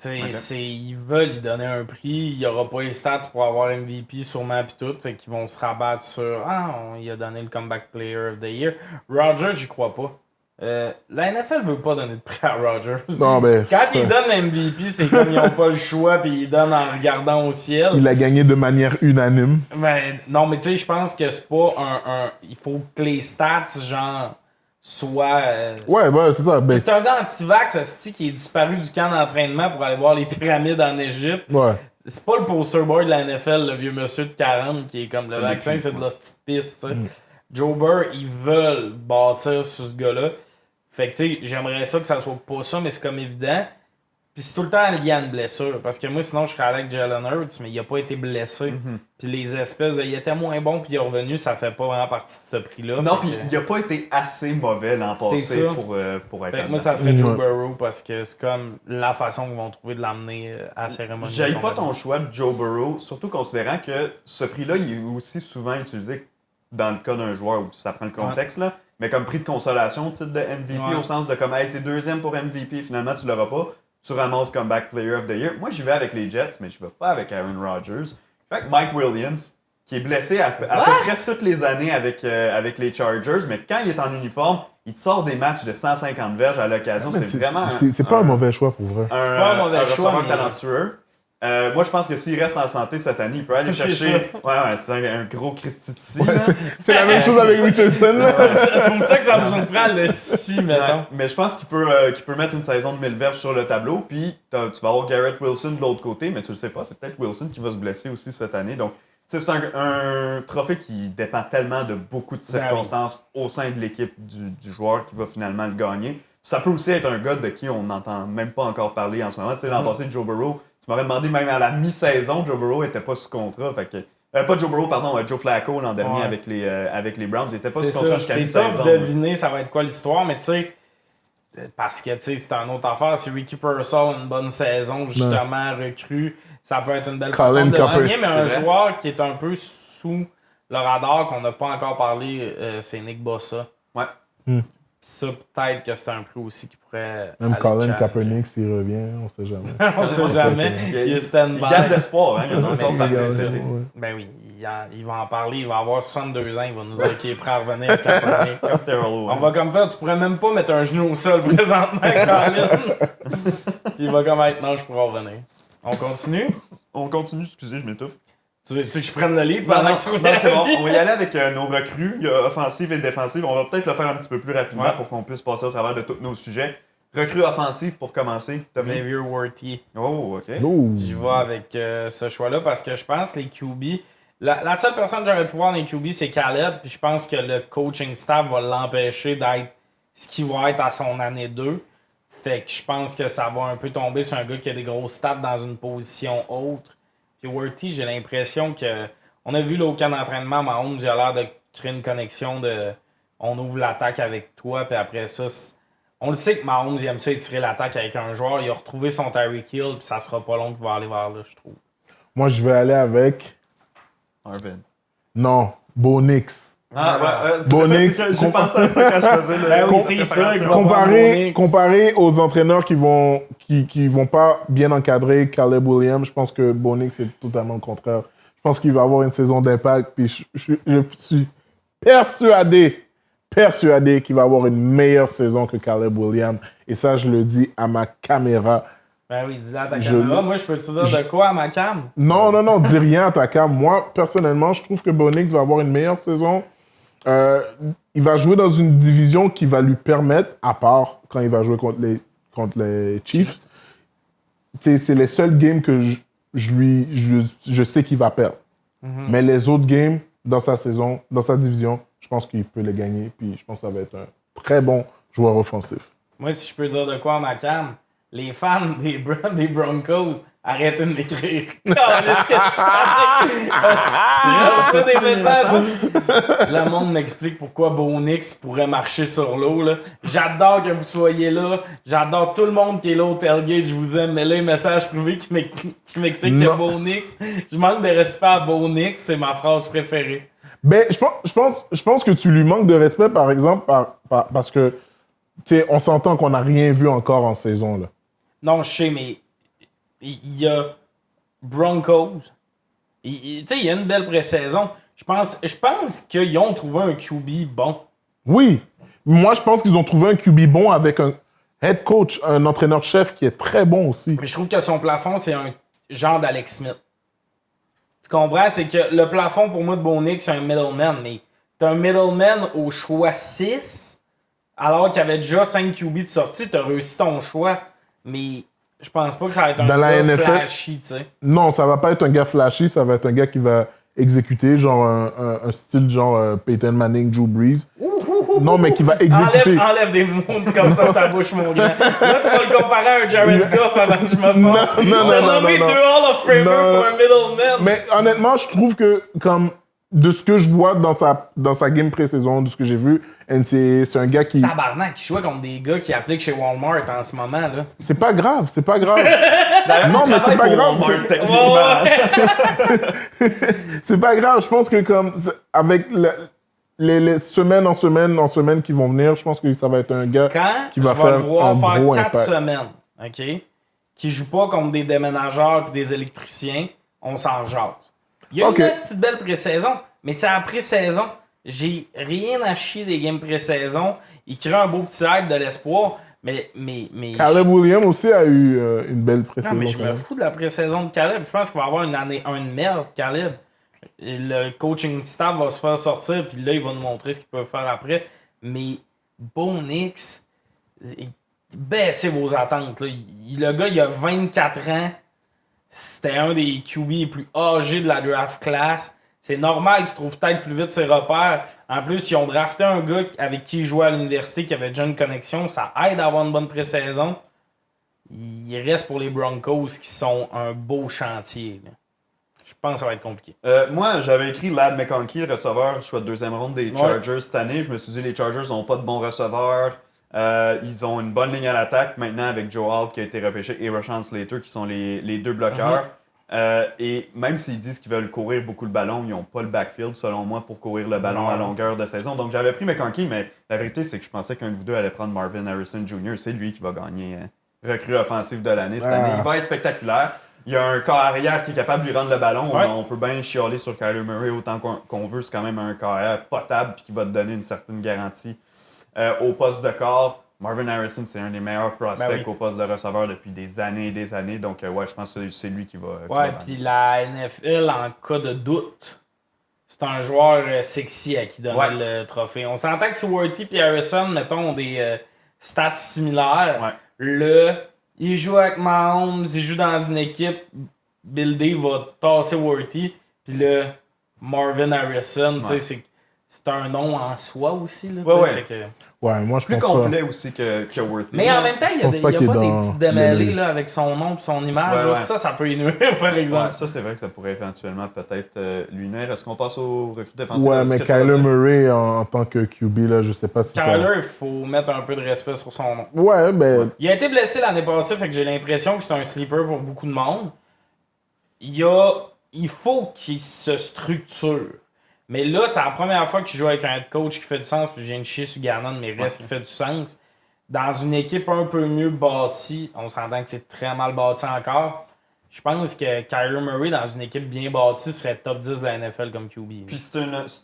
Ils veulent lui donner un prix. Il n'y aura pas les stats pour avoir MVP sûrement pis tout. Fait qu'ils vont se rabattre sur on lui a donné le comeback player of the year. Rodgers, j'y crois pas. La NFL veut pas donner de prix à Rodgers. Non, ben, quand ils donnent MVP, c'est comme ils n'ont pas le choix puis ils donnent en regardant au ciel. Il a gagné de manière unanime. Non, mais tu sais, je pense que c'est pas il faut que les stats, genre, soient... Ouais, c'est ça. C'est un gars anti-vax, qui est disparu du camp d'entraînement pour aller voir les pyramides en Égypte. Ouais. C'est pas le poster boy de la NFL, le vieux monsieur de 40 qui est comme le vaccin, c'est de la petite piste, tu sais. Joe Burr, ils veulent bâtir sur ce gars-là. Fait que, tu sais, j'aimerais ça que ça soit pas ça, mais c'est comme évident. Puis c'est tout le temps lié à une blessure. Parce que moi, sinon, je serais avec Jalen Hurts, mais il a pas été blessé. Puis les espèces de. Il était moins bon, puis il est revenu, ça fait pas vraiment partie de ce prix-là. Non, puis il a pas été assez mauvais l'an passé pour être. Fait que moi, ça serait Joe Burrow, parce que c'est comme la façon qu'ils vont trouver de l'amener à la cérémonie. J'aille pas ton choix de Joe Burrow, surtout considérant que ce prix-là, il est aussi souvent utilisé dans le cas d'un joueur où ça prend le contexte, là. Mais comme prix de consolation, titre de MVP, au sens de comme, hey, t'es deuxième pour MVP, finalement, tu l'auras pas. Tu ramasses Comeback Player of the Year. Moi, j'y vais avec les Jets, mais je vais pas avec Aaron Rodgers. Je vais avec Mike Williams, qui est blessé à peu près toutes les années avec les Chargers, mais quand il est en uniforme, il te sort des matchs de 150 verges à l'occasion. C'est vraiment... C'est pas un mauvais choix, pour vrai. C'est pas un mauvais choix, receveur talentueux. Moi, je pense que s'il reste en santé cette année, il peut aller chercher... c'est un gros Christy. C'est la même chose avec Richardson. C'est pour ça que ça me surprend le si, mettons. Mais je pense qu'il peut mettre une saison de 1000 verges sur le tableau, puis tu vas avoir Garrett Wilson de l'autre côté, mais tu le sais pas, c'est peut-être Wilson qui va se blesser aussi cette année. Donc, c'est un trophée qui dépend tellement de beaucoup de circonstances au sein de l'équipe du joueur qui va finalement le gagner. Ça peut aussi être un gars de qui on n'entend même pas encore parler en ce moment. Tu sais, l'an passé, Joe Burrow, tu m'aurais demandé même à la mi-saison, Joe Burrow était pas sous contrat. Fait que, pas Joe Burrow, pardon, Joe Flacco l'an dernier avec les Browns, il était pas sous contrat jusqu'à mi-saison. C'est tough de deviner ça va être quoi l'histoire, mais tu sais, parce que tu sais, c'est une autre affaire. Si Ricky Pearsall a une bonne saison, justement, recrue, ça peut être une belle façon de signer, mais un joueur qui est un peu sous le radar, qu'on n'a pas encore parlé, c'est Nick Bossa. Ouais. Ça, peut-être que c'est un prix aussi qui pourrait. Même Colin Kaepernick, s'il revient, on sait jamais. On sait jamais. Il est stand-by. Il garde d'espoir, hein. Il y a encore de sa société. Ben oui, il va en parler. Il va avoir 62 ans. Il va nous dire qu'il est prêt à revenir à Kaepernick. On va comme faire, tu pourrais même pas mettre un genou au sol présentement, Colin. Puis il va comme être, non, je pourrais revenir. On continue? On continue, excusez, je m'étouffe. Tu veux que je prenne le lead? Non, c'est bon. On va y aller avec nos recrues. Il y a offensive et défensive. On va peut-être le faire un petit peu plus rapidement pour qu'on puisse passer au travers de tous nos sujets. Recrue offensive pour commencer. Xavier Worthy. Oh, OK. J'y vais avec ce choix-là parce que je pense que les QB... La seule personne que j'aurais pu voir dans les QB, c'est Caleb. Puis je pense que le coaching staff va l'empêcher d'être ce qu'il va être à son année 2. Fait que je pense que ça va un peu tomber sur un gars qui a des grosses stats dans une position autre. Puis Worthy, j'ai l'impression que... On a vu là, au camp d'entraînement, Mahomes, il a l'air de créer une connexion de... On ouvre l'attaque avec toi, puis après ça... On le sait que Mahomes, il aime ça étirer l'attaque avec un joueur. Il a retrouvé son Tyreek Hill, puis ça sera pas long qu'il va aller vers là, je trouve. Moi, je vais aller avec... Arvin. Non, Bo Nix. Bo Nix. J'ai pensé à ça quand je faisais le... oui, c'est ça. Comparé aux entraîneurs qui vont pas bien encadrer Caleb Williams, je pense que Bo Nix, c'est totalement le contraire. Je pense qu'il va avoir une saison d'impact, puis je suis persuadé persuadé qu'il va avoir une meilleure saison que Caleb Williams. Et ça, je le dis à ma caméra. Ben oui, dis-le à ta caméra. Moi, je peux te dire de quoi à ma cam? Non, dis rien à ta cam. Moi, personnellement, je trouve que Bo Nix va avoir une meilleure saison. Il va jouer dans une division qui va lui permettre, à part quand il va jouer contre les Chiefs, c'est les seuls games que je sais qu'il va perdre. Mais les autres games dans sa saison, dans sa division, je pense qu'il peut les gagner. Puis je pense que ça va être un très bon joueur offensif. Moi, si je peux dire de quoi à ma cam, les fans des Broncos, arrêtez de m'écrire. Est-ce que je suis des messages? Le monde m'explique pourquoi Bo Nix pourrait marcher sur l'eau. Là. J'adore que vous soyez là. J'adore tout le monde qui est là au tailgate. Je vous aime. Mais là, les messages privés qui m'expliquent que Bo Nix, je manque de respect à Bo Nix. C'est ma phrase préférée. Ben, je pense que tu lui manques de respect, par exemple, parce que on s'entend qu'on n'a rien vu encore en saison. Là. Non, je sais, mais il y a Broncos. Il y a une belle pré-saison. Je pense qu'ils ont trouvé un QB bon. Oui. Moi, je pense qu'ils ont trouvé un QB bon avec un head coach, un entraîneur-chef qui est très bon aussi. Mais je trouve que son plafond, c'est un genre d'Alex Smith. Tu comprends? C'est que le plafond, pour moi, de Bo Nix, c'est un middleman. Mais t'as un middleman au choix 6, alors qu'il y avait déjà 5 QB de sortie. T'as réussi ton choix. Mais je pense pas que ça va être un gars flashy, tu sais. Non, ça va pas être un gars flashy. Ça va être un gars qui va exécuter, genre un style genre Peyton Manning, Drew Brees. Non, mais qui va exécuter. Enlève des mots comme ça de ta bouche, mon grand. Là, tu vas le comparer à un Jared Goff avant que je me fasse. On s'en met 2 Hall of Famer pour un middleman. Mais honnêtement, je trouve que, comme, de ce que je vois dans sa game pré-saison, de ce que j'ai vu, c'est un gars qui... Tabarnak, qui joue contre des gars qui appliquent chez Walmart en ce moment, là. C'est pas grave. Non, mais c'est pas grave. C'est pas grave. Je pense que, comme, avec les semaines en semaine qui vont venir, je pense que ça va être un gars qui va faire un gros impact. Quand je vais le voir faire 4 semaines, OK, qui joue pas contre des déménageurs et des électriciens, on s'en jase. Il y a une petite belle pré-saison, mais c'est la pré-saison. J'ai rien à chier des games pré-saison. Il crée un beau petit hype de l'espoir, mais Caleb Williams aussi a eu une belle pré-saison. Non, mais je me fous de la pré-saison de Caleb. Je pense qu'il va avoir une année 1 de merde, Caleb. Et le coaching staff va se faire sortir, puis là, il va nous montrer ce qu'il peut faire après. Mais Bo Nix, baissez vos attentes. Là. Le gars, il a 24 ans. C'était un des QB les plus âgés de la draft class. C'est normal qu'il trouve peut-être plus vite ses repères. En plus, ils ont drafté un gars avec qui il jouait à l'université, qui avait déjà une connexion. Ça aide à avoir une bonne pré-saison. Il reste pour les Broncos qui sont un beau chantier. Là. Je pense que ça va être compliqué. Moi, j'avais écrit Ladd McConkey, le receveur, choix de deuxième ronde des Chargers cette année. Je me suis dit, les Chargers n'ont pas de bons receveurs. Ils ont une bonne ligne à l'attaque maintenant avec Joe Alt qui a été repêché et Rashawn Slater qui sont les deux bloqueurs. Et même s'ils disent qu'ils veulent courir beaucoup le ballon, ils n'ont pas le backfield, selon moi, pour courir le ballon à longueur de saison. Donc j'avais pris McConkey, mais la vérité, c'est que je pensais qu'un de vous deux allait prendre Marvin Harrison Jr. C'est lui qui va gagner recrue offensive de l'année cette année. Il va être spectaculaire. Il y a un corps arrière qui est capable de lui rendre le ballon. On peut bien chialer sur Kyler Murray autant qu'on veut. C'est quand même un corps arrière potable et qui va te donner une certaine garantie au poste de corps. Marvin Harrison, c'est un des meilleurs prospects au poste de receveur depuis des années et des années. Donc, je pense que c'est lui qui va... Ouais, puis la NFL, en cas de doute, c'est un joueur sexy à qui donner le trophée. On s'entend que Swarty et Harrison, mettons, ont des stats similaires. Il joue avec Mahomes, il joue dans une équipe. Buildé va tasser Worthy. Puis là, Marvin Harrison, tu sais, c'est un nom en soi aussi. Là, moi, je plus pense complet aussi que Worthy. Mais en même temps, il n'y a pas des petites démêlés là, avec son nom et son image. Ça peut y nuire, par exemple. Ouais, ça, c'est vrai que ça pourrait éventuellement peut-être lui nuire. Est-ce qu'on passe au recrue défensif? Ouais, mais Kyler Murray, en tant que QB, là, je sais pas si Kyler, il faut mettre un peu de respect sur son nom. Ouais, ben... Il a été blessé l'année passée, fait que j'ai l'impression que c'est un sleeper pour beaucoup de monde. Il faut qu'il se structure. Mais là, c'est la première fois qu'il joue avec un head coach qui fait du sens, puis je viens de chier sur Gannon, mais reste qui fait du sens. Dans une équipe un peu mieux bâtie, on s'entend que c'est très mal bâti encore. je pense que Kyler Murray, dans une équipe bien bâtie, serait top 10 de la NFL comme QB. Puis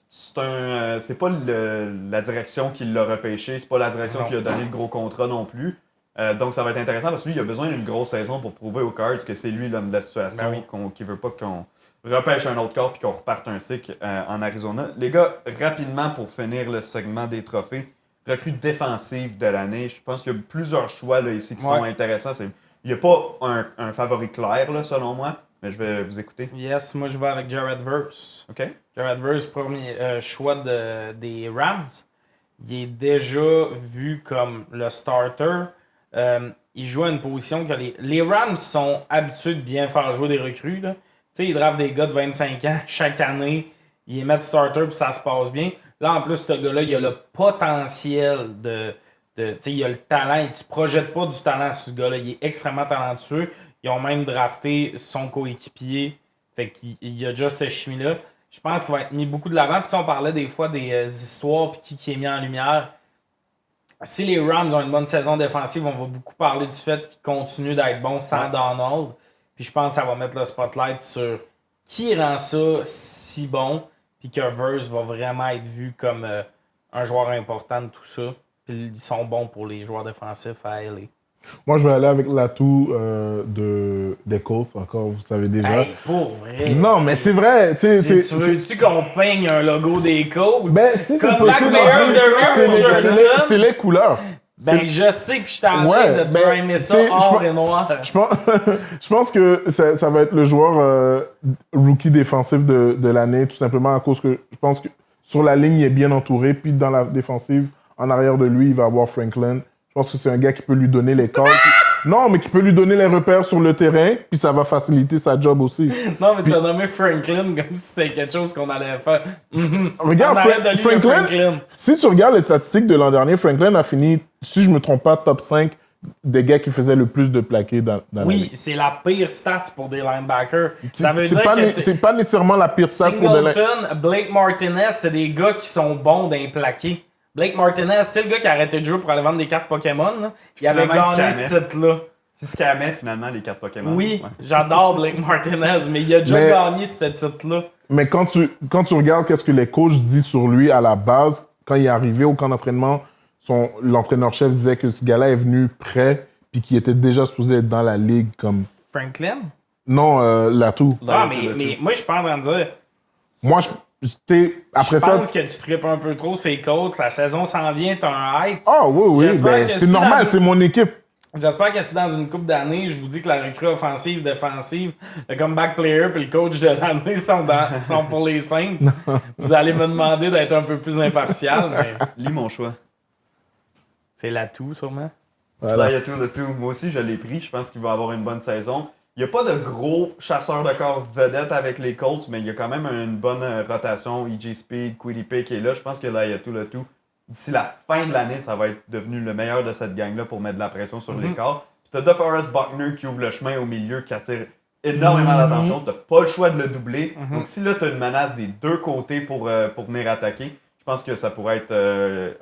c'est pas la direction qui l'a repêché, c'est pas la direction qui a donné le gros contrat non plus. Donc ça va être intéressant parce que lui, il a besoin d'une grosse saison pour prouver aux Cards que c'est lui l'homme de la situation, qui veut pas qu'on repêche un autre corps puis qu'on reparte un cycle en Arizona. Les gars, rapidement pour finir le segment des trophées, recrue défensive de l'année, je pense qu'il y a plusieurs choix là, ici qui sont intéressants. Il n'y a pas un favori clair là, selon moi, mais je vais vous écouter. Yes, moi je vais avec Jared Verse. OK. Jared Verse, premier choix des Rams. Il est déjà vu comme le starter. Il joue à une position que les Rams sont habitués de bien faire jouer des recrues. Tu sais, ils draftent des gars de 25 ans chaque année. Ils les mettent starter puis ça se passe bien. Là, en plus, ce gars-là, il a le potentiel tu sais, il a le talent et tu projettes pas du talent sur ce gars-là. Il est extrêmement talentueux. Ils ont même drafté son coéquipier. Fait qu'il y a déjà cette chimie-là. Je pense qu'il va être mis beaucoup de l'avant. Puis on parlait des fois des histoires puis qui est mis en lumière. Si les Rams ont une bonne saison défensive, on va beaucoup parler du fait qu'ils continuent d'être bons sans Donald. Puis je pense que ça va mettre le spotlight sur qui rend ça si bon. Puis que Verse va vraiment être vu comme un joueur important de tout ça. Puis ils sont bons pour les joueurs défensifs à LA. Moi, je vais aller avec l'atout des Colts, encore, vous savez déjà. Hey, pour vrai. Non, mais c'est vrai. Tu veux-tu qu'on peigne un logo des Colts? Ben, si c'est comme possible, McMahon de Richardson? c'est les couleurs. Ben, je sais que je t'en ai de primer ça or et noir. Je pense que ça va être le joueur rookie défensif de l'année, tout simplement à cause que je pense que sur la ligne, il est bien entouré. Puis dans la défensive, en arrière de lui, il va avoir Franklin. Je pense que c'est un gars qui peut lui donner les calls. Non, mais qui peut lui donner les repères sur le terrain, puis ça va faciliter sa job aussi. Non, mais t'as nommé Franklin comme si c'était quelque chose qu'on allait faire. Regarde, Franklin, si tu regardes les statistiques de l'an dernier, Franklin a fini, si je me trompe pas, top 5 des gars qui faisaient le plus de plaqués dans la ligue. C'est la pire stats pour des linebackers. Ça veut dire que c'est pas nécessairement la pire stat pour des linebackers. Singleton, Blake Martinez, c'est des gars qui sont bons d'un plaqué. Blake Martinez, c'est le gars qui a arrêté de jouer pour aller vendre des cartes Pokémon. Là. Il avait gagné ce titre-là. Il scamait finalement les cartes Pokémon. Oui, j'adore Blake Martinez, mais il a déjà gagné ce titre-là. Mais quand tu regardes qu'est-ce que les coachs disent sur lui à la base, quand il est arrivé au camp d'entraînement, l'entraîneur-chef disait que ce gars-là est venu prêt puis qu'il était déjà supposé être dans la ligue comme... Franklin? Non, Latou. Ah, mais moi, je suis pas en train de dire... Moi, après ça... Je pense que tu tripes un peu trop ces Colts. La saison s'en vient, t'as un hype. Ah oui, ben, c'est normal, c'est mon équipe. J'espère que si dans une couple d'années, je vous dis que la recrue offensive, défensive, le comeback player puis le coach de l'année sont pour les Saints, vous allez me demander d'être un peu plus impartial. Mais... Lis mon choix. C'est l'atout, sûrement. Voilà. Là, il y a tout le tout. Moi aussi, je l'ai pris. Je pense qu'il va avoir une bonne saison. Il n'y a pas de gros chasseurs de corps vedettes avec les Colts, mais il y a quand même une bonne rotation. E.J. Speed, Quiddy qui est là. Je pense que là, il y a tout le tout. D'ici la fin de l'année, ça va être devenu le meilleur de cette gang-là pour mettre de la pression sur les corps. Puis t'as DeForest Buckner qui ouvre le chemin au milieu, qui attire énormément d'attention. T'as pas le choix de le doubler. Donc si là, t'as une menace des deux côtés pour venir attaquer, je pense que ça pourrait être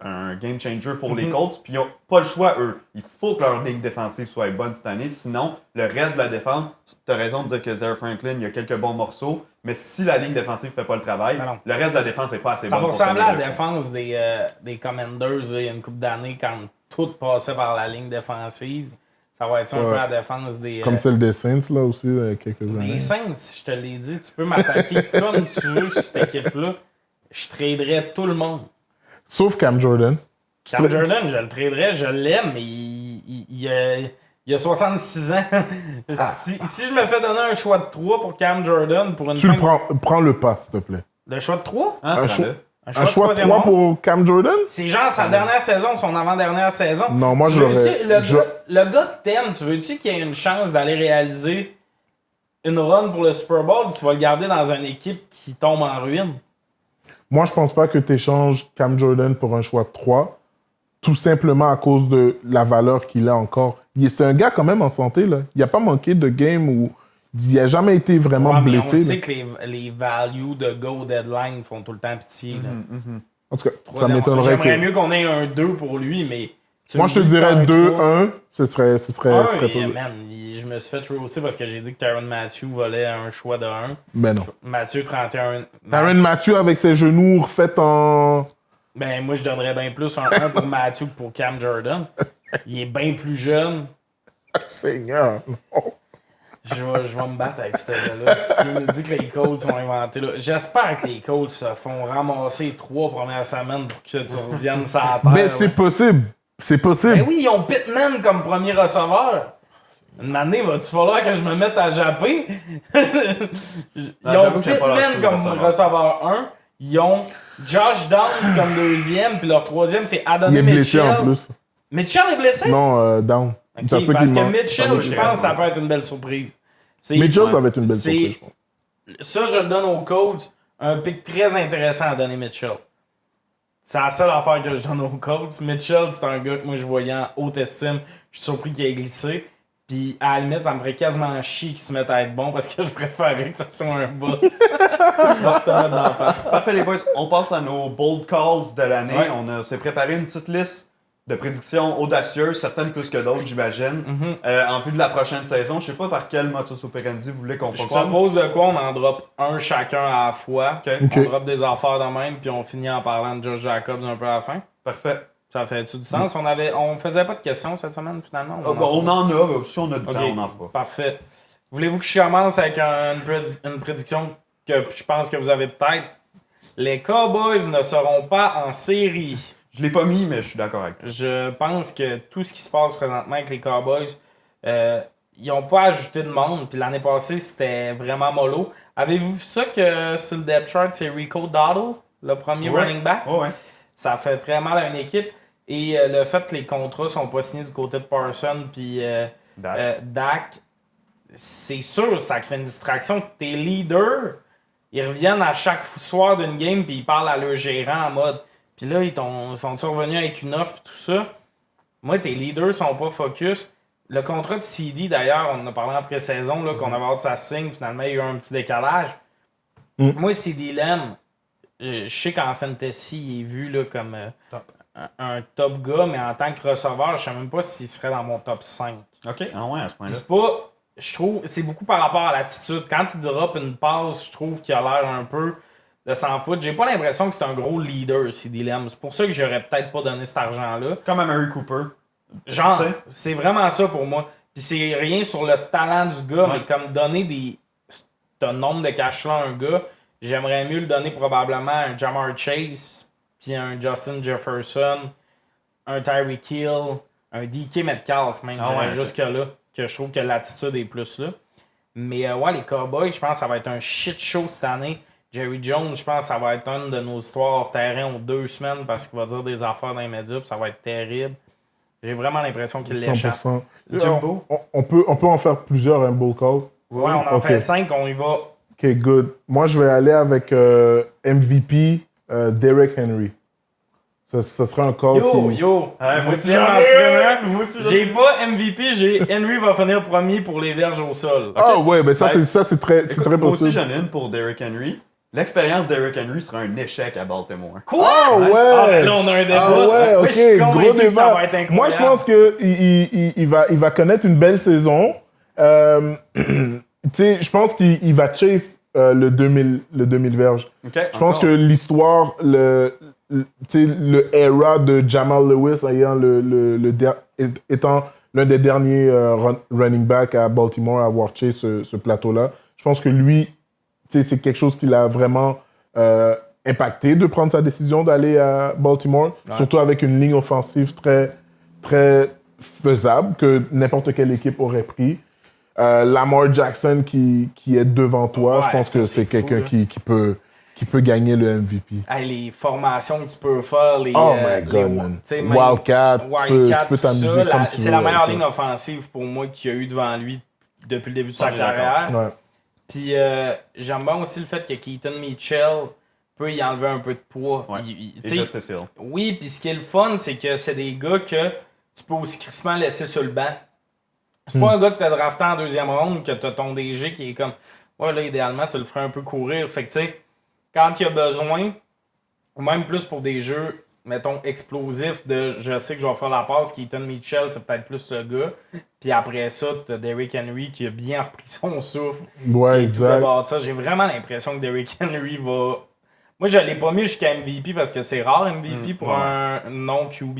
un game changer pour les Colts. Puis ils n'ont pas le choix, eux. Il faut que leur ligne défensive soit bonne cette année. Sinon, le reste de la défense, tu as raison de dire que Zaire Franklin, il y a quelques bons morceaux. Mais si la ligne défensive ne fait pas le travail, le reste de la défense n'est pas assez bonne. Ça va ressembler à la défense des Commanders il y a une couple d'années quand tout passait par la ligne défensive. Ça va être un peu la défense des... Comme celle des Saints, là, aussi, il y a quelques années. Les Saints, je te l'ai dit, tu peux m'attaquer comme tu veux sur cette équipe-là. Je traderais tout le monde. Sauf Cam Jordan. Cam Jordan, je le traderais, je l'aime, mais il a 66 ans. Si je me fais donner un choix de 3 pour Cam Jordan pour une Tu prends le pas, s'il te plaît. Le choix de 3? Un choix de 3 pour Cam Jordan? C'est genre sa dernière saison, son avant-dernière saison. Non, moi, le gars que t'aimes, tu veux-tu qu'il ait une chance d'aller réaliser une run pour le Super Bowl ou tu vas le garder dans une équipe qui tombe en ruine? Moi, je pense pas que tu échanges Cam Jordan pour un choix de 3, tout simplement à cause de la valeur qu'il a encore. C'est un gars quand même en santé, là. Il n'a pas manqué de game où il n'a jamais été vraiment blessé. On sait que les values de go deadline font tout le temps pitié. Là. En tout cas, ça m'étonnerait J'aimerais mieux qu'on ait un 2 pour lui, mais Moi, je te dirais 2-1. Ce serait très peu. Man, je me suis fait rehausser parce que j'ai dit que Tyrann Mathieu volait un choix de 1. Ben non. Mathieu 31. Tyrann Mathieu avec ses genoux refaits en... Ben, moi, je donnerais bien plus un 1 pour Mathieu que pour Cam Jordan. Il est bien plus jeune. Seigneur. Je vais me battre avec ce gars-là. S'il nous dit que les Colts sont inventés là. J'espère que les Colts se font ramasser les 3 premières semaines pour que tu reviennes sur la terre. Ben, c'est possible. C'est possible. Ben oui, ils ont Pittman comme premier receveur. Une année, va-tu falloir que je me mette à japper? Ils ont Pittman comme receveur 1. Ils ont Josh Downs comme deuxième. Puis leur troisième, c'est Adonai Mitchell. Il est blessé en plus. Mitchell est blessé? Non, Down. Okay, parce que Mitchell, je pense que ça peut être une belle surprise. Mitchell, ça va être une belle surprise. Ça, je le donne aux Colts. Un pick très intéressant à donner Mitchell. C'est la seule affaire que je donne aux Colts. Mitchell, c'est un gars que moi je voyais en haute estime. Je suis surpris qu'il ait glissé. Puis à la limite, ça me ferait quasiment chier qu'il se mette à être bon parce que je préférerais que ce soit un boss. Parfait, les boys. On passe à nos bold calls de l'année. Ouais. On s'est préparé une petite liste de prédictions audacieuses, certaines plus que d'autres, j'imagine. En vue de la prochaine saison, je sais pas par quel modus operandi vous voulez qu'on Je fonctionne. propose de quoi on en drop un chacun à la fois. Ok. On drop des affaires de même, puis on finit en parlant de Josh Jacobs un peu à la fin. Parfait. Ça fait-tu du sens? On faisait pas de questions cette semaine, finalement? On en a. Si on a du temps, on en fera. Parfait. Voulez-vous que je commence avec une prédiction que je pense que vous avez peut-être? Les Cowboys ne seront pas en série. Je l'ai pas mis, mais je suis d'accord avec toi. Je pense que tout ce qui se passe présentement avec les Cowboys, ils n'ont pas ajouté de monde. Puis l'année passée, c'était vraiment mollo. Avez-vous vu ça que sur le depth chart, c'est Rico Dowdle, le premier running back? Ouais. Ça fait très mal à une équipe. Et le fait que les contrats sont pas signés du côté de Parsons puis Dak, c'est sûr, ça crée une distraction. Tes leaders, ils reviennent à chaque soir d'une game puis ils parlent à leur gérant en mode puis là, ils sont revenus avec une offre et tout ça. Moi, tes leaders sont pas focus. Le contrat de CD, d'ailleurs, on en a parlé en pré-saison, là, qu'on avait hâte de sa signe. Finalement, il y a eu un petit décalage. Moi, CD Lamb, je sais qu'en fantasy, il est vu là, comme un top gars, mais en tant que receveur, je sais même pas s'il serait dans mon top 5. OK, à ce point-là. C'est pas... Je trouve... C'est beaucoup par rapport à l'attitude. Quand il drop une passe, je trouve qu'il a l'air un peu... de s'en foutre. J'ai pas l'impression que c'est un gros leader, CD Lamb. C'est pour ça que j'aurais peut-être pas donné cet argent-là. Comme à Mary Cooper. Genre, t'sais. c'est vraiment ça pour moi. Puis c'est rien sur le talent du gars, mais comme donner un nombre de cash-là à un gars, j'aimerais mieux le donner probablement à un Jamar Chase, puis un Justin Jefferson, un Tyreek Hill, un DK Metcalf, même. Jusque-là, que je trouve que l'attitude est plus là. Mais les Cowboys, je pense que ça va être un shit show cette année. Jerry Jones, je pense que ça va être une de nos histoires hors terrain en 2 semaines parce qu'il va dire des affaires dans les médias puis ça va être terrible. J'ai vraiment l'impression qu'il l'échappe. 100%. Jumbo? On peut en faire plusieurs, un beau call. Ouais, on en fait 5, on y va. OK, good. Moi, je vais aller avec MVP Derrick Henry. Ça serait un call Yo! Moi aussi, j'ai pas MVP, j'ai Henry va finir premier pour les verges au sol. Okay. Ah ouais, mais ça, c'est très possible. Moi aussi, j'en ai une pour Derrick Henry. L'expérience de Derrick Henry sera un échec à Baltimore. Quoi? Ah ouais! Ben là, on a un débat. Ah ouais, ok, je suis gros convaincu que ça débat. va être incroyable. Moi, je pense qu'il va connaître une belle saison. Tu sais, je pense qu'il va chase le 2000 verges. Okay, je pense que l'histoire, le era de Jamal Lewis étant l'un des derniers running back à Baltimore à avoir chase ce plateau-là, je pense que lui, c'est quelque chose qui l'a vraiment impacté de prendre sa décision d'aller à Baltimore, surtout avec une ligne offensive très, très faisable que n'importe quelle équipe aurait pris. Lamar Jackson qui est devant toi, je pense que c'est quelqu'un qui peut gagner le MVP. Hey, les formations que tu peux faire, les Wildcat, tu peux t'amuser comme tu veux. C'est la meilleure ligne offensive pour moi qu'il y a eu devant lui depuis le début de sa carrière. Ouais. Puis j'aime bien aussi le fait que Keaton Mitchell peut y enlever un peu de poids. Ouais. Et Justice Hill. Oui, puis ce qui est le fun, c'est que c'est des gars que tu peux aussi crissement laisser sur le banc. C'est pas un gars que t'as drafté en 2e ronde, que t'as ton DG qui est comme... Ouais, là, idéalement, tu le ferais un peu courir. Fait que, tu sais, quand il y a besoin, ou même plus pour des jeux mettons, explosif je sais que je vais faire la passe, Keaton Mitchell, c'est peut-être plus ce gars. Puis après ça, t'as Derrick Henry qui a bien repris son souffle. Ouais, qui est tout exact. d'abord ça. J'ai vraiment l'impression que Derrick Henry va... Moi, je l'ai pas mis jusqu'à MVP parce que c'est rare MVP pour un non-QB,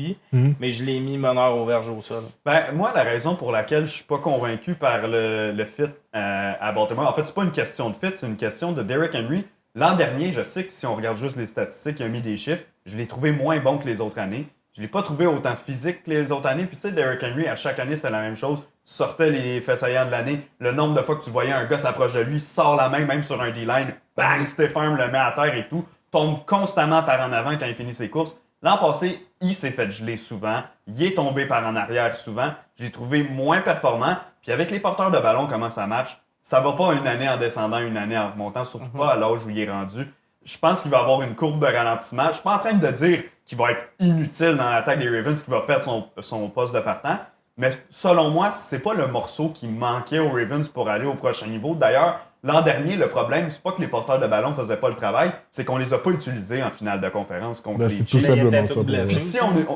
mais je l'ai mis meneur au verge au sol. Ben, moi, la raison pour laquelle je suis pas convaincu par le fit à Baltimore, en fait, c'est pas une question de fit, c'est une question de Derrick Henry. L'an dernier, je sais que si on regarde juste les statistiques, il a mis des chiffres, je l'ai trouvé moins bon que les autres années. Je l'ai pas trouvé autant physique que les autres années. Puis tu sais, Derrick Henry, à chaque année, c'était la même chose. Tu sortais les faits saillants de l'année. Le nombre de fois que tu voyais un gars s'approche de lui, sort la main, même sur un D-line, bang, Steph Arm le met à terre et tout. Tombe constamment par en avant quand il finit ses courses. L'an passé, il s'est fait geler souvent. Il est tombé par en arrière souvent. J'ai trouvé moins performant. Puis avec les porteurs de ballon, comment ça marche? Ça va pas une année en descendant, une année en remontant, surtout pas à l'âge où il est rendu. Je pense qu'il va avoir une courbe de ralentissement. Je suis pas en train de dire qu'il va être inutile dans l'attaque des Ravens, qu'il va perdre son poste de partant. Mais selon moi, c'est pas le morceau qui manquait aux Ravens pour aller au prochain niveau. D'ailleurs, l'an dernier, le problème, c'est pas que les porteurs de ballon faisaient pas le travail, c'est qu'on les a pas utilisés en finale de conférence contre Ben, les c'est tout Chiefs. Mais il simplement était ça. tout blessé. Puis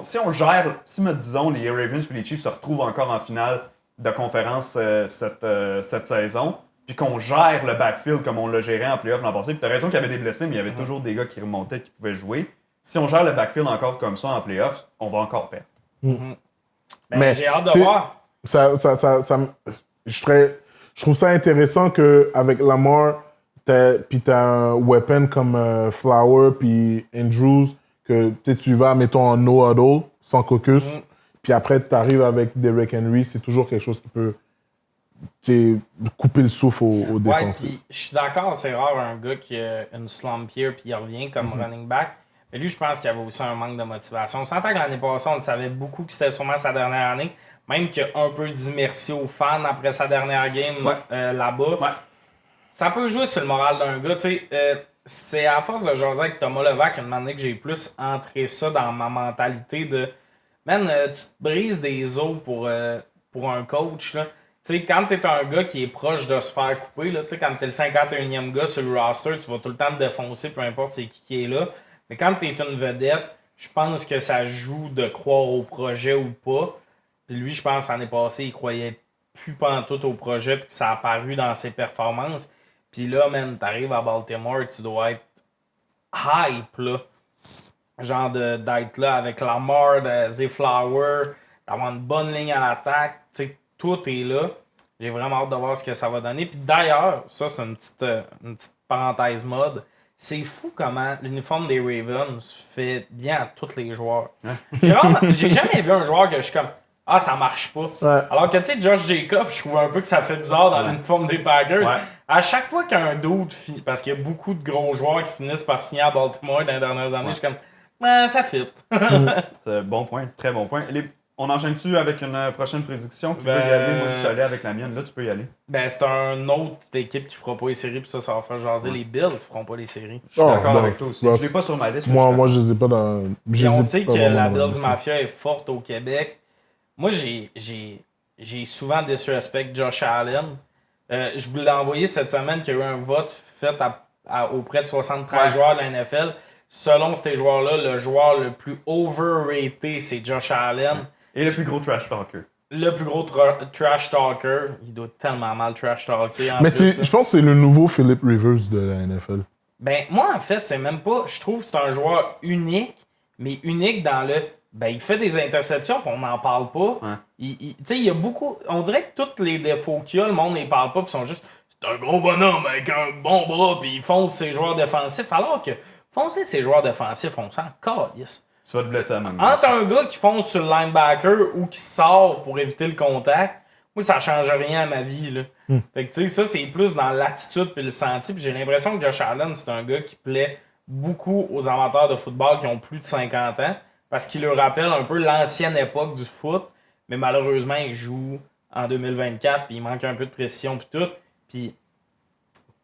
si on gère, si disons les Ravens et les Chiefs se retrouvent encore en finale de conférence cette saison, puis qu'on gère le backfield comme on l'a géré en playoff l'an passé, puis t'as raison qu'il y avait des blessés, mais il y avait toujours des gars qui remontaient, qui pouvaient jouer. Si on gère le backfield encore comme ça en playoff, on va encore perdre. Ben, Mais, j'ai hâte de tu sais, voir. Je trouve ça intéressant qu'avec Lamar, puis t'as un weapon comme Flower puis Andrews, que tu vas, mettons, en no huddle, sans caucus, puis après tu arrives avec Derrick Henry, c'est toujours quelque chose qui peut couper le souffle aux Ouais, défensifs. puis je suis d'accord, c'est rare un gars qui a une slump year puis il revient comme running back. Mais lui, je pense qu'il avait aussi un manque de motivation. On s'entend que l'année passée, on le savait beaucoup que c'était sûrement sa dernière année. Même qu'il a un peu dit merci aux fans après sa dernière game là-bas. Ouais. Ça peut jouer sur le moral d'un gars. C'est à force de jaser avec Thomas Levac une année que j'ai plus entré ça dans ma mentalité de man, tu te brises des os pour un coach. Là. T'sais, quand t'es un gars qui est proche de se faire couper, là, quand t'es le 51e gars sur le roster, tu vas tout le temps te défoncer, peu importe c'est qui est là. Mais quand t'es une vedette, je pense que ça joue de croire au projet ou pas. Puis lui, je pense, l'année passée, il croyait plus pantoute au projet, puis que ça a apparu dans ses performances. Puis là, man, t'arrives à Baltimore, tu dois être hype, là. Genre d'être là avec Lamar, Zay Flower, d'avoir une bonne ligne à l'attaque. Tu sais, tout est là. J'ai vraiment hâte de voir ce que ça va donner. Puis d'ailleurs, ça, c'est une petite parenthèse mode. C'est fou comment l'uniforme des Ravens fait bien à tous les joueurs. J'ai jamais vu un joueur que je suis comme ah, ça marche pas. Ouais. Alors que tu sais, Josh Jacobs, je trouve un peu que ça fait bizarre dans l'uniforme des Packers. Ouais. À chaque fois qu'un doute finit, parce qu'il y a beaucoup de gros joueurs qui finissent par signer à Baltimore dans les dernières années, je suis comme ça fit. C'est un bon point, très bon point. On enchaîne-tu avec une prochaine prédiction? Qui veut y Ben, aller? Moi, je suis allé avec la mienne. Là, tu peux y aller. Ben, c'est une autre équipe qui fera pas les séries, puis ça va faire jaser. Les Bills feront pas les séries. Je suis d'accord bon, avec toi aussi. bah, Je l'ai pas sur ma liste. mais Moi, je suis je les ai pas dans. Puis on sait que la Bills Bills Mafia est forte au Québec. Moi, j'ai souvent disrespect Josh Allen. Je vous l'ai envoyé cette semaine qu'il y a eu un vote fait auprès de 73 joueurs de la NFL. Selon ces joueurs-là, le joueur le plus overrated, c'est Josh Allen. Et le plus gros trash talker. Le plus gros trash talker. Il doit tellement mal trash talker. Mais plus, je pense que c'est le nouveau Philip Rivers de la NFL. Ben, moi, en fait, c'est même pas. Je trouve que c'est un joueur unique, mais unique dans le. Ben, il fait des interceptions, puis on n'en parle pas. Ouais. Tu sais, il y a beaucoup. On dirait que tous les défauts qu'il y a, le monde ne parle pas, puis sont juste. C'est un gros bonhomme avec un bon bras, puis il fonce ses joueurs défensifs. Alors que foncer ses joueurs défensifs, on s'en calisse. Tu vas te blesser à même. Entre un gars qui fonce sur le linebacker ou qui sort pour éviter le contact, moi, ça change rien à ma vie. Là. Fait que, tu sais, ça, c'est plus dans l'attitude puis le senti. Puis j'ai l'impression que Josh Allen, c'est un gars qui plaît beaucoup aux amateurs de football qui ont plus de 50 ans parce qu'il leur rappelle un peu l'ancienne époque du foot. Mais malheureusement, il joue en 2024 puis il manque un peu de précision puis tout. Puis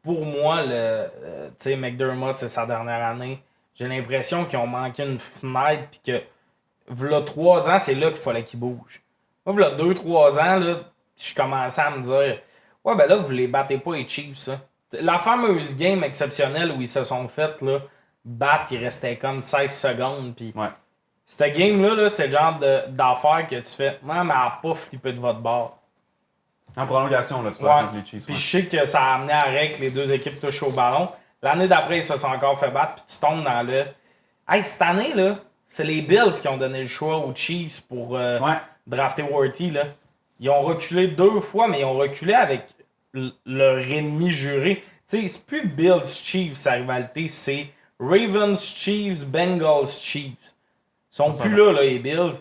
pour moi, tu sais, McDermott, c'est sa dernière année. J'ai l'impression qu'ils ont manqué une fenêtre puis que v'là 3 ans, c'est là qu'il fallait qu'ils bougent. Moi, v'là 2-3 ans, là, je commençais à me dire ouais, ben là, vous les battez pas les Chiefs, ça. La fameuse game exceptionnelle où ils se sont fait là, battre, il restait comme 16 secondes. Puis Ouais. Cette game-là, là, c'est le genre d'affaire que tu fais. Moi, mais elle n'a pas flippé de votre bord. En prolongation, là, tu peux Ouais. contre les Chiefs. Puis Ouais. je sais que ça a amené à arrêt que les deux équipes touchent au ballon. L'année d'après, ils se sont encore fait battre, puis tu tombes dans le. Hey, cette année, là, c'est les Bills qui ont donné le choix aux Chiefs pour drafter Worthy, là. Ils ont reculé 2 fois, mais ils ont reculé avec leur ennemi juré. Tu sais, c'est plus Bills-Chiefs, sa rivalité, c'est Ravens-Chiefs, Bengals-Chiefs. Ils sont plus là, les Bills.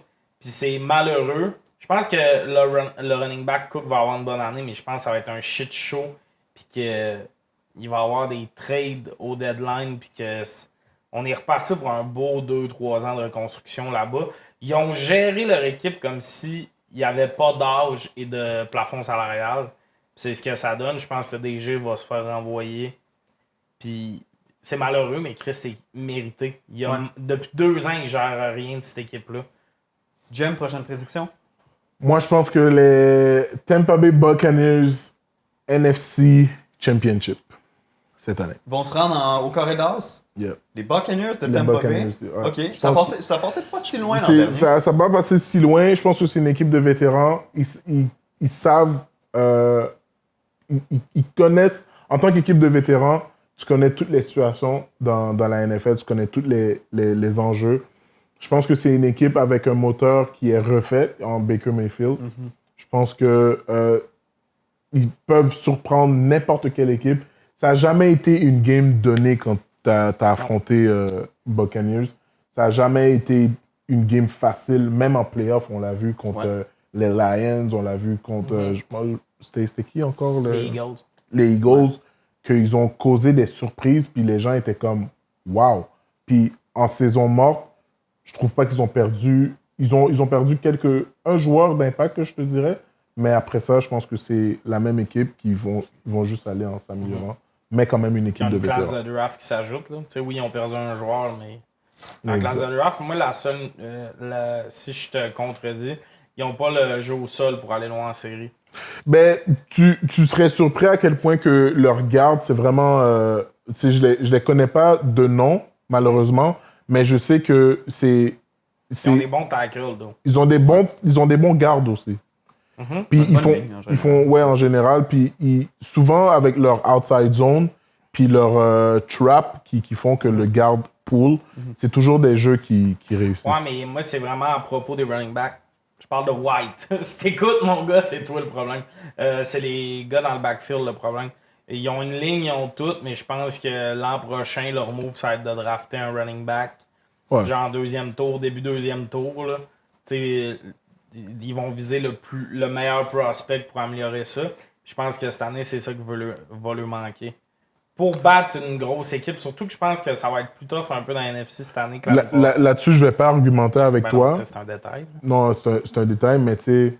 Puis c'est malheureux. Je pense que le running back Cook va avoir une bonne année, mais je pense que ça va être un shit show. Puis qu'il va y avoir des trades au deadline. Puis on est reparti pour un beau 2-3 ans de reconstruction là-bas. Ils ont géré leur équipe comme s'il n'y avait pas d'âge et de plafond salarial. Puis c'est ce que ça donne. Je pense que le DG va se faire renvoyer. Puis c'est malheureux, mais Chris, c'est mérité. Depuis 2 ans, il ne gère rien de cette équipe-là. Jem, prochaine prédiction? Moi, je pense que les Tampa Bay Buccaneers NFC Championship cette année. Ils vont se rendre au corridor? Yeah. Les Buccaneers de Les Tampa Buccaneers, Bay? ouais. OK. Je Ça passait pas si loin l'an C'est- dernier. Ça n'a pas passé si loin. Je pense que c'est une équipe de vétérans. Ils savent, ils connaissent, en tant qu'équipe de vétérans, tu connais toutes les situations dans la NFL, tu connais tous les enjeux. Je pense que c'est une équipe avec un moteur qui est refait en Baker Mayfield. Je pense que ils peuvent surprendre n'importe quelle équipe. Ça n'a jamais été une game donnée quand tu as affronté Buccaneers. Ça n'a jamais été une game facile, même en playoff, on l'a vu contre les Lions, on l'a vu contre... c'était qui encore? Les Eagles. Les Eagles, qu'ils ont causé des surprises, puis les gens étaient comme « wow ». Puis en saison morte, je trouve pas qu'ils ont perdu... Ils ont perdu un joueur d'impact, que je te dirais, mais après ça, je pense que c'est la même équipe qui vont juste aller en s'améliorant, mais quand même une Il y équipe a de une classe vétérans. de draft qui s'ajoute. Là. Tu sais, oui, ils ont perdu un joueur, mais dans la classe de draft, moi, la seule, si je te contredis, ils n'ont pas le jeu au sol pour aller loin en série. Ben, tu serais surpris à quel point que leur garde, c'est vraiment... tu sais, je les connais pas de nom, malheureusement, mais je sais que c'est... Ils ont des bons tackles, donc. Ils ont des bons gardes aussi. Puis Bonne ligne, en ils font en général, puis souvent avec leur outside zone, puis leur trap qui font que le garde pull, c'est toujours des jeux qui réussissent. Ouais, mais moi, c'est vraiment à propos des running backs. Je parle de White. Si t'écoutes, mon gars, c'est toi le problème. C'est les gars dans le backfield le problème. Ils ont une ligne, ils ont tout, mais je pense que l'an prochain, leur move, ça va être de drafter un running back. Ouais. Genre deuxième tour, début deuxième tour. Là. T'sais, ils vont viser le meilleur prospect pour améliorer ça. Je pense que cette année, c'est ça qui va leur manquer. Pour battre une grosse équipe, surtout que je pense que ça va être plus tough un peu dans la NFC cette année que l'année passée. Là-dessus, je vais pas argumenter avec Ben toi. non, c'est un détail. Non, c'est un détail, mais tu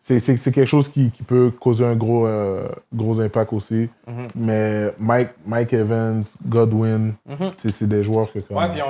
sais, c'est quelque chose qui peut causer un gros impact aussi. Mais Mike Evans, Godwin, c'est des joueurs que Ouais, puis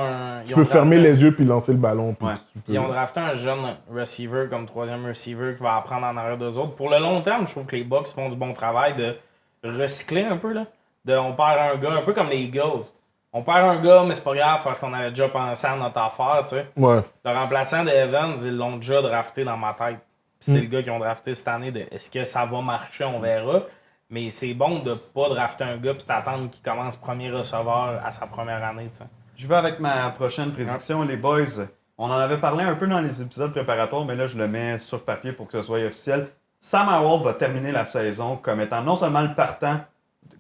tu peux fermer les yeux puis lancer le ballon. Puis Ils ont drafté un jeune receiver comme troisième receiver qui va apprendre en arrière d'eux autres. Pour le long terme, je trouve que les Bucks font du bon travail de recycler un peu. Là. On perd un gars, un peu comme les Eagles. On perd un gars, mais c'est pas grave parce qu'on avait déjà pensé à notre affaire. Tu sais. Ouais. Le remplaçant d'Evans, ils l'ont déjà drafté dans ma tête. Puis c'est le gars qu'ils ont drafté cette année. Est-ce que ça va marcher? On verra. Mais c'est bon de pas drafter un gars et t'attendre qu'il commence premier receveur à sa première année. Tu sais. Je vais avec ma prochaine prédiction, les boys. On en avait parlé un peu dans les épisodes préparatoires, mais là, je le mets sur papier pour que ce soit officiel. Sam Howell va terminer la saison comme étant non seulement le partant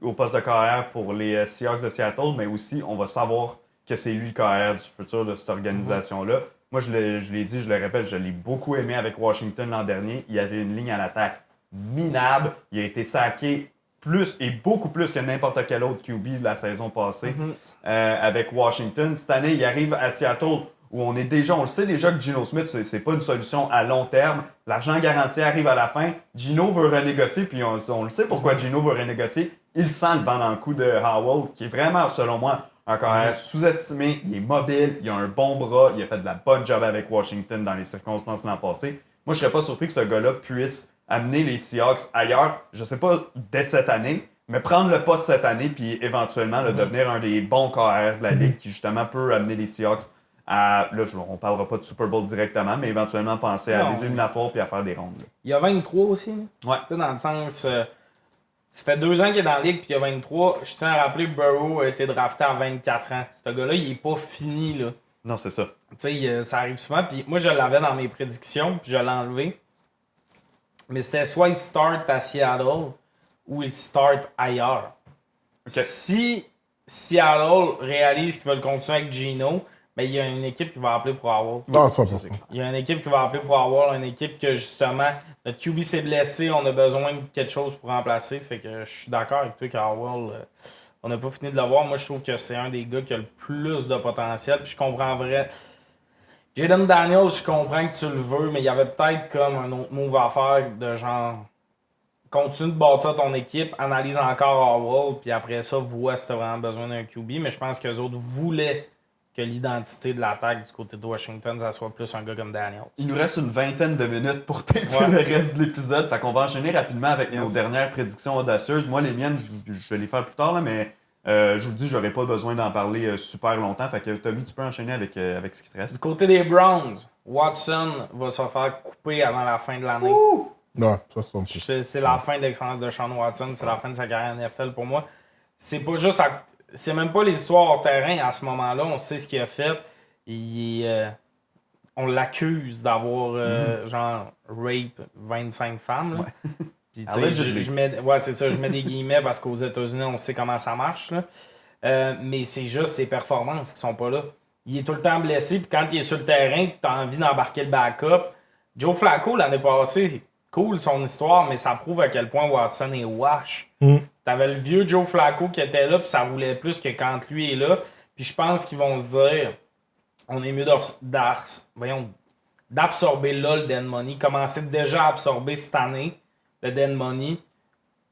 au poste de carrière pour les Seahawks de Seattle, mais aussi, on va savoir que c'est lui le carrière du futur de cette organisation-là. Moi, je l'ai dit, je le répète, je l'ai beaucoup aimé avec Washington l'an dernier. Il y avait une ligne à l'attaque minable. Il a été saqué plus et beaucoup plus que n'importe quel autre QB de la saison passée avec Washington. Cette année, il arrive à Seattle où on le sait déjà que Geno Smith, c'est pas une solution à long terme. L'argent garanti arrive à la fin. Geno veut renégocier, puis on le sait pourquoi Geno veut renégocier. Il sent le vent dans le cou de Howell, qui est vraiment, selon moi, un carrière sous-estimé. Il est mobile, il a un bon bras, il a fait de la bonne job avec Washington dans les circonstances l'an passé. Moi, je serais pas surpris que ce gars-là puisse amener les Seahawks ailleurs. Je sais pas dès cette année, mais prendre le poste cette année, puis éventuellement devenir un des bons carrières de la Ligue qui, justement, peut amener les Seahawks on parlera pas de Super Bowl directement, mais éventuellement penser à des éliminatoires puis à faire des rondes. Là. Il y a 23 aussi. Ouais. Tu sais, dans le sens... ça fait 2 ans qu'il est dans la ligue, puis il y a 23. Je tiens à rappeler que Burrow a été drafté à 24 ans. Ce gars-là, il est pas fini, là. Non, c'est ça. Tu sais, ça arrive souvent. Puis moi, je l'avais dans mes prédictions, puis je l'ai enlevé. Mais c'était soit il start à Seattle ou il start ailleurs. Okay. Si Seattle réalise qu'ils veulent continuer avec Geno, ben, il y a une équipe qui va appeler pour Howell. Non, ça, c'est clair. Il y a une équipe qui va appeler pour Howell, une équipe que justement, notre QB s'est blessé, on a besoin de quelque chose pour remplacer. Fait que je suis d'accord avec toi qu'Howell, on n'a pas fini de le voir. Moi, je trouve que c'est un des gars qui a le plus de potentiel. Puis je comprends vrai. Jaden Daniels, je comprends que tu le veux, mais il y avait peut-être comme un autre move à faire de genre. Continue de bâtir ton équipe, analyse encore Howell, puis après ça, vois si tu as vraiment besoin d'un QB. Mais je pense qu'eux autres voulaient que l'identité de l'attaque du côté de Washington, ça soit plus un gars comme Daniels. Il nous reste une vingtaine de minutes pour taper le reste de l'épisode. Fait qu'on va enchaîner rapidement avec nos dernières prédictions audacieuses. Moi, les miennes, je vais les faire plus tard, là, mais je vous le dis, j'aurais pas besoin d'en parler super longtemps. Fait que Tommy, tu peux enchaîner avec ce qui te reste. Du côté des Browns, Watson va se faire couper avant la fin de l'année. Ouh! Non, ça, c'est la fin de l'expérience de Sean Watson, c'est la fin de sa carrière NFL pour moi. C'est pas juste c'est même pas les histoires hors terrain à ce moment-là, on sait ce qu'il a fait. On l'accuse d'avoir genre rape 25 femmes. Là. Ouais. Puis, c'est ça, je mets des guillemets parce qu'aux États-Unis, on sait comment ça marche. Là. Mais c'est juste ses performances qui sont pas là. Il est tout le temps blessé, puis quand il est sur le terrain, tu as envie d'embarquer le backup. Joe Flacco, l'année passée, c'est cool son histoire, mais ça prouve à quel point Watson est wash. T'avais le vieux Joe Flacco qui était là, puis ça roulait plus que quand lui est là. Puis je pense qu'ils vont se dire, on est mieux d'absorber là le dead money, commencer déjà à absorber cette année le dead money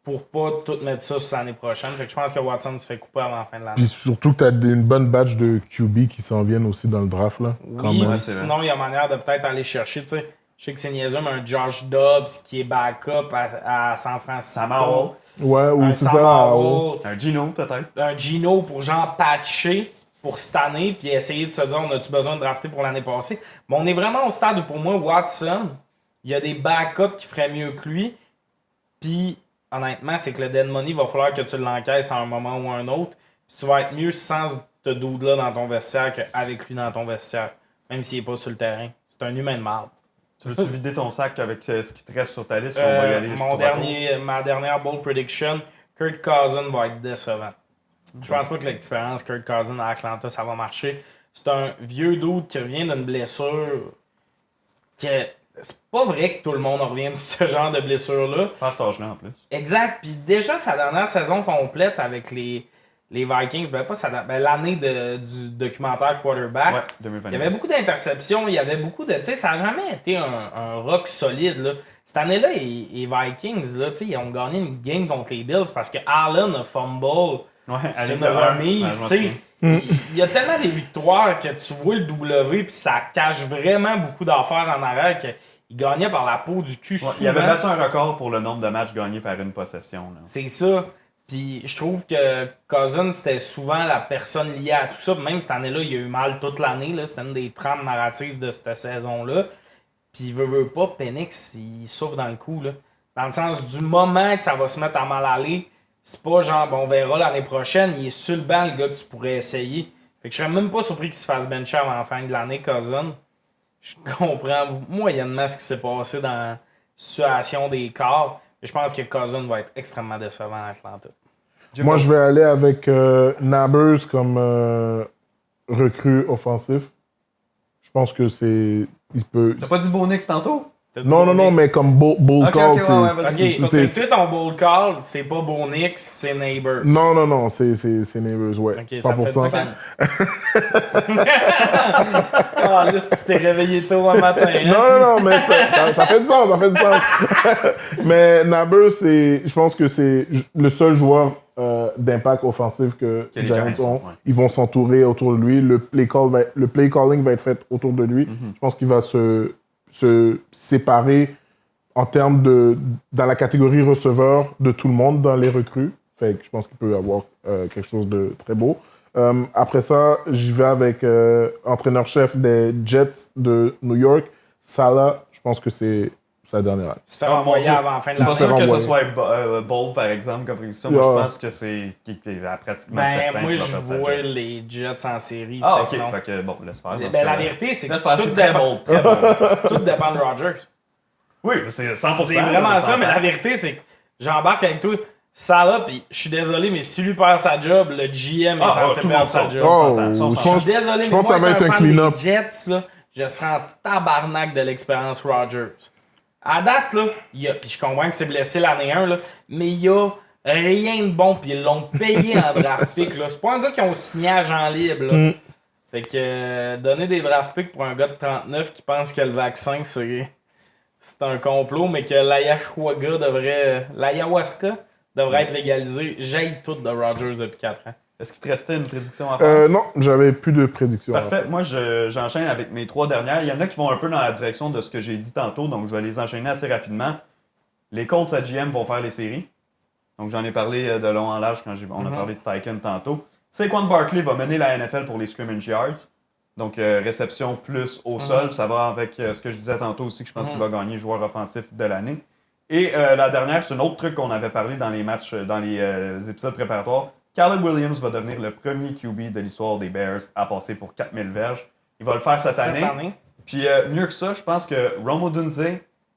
pour pas tout mettre ça sur l'année prochaine. Fait que je pense que Watson se fait couper avant la fin de l'année. Puis surtout que t'as une bonne batch de QB qui s'en viennent aussi dans le draft, là. Oui, mais sinon, il y a manière de peut-être aller chercher, tu sais. Je sais que c'est niaiseux, mais un Josh Dobbs qui est backup à San Francisco. Sam Howell. Ouais, ou un c'est Sam ça. Howell. Un Geno, peut-être. Un Geno pour genre patcher pour cette année, puis essayer de se dire, on a-tu besoin de drafter pour l'année passée? Mais on est vraiment au stade où, pour moi, Watson, il y a des backups qui feraient mieux que lui. Puis, honnêtement, c'est que le dead money, il va falloir que tu l'encaisses à un moment ou à un autre. Puis tu vas être mieux sans te dude-là dans ton vestiaire qu'avec lui dans ton vestiaire. Même s'il n'est pas sur le terrain. C'est un humain de marde. Tu veux-tu vider ton sac avec ce qui te reste sur ta liste? On va y aller ma dernière bold prediction, Kirk Cousins va être décevant. Je pense pas que l'expérience Kirk Cousins à Atlanta, ça va marcher. C'est un vieux dude qui revient d'une blessure que c'est pas vrai que tout le monde revient de ce genre de blessure-là. Pas à cet âge-là, en plus. Exact. Puis déjà, sa dernière saison complète avec les Vikings, l'année du documentaire Quarterback, ouais, 2020. il y avait beaucoup d'interceptions, il y avait beaucoup de... Tu sais, ça n'a jamais été un rock solide, là. Cette année-là, les Vikings, là, ils ont gagné une game contre les Bills parce que Allen a fumble sur une remise, tu sais. Il y a tellement des victoires que tu vois le W puis ça cache vraiment beaucoup d'affaires en arrière qu'il gagnait par la peau du cul souvent. Il avait battu un record pour le nombre de matchs gagnés par une possession. Là. C'est ça. Puis je trouve que Cousins, c'était souvent la personne liée à tout ça. Même cette année-là, il a eu mal toute l'année. Là. C'était une des trames narratives de cette saison-là. Puis il veut pas, Penix, il souffre dans le coup. Là. Dans le sens du moment que ça va se mettre à mal aller, c'est pas genre, bon, on verra l'année prochaine, il est sur le banc, le gars que tu pourrais essayer. Fait que je serais même pas surpris qu'il se fasse bencher avant la fin de l'année, Cousins. Je comprends moyennement ce qui s'est passé dans la situation des quarts. Je pense que Cousins va être extrêmement décevant à Atlanta. Moi, je vais aller avec Nabers comme recrue offensif. Je pense que c'est... Il peut... T'as pas dit Bonix tantôt? Non, mais comme Bull Call, c'est ton Bull Call, c'est pas Bonix, c'est Neighbors. Non, c'est Neighbors, ouais. Ok, 100%. ça fait du sens. Ah, là, tu t'es réveillé tôt un matin. Hein? Non, mais ça fait du sens, Mais Nabers, je pense que c'est le seul joueur d'impact offensif que les Giants ont. Ouais. Ils vont s'entourer autour de lui. Le play calling va être fait autour de lui. Je pense qu'il va se séparer en termes dans la catégorie receveur de tout le monde dans les recrues. Fait que je pense qu'il peut avoir quelque chose de très beau. Après ça, j'y vais avec entraîneur-chef des Jets de New York, Salah. Je pense que c'est sa dernière année. Se faire envoyer avant la fin de Je la suis pas saison. sûr que ce soit bold, par exemple, comme prédiction. Moi, je pense que c'est pratiquement certain. Moi, qu'il va je perdre sa vois job. les Jets en série. Ah, fait ok. que non. Fait que, bon, laisse faire. dans ce Ben, la cas-là. vérité, c'est que Laisse faire, tout c'est très dépend, bold. Très bold. tout dépend de Rodgers. Oui, c'est 100%. C'est vraiment là, on ça, mais la s'entend. vérité, c'est que j'embarque avec toi. Salah, puis je suis désolé, mais si lui perd sa job, le GM est censé tout le perdre monde sa saute. job. On Oh, s'entend, ça, on je s'entend. Je suis désolé, je mais pense moi, que ça va être un être un fan clean-up. des Jets, là, je serais en tabarnak de l'expérience Rodgers. À date, là, puis je comprends que c'est blessé l'année 1, là, mais il y a rien de bon, puis ils l'ont payé en draft pick. Là. C'est pas un gars qui ont signé agent libre. Là. Fait que donner des draft picks pour un gars de 39 qui pense que le vaccin, c'est un complot, mais que l'ayahuasca devrait être légalisé. J'haïs tout de Rodgers depuis 4 ans. Est-ce qu'il te restait une prédiction à faire? Non, j'avais plus de prédictions. Parfait. Moi, j'enchaîne avec mes 3 dernières. Il y en a qui vont un peu dans la direction de ce que j'ai dit tantôt, donc je vais les enchaîner assez rapidement. Les Colts à GM vont faire les séries. Donc, j'en ai parlé de long en large quand on a parlé de Steichen tantôt. Saquon Barkley va mener la NFL pour les scrimmage yards. Donc, réception plus au sol. Ça va avec ce que je disais tantôt aussi, que je pense qu'il va gagner joueur offensif de l'année. Et la dernière, c'est un autre truc qu'on avait parlé dans les matchs, dans les épisodes préparatoires. Caleb Williams va devenir le premier QB de l'histoire des Bears à passer pour 4000 verges. Il va le faire cette année. Puis mieux que ça, je pense que Rome Odunze,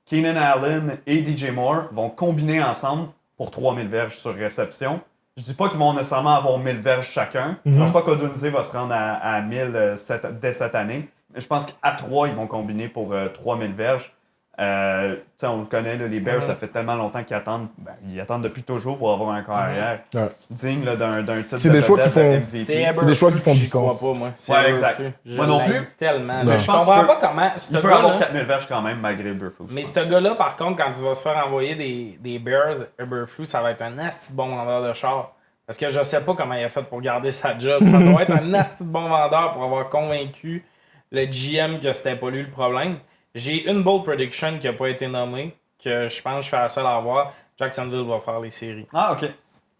Keenan Allen et DJ Moore vont combiner ensemble pour 3000 verges sur réception. Je dis pas qu'ils vont nécessairement avoir 1000 verges chacun. Je pense pas qu'Odunze va se rendre à 1000 dès cette année. Mais je pense qu'à 3, ils vont combiner pour 3000 verges. On le connaît, là, les Bears, ça fait tellement longtemps qu'ils attendent. Ils attendent depuis toujours pour avoir un carrière digne là, d'un titre C'est des choix qui font- MVP. C'est des choix qui font du J'y crois sens. pas, moi. Ouais, exact. Moi non plus. Tellement. Mais Je je pense comprends qu'il pas comment. Il peut avoir 4000 verges quand même, malgré Eberflus. Mais ce gars-là, par contre, quand il va se faire envoyer des Bears, Eberflus, ça va être un asti de bon vendeur de char. Parce que je sais pas comment il a fait pour garder sa job. Ça doit être un asti de bon vendeur pour avoir convaincu le GM que c'était pas lui le problème. J'ai une bold prediction qui n'a pas été nommée, que je pense que je suis la seule à avoir. Jacksonville va faire les séries. Ah, ok.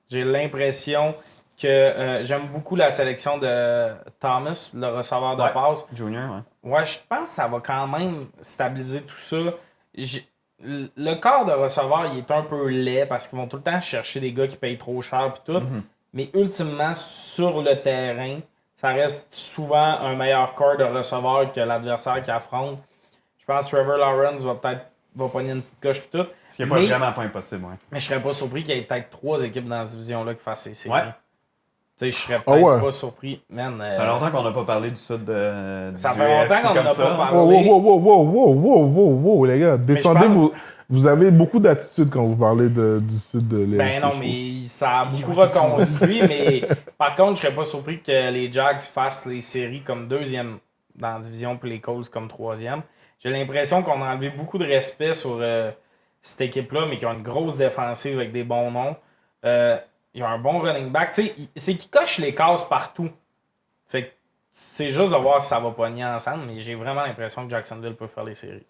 J'ai l'impression que j'aime beaucoup la sélection de Thomas, le receveur de passe. Junior, ouais. Ouais, je pense que ça va quand même stabiliser tout ça. Le corps de receveur, il est un peu laid parce qu'ils vont tout le temps chercher des gars qui payent trop cher et tout. Mais ultimement, sur le terrain, ça reste souvent un meilleur corps de receveur que l'adversaire qui affronte. Je pense que Trevor Lawrence va pogner une petite coche et tout. Ce qui n'est pas vraiment pas impossible, ouais. Mais je serais pas surpris qu'il y ait peut-être 3 équipes dans cette division-là qui fassent ces séries. Ouais. Tu sais, je serais peut-être ouais. pas surpris. Man, Ça fait longtemps qu'on n'a pas parlé du sud du ça fait longtemps UFC qu'on comme n'a ça. pas parlé. Wow, les gars. Descendez, pense- vous avez beaucoup d'attitude quand vous parlez du sud de l'Est. Ben non, mais ça a beaucoup reconstruit. Mais par contre, je serais pas surpris que les Jags fassent les séries comme 2e dans la division puis les Colts comme 3e. J'ai l'impression qu'on a enlevé beaucoup de respect sur cette équipe-là, mais qui ont une grosse défensive avec des bons noms. Ils ont un bon running back. Tu sais, c'est qu'ils cochent les cases partout. Fait que c'est juste de voir si ça va pogner ensemble, mais j'ai vraiment l'impression que Jacksonville peut faire les séries.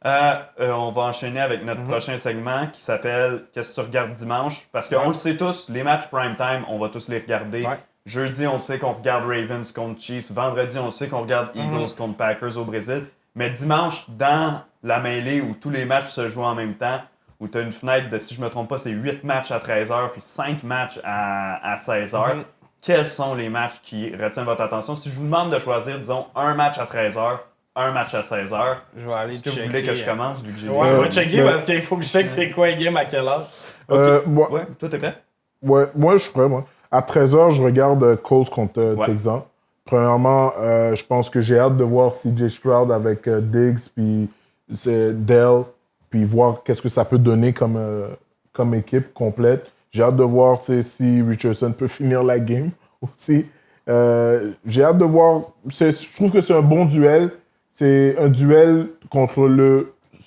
On va enchaîner avec notre prochain segment qui s'appelle Qu'est-ce que tu regardes dimanche? Parce qu'on le sait tous, les matchs prime time, on va tous les regarder. Ouais. Jeudi, on sait qu'on regarde Ravens contre Chiefs. Vendredi, on sait qu'on regarde Eagles contre Packers au Brésil. Mais dimanche, dans la mêlée où tous les matchs se jouent en même temps, où tu as une fenêtre de, si je me trompe pas, c'est 8 matchs à 13h puis 5 matchs à 16h. Quels sont les matchs qui retiennent votre attention? Si je vous demande de choisir, disons, un match à 13h, un match à 16h, Je vais aller est-ce que vous checker, voulez que je commence vu que j'ai Ouais, je vais checker mais- parce qu'il faut que je check c'est quoi les games à quelle heure. Ouais, toi t'es prêt? Ouais, moi, je suis prêt, moi. À 13h, je regarde Colts contre Ouais. Texans. Premièrement, je pense que j'ai hâte de voir CJ Stroud avec Diggs, puis Dell, puis voir qu'est-ce que ça peut donner comme équipe complète. J'ai hâte de voir si Richardson peut finir la game aussi. J'ai hâte de voir. Je trouve que c'est un bon duel. C'est un duel contre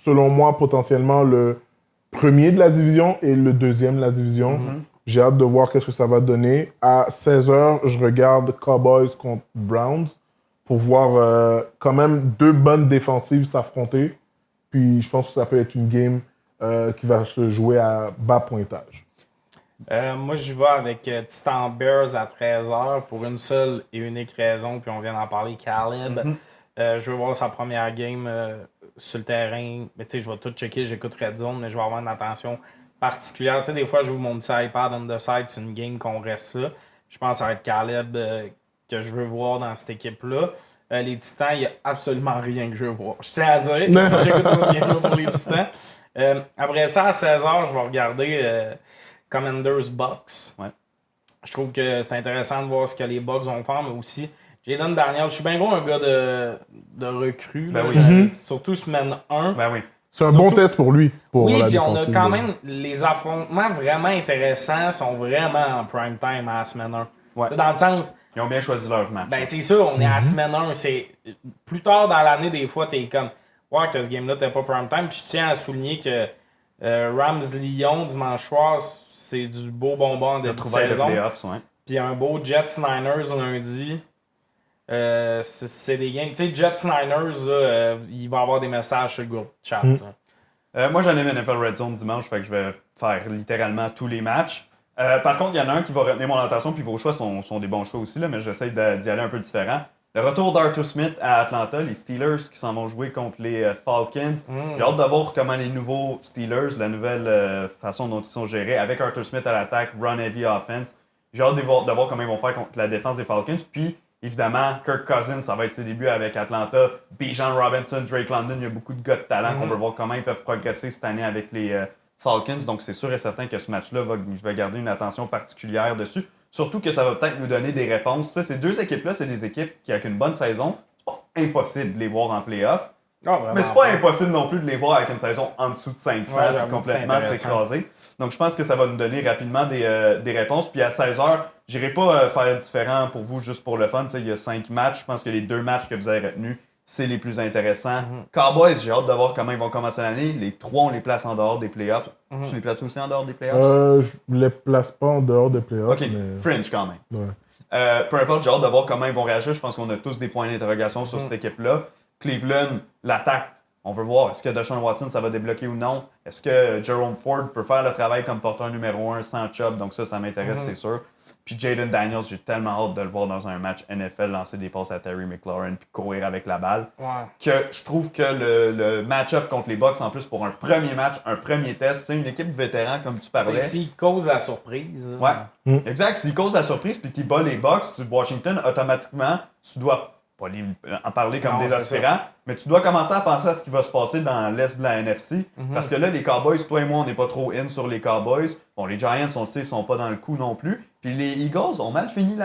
selon moi, potentiellement le premier de la division et le deuxième de la division. J'ai hâte de voir qu'est-ce que ça va donner. À 16h, je regarde Cowboys contre Browns pour voir quand même 2 bonnes défensives s'affronter. Puis je pense que ça peut être une game qui va se jouer à bas pointage. Moi, j'y vais avec Titan Bears à 13h pour une seule et unique raison, puis on vient d'en parler, Caleb. Je veux voir sa première game sur le terrain. Mais tu sais, je vais tout checker, j'écoute Red Zone, mais je vais avoir une attention particulière. Tu sais, des fois, j'ouvre mon petit iPad on the side, c'est une game qu'on reste là. Je pense que ça va être Caleb que je veux voir dans cette équipe-là. Les Titans, il n'y a absolument rien que je veux voir. Je tiens à dire, si j'écoute ce game-là pour les Titans. Après ça, à 16h, je vais regarder Commanders Bucks. Ouais. Je trouve que c'est intéressant de voir ce que les Bucks vont faire, mais aussi Jayden Daniels. Je suis bien gros un gars de recrue. Ben là, oui. Surtout semaine 1. Ben oui. C'est un Surtout- bon test pour lui. Pour Oui, la puis on a défensive quand de- même les affrontements vraiment intéressants sont vraiment en prime time à la semaine 1. Ouais. Dans le sens, Ils ont bien choisi leur match. ben c'est ça, on est à la semaine 1. C'est, plus tard dans l'année, des fois, t'es comme, ouais, que ce game-là, t'es pas prime time. Puis je tiens à souligner que Rams-Lyon, dimanche soir, c'est du beau bonbon en Le début de trouvaille de saison. playoffs, ouais. Puis un beau Jets-Niners lundi. C'est des games. Tu sais, Jets-Niners, il va y avoir des messages sur le groupe chat. là. Moi, j'en ai NFL Red Zone dimanche, fait que je vais faire littéralement tous les matchs. Par contre, il y en a un qui va retenir mon attention, puis vos choix sont des bons choix aussi, là, mais j'essaie d'y aller un peu différent. Le retour d'Arthur Smith à Atlanta, les Steelers qui s'en vont jouer contre les Falcons. J'ai hâte de voir comment les nouveaux Steelers, la nouvelle façon dont ils sont gérés, avec Arthur Smith à l'attaque, run heavy offense. J'ai hâte de voir comment ils vont faire contre la défense des Falcons. Puis, évidemment, Kirk Cousins, ça va être ses débuts avec Atlanta. Bijan Robinson, Drake London, il y a beaucoup de gars de talent qu'on veut voir comment ils peuvent progresser cette année avec les Falcons. Donc, c'est sûr et certain que ce match-là, je vais garder une attention particulière dessus. Surtout que ça va peut-être nous donner des réponses. Tu sais, ces deux équipes-là, c'est des équipes qui, avec une bonne saison, c'est pas impossible de les voir en playoff. Mais c'est pas impossible non plus de les voir avec une saison en dessous de 500 Ouais, puis j'avoue que complètement c'est intéressant. s'écraser. Donc je pense que ça va nous donner rapidement des réponses. Puis à 16h, j'irai pas faire différent pour vous juste pour le fun. Tu sais, il y a 5 matchs. Je pense que les 2 matchs que vous avez retenus, c'est les plus intéressants. Cowboys, j'ai hâte de voir comment ils vont commencer l'année. Les 3, on les place en dehors des playoffs. Tu les places aussi en dehors des playoffs? Je les place pas en dehors des playoffs. Ok, mais... fringe quand même. Ouais. Peu importe, j'ai hâte de voir comment ils vont réagir. Je pense qu'on a tous des points d'interrogation sur cette équipe-là. Cleveland, l'attaque, on veut voir, est-ce que Deshaun Watson, ça va débloquer ou non? Est-ce que Jerome Ford peut faire le travail comme porteur numéro 1 sans Chubb? Donc ça m'intéresse, c'est sûr. Puis Jayden Daniels, j'ai tellement hâte de le voir dans un match NFL, lancer des passes à Terry McLaurin puis courir avec la balle. Ouais. Que je trouve que le match-up contre les Bucks, en plus, pour un premier match, un premier test, c'est une équipe vétéran, comme tu parlais. S'il cause la surprise. Ouais, exact. S'il cause la surprise puis qu'il bat les Bucks, Washington, automatiquement, tu dois pas en parler comme Non, des c'est aspirants, mais tu dois commencer à penser à ce qui va se passer dans l'est de la NFC. Parce que là, les Cowboys, toi et moi, on n'est pas trop in sur les Cowboys. Bon, les Giants, on le sait, sont pas dans le coup non plus. Puis les Eagles ont mal fini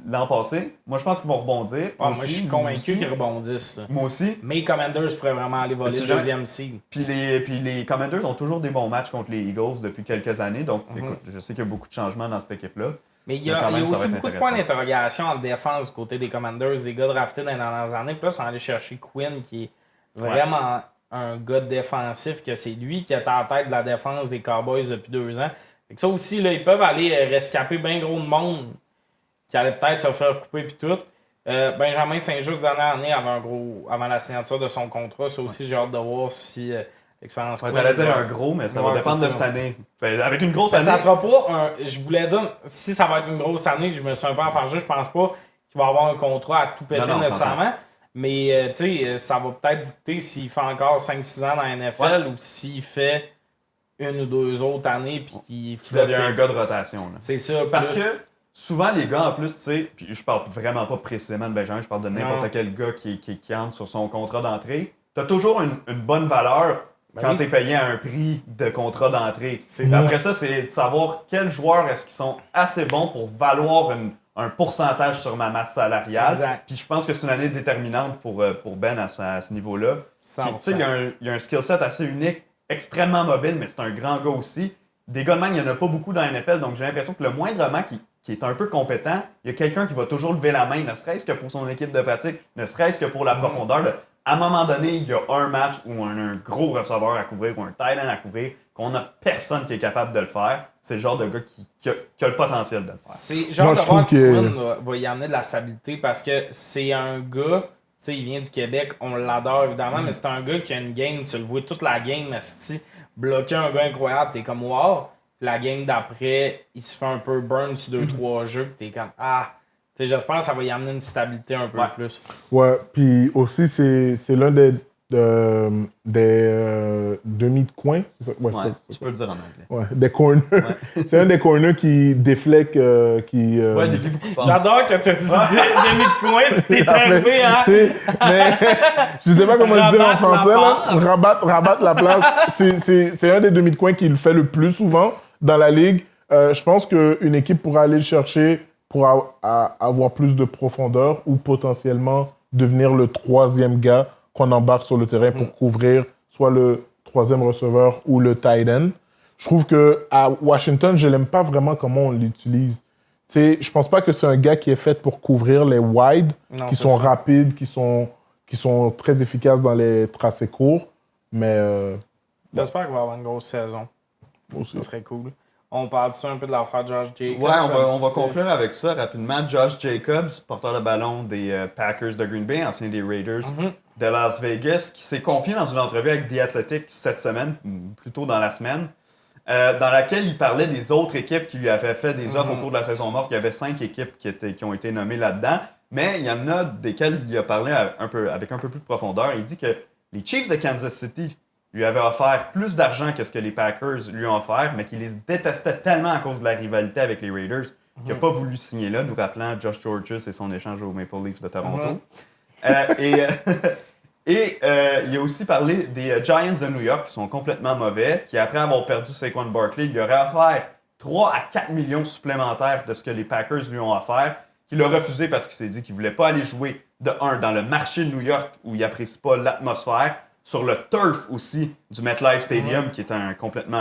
l'an passé. Moi, je pense qu'ils vont rebondir. Moi, je suis convaincu qu'ils rebondissent. Moi aussi. Mais les Commanders pourraient vraiment aller voler le deuxième seed. Puis les Commanders ont toujours des bons matchs contre les Eagles depuis quelques années. Donc, écoute, je sais qu'il y a beaucoup de changements dans cette équipe-là. Mais il y a, quand même, ça va aussi être beaucoup de intéressant. points d'interrogation en défense du côté des Commanders, des gars draftés dans les dernières années. Puis là, ils sont allés chercher Quinn, qui est vraiment un gars défensif, que c'est lui qui est en tête de la défense des Cowboys depuis 2 ans. Fait que ça aussi, là, ils peuvent aller rescaper bien gros de monde qui allait peut-être se faire couper puis tout. Benjamin Saint-Just, dernière année, avant la signature de son contrat. Ça aussi, j'ai hâte de voir si l'expérience Ouais, Quinn t'allais dire va- un gros, mais ça Ouais, va dépendre c'est de ça. cette année. Avec une grosse Ben, année. ça sera pas un. Je voulais dire, si ça va être une grosse année, je me suis un peu enfargé. Je pense pas qu'il va avoir un contrat à tout péter Non, nécessairement. Mais tu sais, ça va peut-être dicter s'il fait encore 5-6 ans dans la NFL ou s'il fait 1 ou 2 autres années puis qu'il Il flotte. devient un gars de rotation. Là. C'est ça. Parce plus- que souvent, les gars, en plus, tu sais, puis je parle vraiment pas précisément de Benjamin, je parle de n'importe Non. quel gars qui entre sur son contrat d'entrée. T'as toujours une bonne valeur quand oui. t'es payé à un prix de contrat d'entrée. C'est Puis ça. après ça, c'est de savoir quels joueurs est-ce qu'ils sont assez bons pour valoir un pourcentage sur ma masse salariale. Exact. Puis je pense que c'est une année déterminante pour Ben à ce niveau-là. Qui- 100%. Tu sais, il y a un skill set assez unique, extrêmement mobile, mais c'est un grand gars aussi. Des gars de même, il n'y en a pas beaucoup dans la NFL, donc j'ai l'impression que le moindrement qui est un peu compétent, il y a quelqu'un qui va toujours lever la main, ne serait-ce que pour son équipe de pratique, ne serait-ce que pour la profondeur. À un moment donné, il y a un match où on a un gros receveur à couvrir ou un tight end à couvrir, qu'on n'a personne qui est capable de le faire. C'est le genre de gars qui a le potentiel de le faire. C'est genre Moi, de je voir trouve si que- Quinn va y amener de la stabilité parce que c'est un gars, tu sais, il vient du Québec, on l'adore évidemment, mais c'est un gars qui a une game, tu le vois toute la game, esti, bloquer un gars incroyable, t'es comme wow. La game d'après, il se fait un peu burn sur 2-3 jeux, puis t'es comme j'espère que ça va y amener une stabilité un peu plus. Ouais, puis aussi, c'est l'un des demi de coin. C'est ça? Ouais, tu peux le dire en anglais. Ouais, des corners. Ouais. C'est un des corners qui déflèque, qui... Ouais, défie beaucoup de passes. J'adore que tu as dit demi de coin, puis t'es arrivé, hein? Mais je sais pas comment le dire en français, là. Rabattre la place. C'est un des demi de coin qui le fait le plus souvent dans la ligue. Je pense qu'une équipe pourra aller le chercher pour avoir plus de profondeur ou potentiellement devenir le troisième gars qu'on embarque sur le terrain pour couvrir soit le troisième receveur ou le tight end. Je trouve qu'à Washington, je l'aime pas vraiment comment on l'utilise. Je pense pas que c'est un gars qui est fait pour couvrir les wide, qui sont rapides, qui sont très efficaces dans les tracés courts. Mais j'espère qu'il va avoir une grosse saison. Ça serait cool. On parle un peu de l'affaire Josh Jacobs. Ouais, on va conclure avec ça rapidement. Josh Jacobs, porteur de ballon des Packers de Green Bay, ancien des Raiders de Las Vegas, qui s'est confié dans une entrevue avec The Athletic cette semaine, plutôt dans la semaine, dans laquelle il parlait des autres équipes qui lui avaient fait des offres au cours de la saison morte. Il y avait 5 équipes qui ont été nommées là-dedans, mais il y en a desquelles il a parlé avec un peu plus de profondeur. Il dit que les Chiefs de Kansas City lui avaient offert plus d'argent que ce que les Packers lui ont offert, mais qu'il les détestait tellement à cause de la rivalité avec les Raiders qu'il n'a pas voulu signer là, nous rappelant Josh Georges et son échange aux Maple Leafs de Toronto. Il a aussi parlé des Giants de New York qui sont complètement mauvais, qui après avoir perdu Saquon Barkley, il aurait offert 3 à 4 millions supplémentaires de ce que les Packers lui ont offert, qu'il a refusé parce qu'il s'est dit qu'il ne voulait pas aller jouer de 1 dans le marché de New York où il n'apprécie pas l'atmosphère, sur le turf aussi du MetLife Stadium, qui est complètement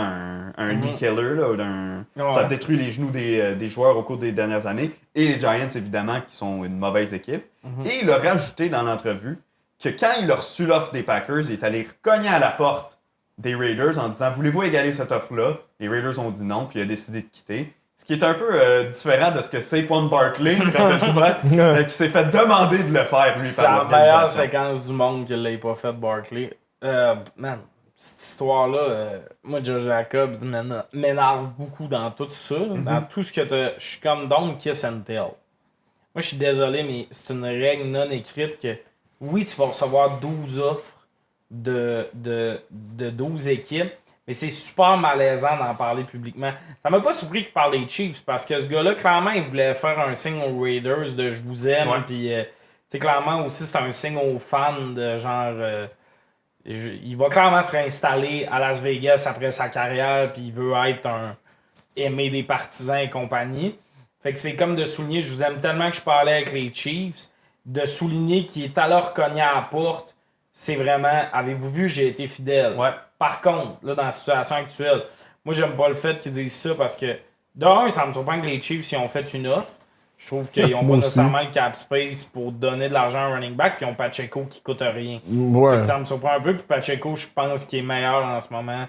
un knee killer. Là, ça détruit les genoux des joueurs au cours des dernières années. Et les Giants, évidemment, qui sont une mauvaise équipe. Et il a rajouté dans l'entrevue que quand il a reçu l'offre des Packers, il est allé cogner à la porte des Raiders en disant « Voulez-vous égaler cette offre-là? » Les Raiders ont dit non, puis il a décidé de quitter. Ce qui est un peu différent de ce que Saquon Barkley, qui s'est fait demander de le faire, lui, c'est par la meilleure l'organisation. séquence du monde qu'il l'ait pas fait, Barkley. Man, cette histoire-là, moi, Josh Jacobs m'énerve beaucoup dans tout ça. Dans tout ce que je suis comme don't kiss and tell. Moi, je suis désolé, mais c'est une règle non écrite que oui, tu vas recevoir 12 offres de 12 équipes, mais c'est super malaisant d'en parler publiquement. Ça m'a pas surpris qu'il parle des Chiefs parce que ce gars-là, clairement, il voulait faire un signe aux Raiders de je vous aime. Puis, clairement aussi, c'est un signe aux fans de genre. Il va clairement se réinstaller à Las Vegas après sa carrière, puis il veut être aimé des partisans et compagnie. Fait que c'est comme de souligner, je vous aime tellement que je parlais avec les Chiefs, de souligner qu'il est alors cogné à la porte. C'est vraiment, avez-vous vu, j'ai été fidèle. Ouais. Par contre, là, dans la situation actuelle, moi, j'aime pas le fait qu'ils disent ça parce que, d'un, ça me surprend que les Chiefs ils ont fait une offre. Je trouve qu'ils n'ont pas nécessairement le cap space pour donner de l'argent à un running back, puis ils ont Pacheco qui coûte rien. Ouais. Ça me surprend un peu, puis Pacheco, je pense qu'il est meilleur en ce moment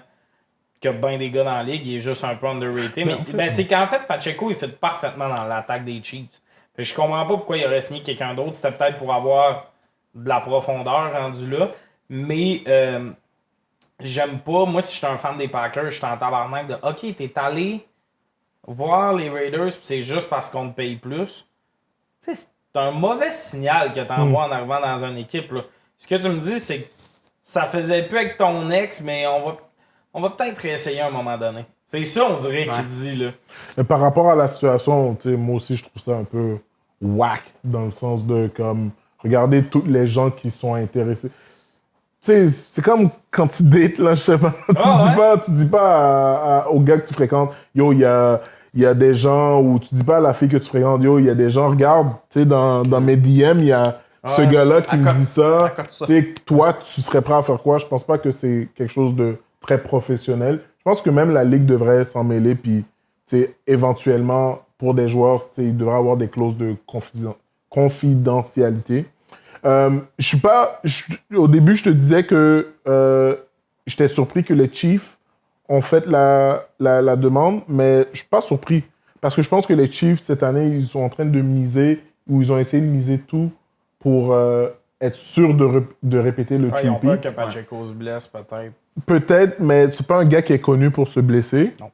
que bien des gars dans la ligue. Il est juste un peu underrated. Mais c'est qu'en fait, Pacheco, il fait parfaitement dans l'attaque des Chiefs. Fait que je comprends pas pourquoi il aurait signé quelqu'un d'autre. C'était peut-être pour avoir de la profondeur rendu là. Mais j'aime pas. Moi, si j'étais un fan des Packers, j'étais en tabarnak de OK, t'es allé voir les Raiders, puis c'est juste parce qu'on te paye plus. Tu sais, c'est un mauvais signal que t'envoies en arrivant dans une équipe. Là. Ce que tu me dis, c'est que ça faisait plus avec ton ex, mais on va peut-être réessayer à un moment donné. C'est ça, on dirait, qu'il dit. Là. Mais par rapport à la situation, moi aussi, je trouve ça un peu whack, dans le sens de, comme, regardez tous les gens qui sont intéressés. Tu sais, c'est comme quand tu dates, là, je sais pas. Tu dis pas au gars que tu fréquentes, yo, il y a des gens, ou tu dis pas à la fille que tu fréquentes, yo, il y a des gens, regarde, tu sais, dans mes DM, il y a ce gars-là qui me dit ça. Tu sais, toi, tu serais prêt à faire quoi? Je pense pas que c'est quelque chose de très professionnel. Je pense que même la Ligue devrait s'en mêler, puis, tu sais, éventuellement, pour des joueurs, tu sais, il devrait avoir des clauses de confidentialité. Au début, je te disais que j'étais surpris que les Chiefs ont fait la demande, mais je suis pas surpris. Parce que je pense que les Chiefs, cette année, ils sont en train de miser, ou ils ont essayé de miser tout pour être sûr de répéter le Ils ont Chiefs. peur que Pacheco se blesse, peut-être. Peut-être, mais c'est pas un gars qui est connu pour se blesser. Non.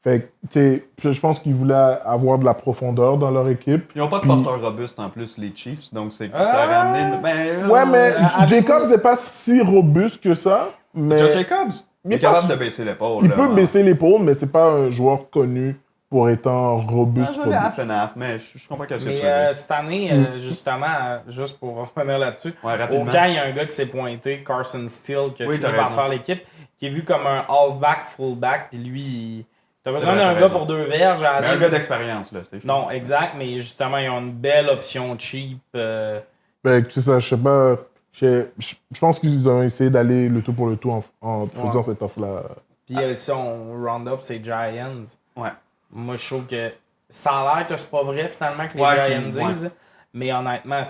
Fait que, tu sais, je pense qu'ils voulaient avoir de la profondeur dans leur équipe. Ils n'ont pas de porteur robuste en plus, les Chiefs, donc ça a ramené. Ouais, mais Jacobs n'est pas si robuste que ça. Mais Josh Jacobs, il est capable de baisser l'épaule. Il peut baisser l'épaule, mais c'est pas un joueur connu pour étant robuste. Je l'ai half mais je comprends ce que tu veux dire. Cette année, justement, juste pour revenir là-dessus, rapidement. au camp, il y a un gars qui s'est pointé, Carson Steele, qui a fini par faire l'équipe, qui est vu comme un halfback, fullback, puis lui, t'as besoin d'un gars pour 2 verges. Mais un gars d'expérience, là. Non, exact, mais justement, ils ont une belle option cheap. C'est ça, je sais pas. Je pense qu'ils ont essayé d'aller le tout pour le tout en faisant cette offre-là. Puis son round-up, c'est Giants. Ouais. Moi, je trouve que ça a l'air que c'est pas vrai, finalement, que les Giants disent. Mais honnêtement,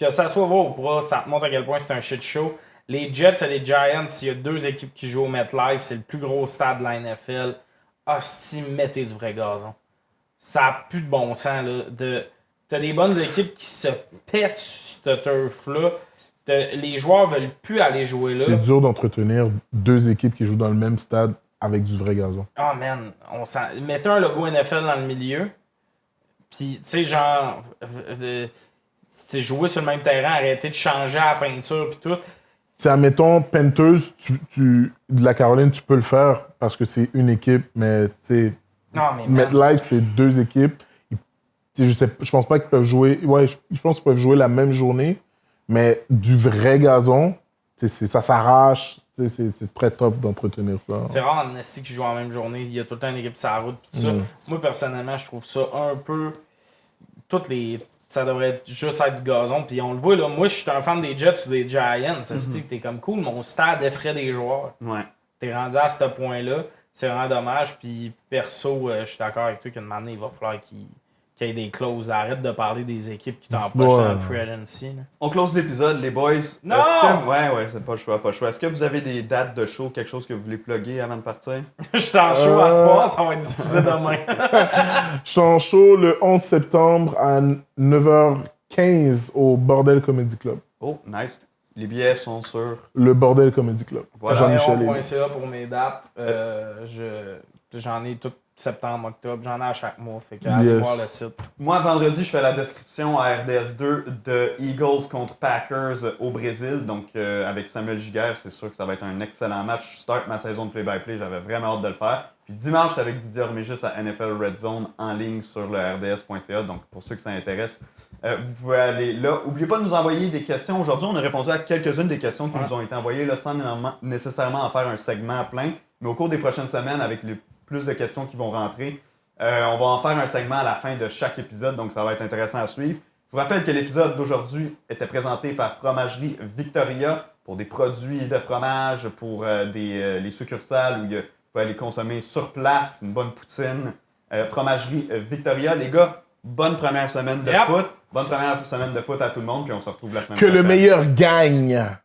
que ça soit vrai ou pas, ça te montre à quel point c'est un shit show. Les Jets et les Giants, s'il y a 2 équipes qui jouent au MetLife, c'est le plus gros stade de la NFL. Hostie, mettez du vrai gazon. Ça n'a plus de bon sens, là. T'as des bonnes équipes qui se pètent sur ce turf-là. Les joueurs veulent plus aller jouer là. C'est dur d'entretenir 2 équipes qui jouent dans le même stade avec du vrai gazon. Oh man, mettez un logo NFL dans le milieu. Puis, tu sais, genre, jouer sur le même terrain, arrêter de changer la peinture puis tout. Si, admettons, Panthers, de la Caroline, tu peux le faire parce que c'est une équipe, mais tu sais, MetLife, c'est 2 équipes. Je pense pas qu'ils peuvent jouer. Ouais, je pense qu'ils peuvent jouer la même journée, mais du vrai gazon, ça s'arrache. C'est très tough d'entretenir ça. C'est rare en Esti qui joue en même journée. Il y a tout le temps une équipe sur la route. Tout ça. Moi, personnellement, je trouve ça un peu. Ça devrait juste être du gazon. Puis on le voit, là. Moi, je suis un fan des Jets ou des Giants. T'es comme cool. Mon stade effraie des joueurs. Ouais. T'es rendu à ce point-là. C'est vraiment dommage. Puis perso, je suis d'accord avec toi qu'une année, il va falloir qu'il y ait des clauses. Arrête de parler des équipes qui t'empochent dans le free agency. Là. On close l'épisode, les boys. Non! Ouais, c'est pas le choix, Est-ce que vous avez des dates de show, quelque chose que vous voulez plugger avant de partir? Je suis en show à soir, ça va être diffusé demain. Je suis en show le 11 septembre à 9h15 au Bordel Comedy Club. Oh, nice. Les billets sont sur... Le Bordel Comedy Club. Voilà. Jean-Michel.ca pour mes dates. J'en ai tout septembre, octobre. J'en ai à chaque mois. Fait que allez voir le site. Moi, vendredi, je fais la description à RDS2 de Eagles contre Packers au Brésil. Donc, avec Samuel Giguère, c'est sûr que ça va être un excellent match. Je start ma saison de play-by-play. J'avais vraiment hâte de le faire. Puis dimanche, j'étais avec Didier Ormégis à NFL Red Zone en ligne sur le RDS.ca. Donc, pour ceux que ça intéresse, vous pouvez aller là. N'oubliez pas de nous envoyer des questions. Aujourd'hui, on a répondu à quelques-unes des questions qui nous ont été envoyées là, sans nécessairement en faire un segment plein. Mais au cours des prochaines semaines, avec les plus de questions qui vont rentrer, on va en faire un segment à la fin de chaque épisode. Donc, ça va être intéressant à suivre. Je vous rappelle que l'épisode d'aujourd'hui était présenté par Fromagerie Victoria pour des produits de fromage, pour les succursales où vous pouvez aller consommer sur place, une bonne poutine. Fromagerie Victoria. Les gars, bonne première semaine de foot. Bonne première semaine de foot à tout le monde, puis on se retrouve la semaine prochaine. Que le meilleur gagne!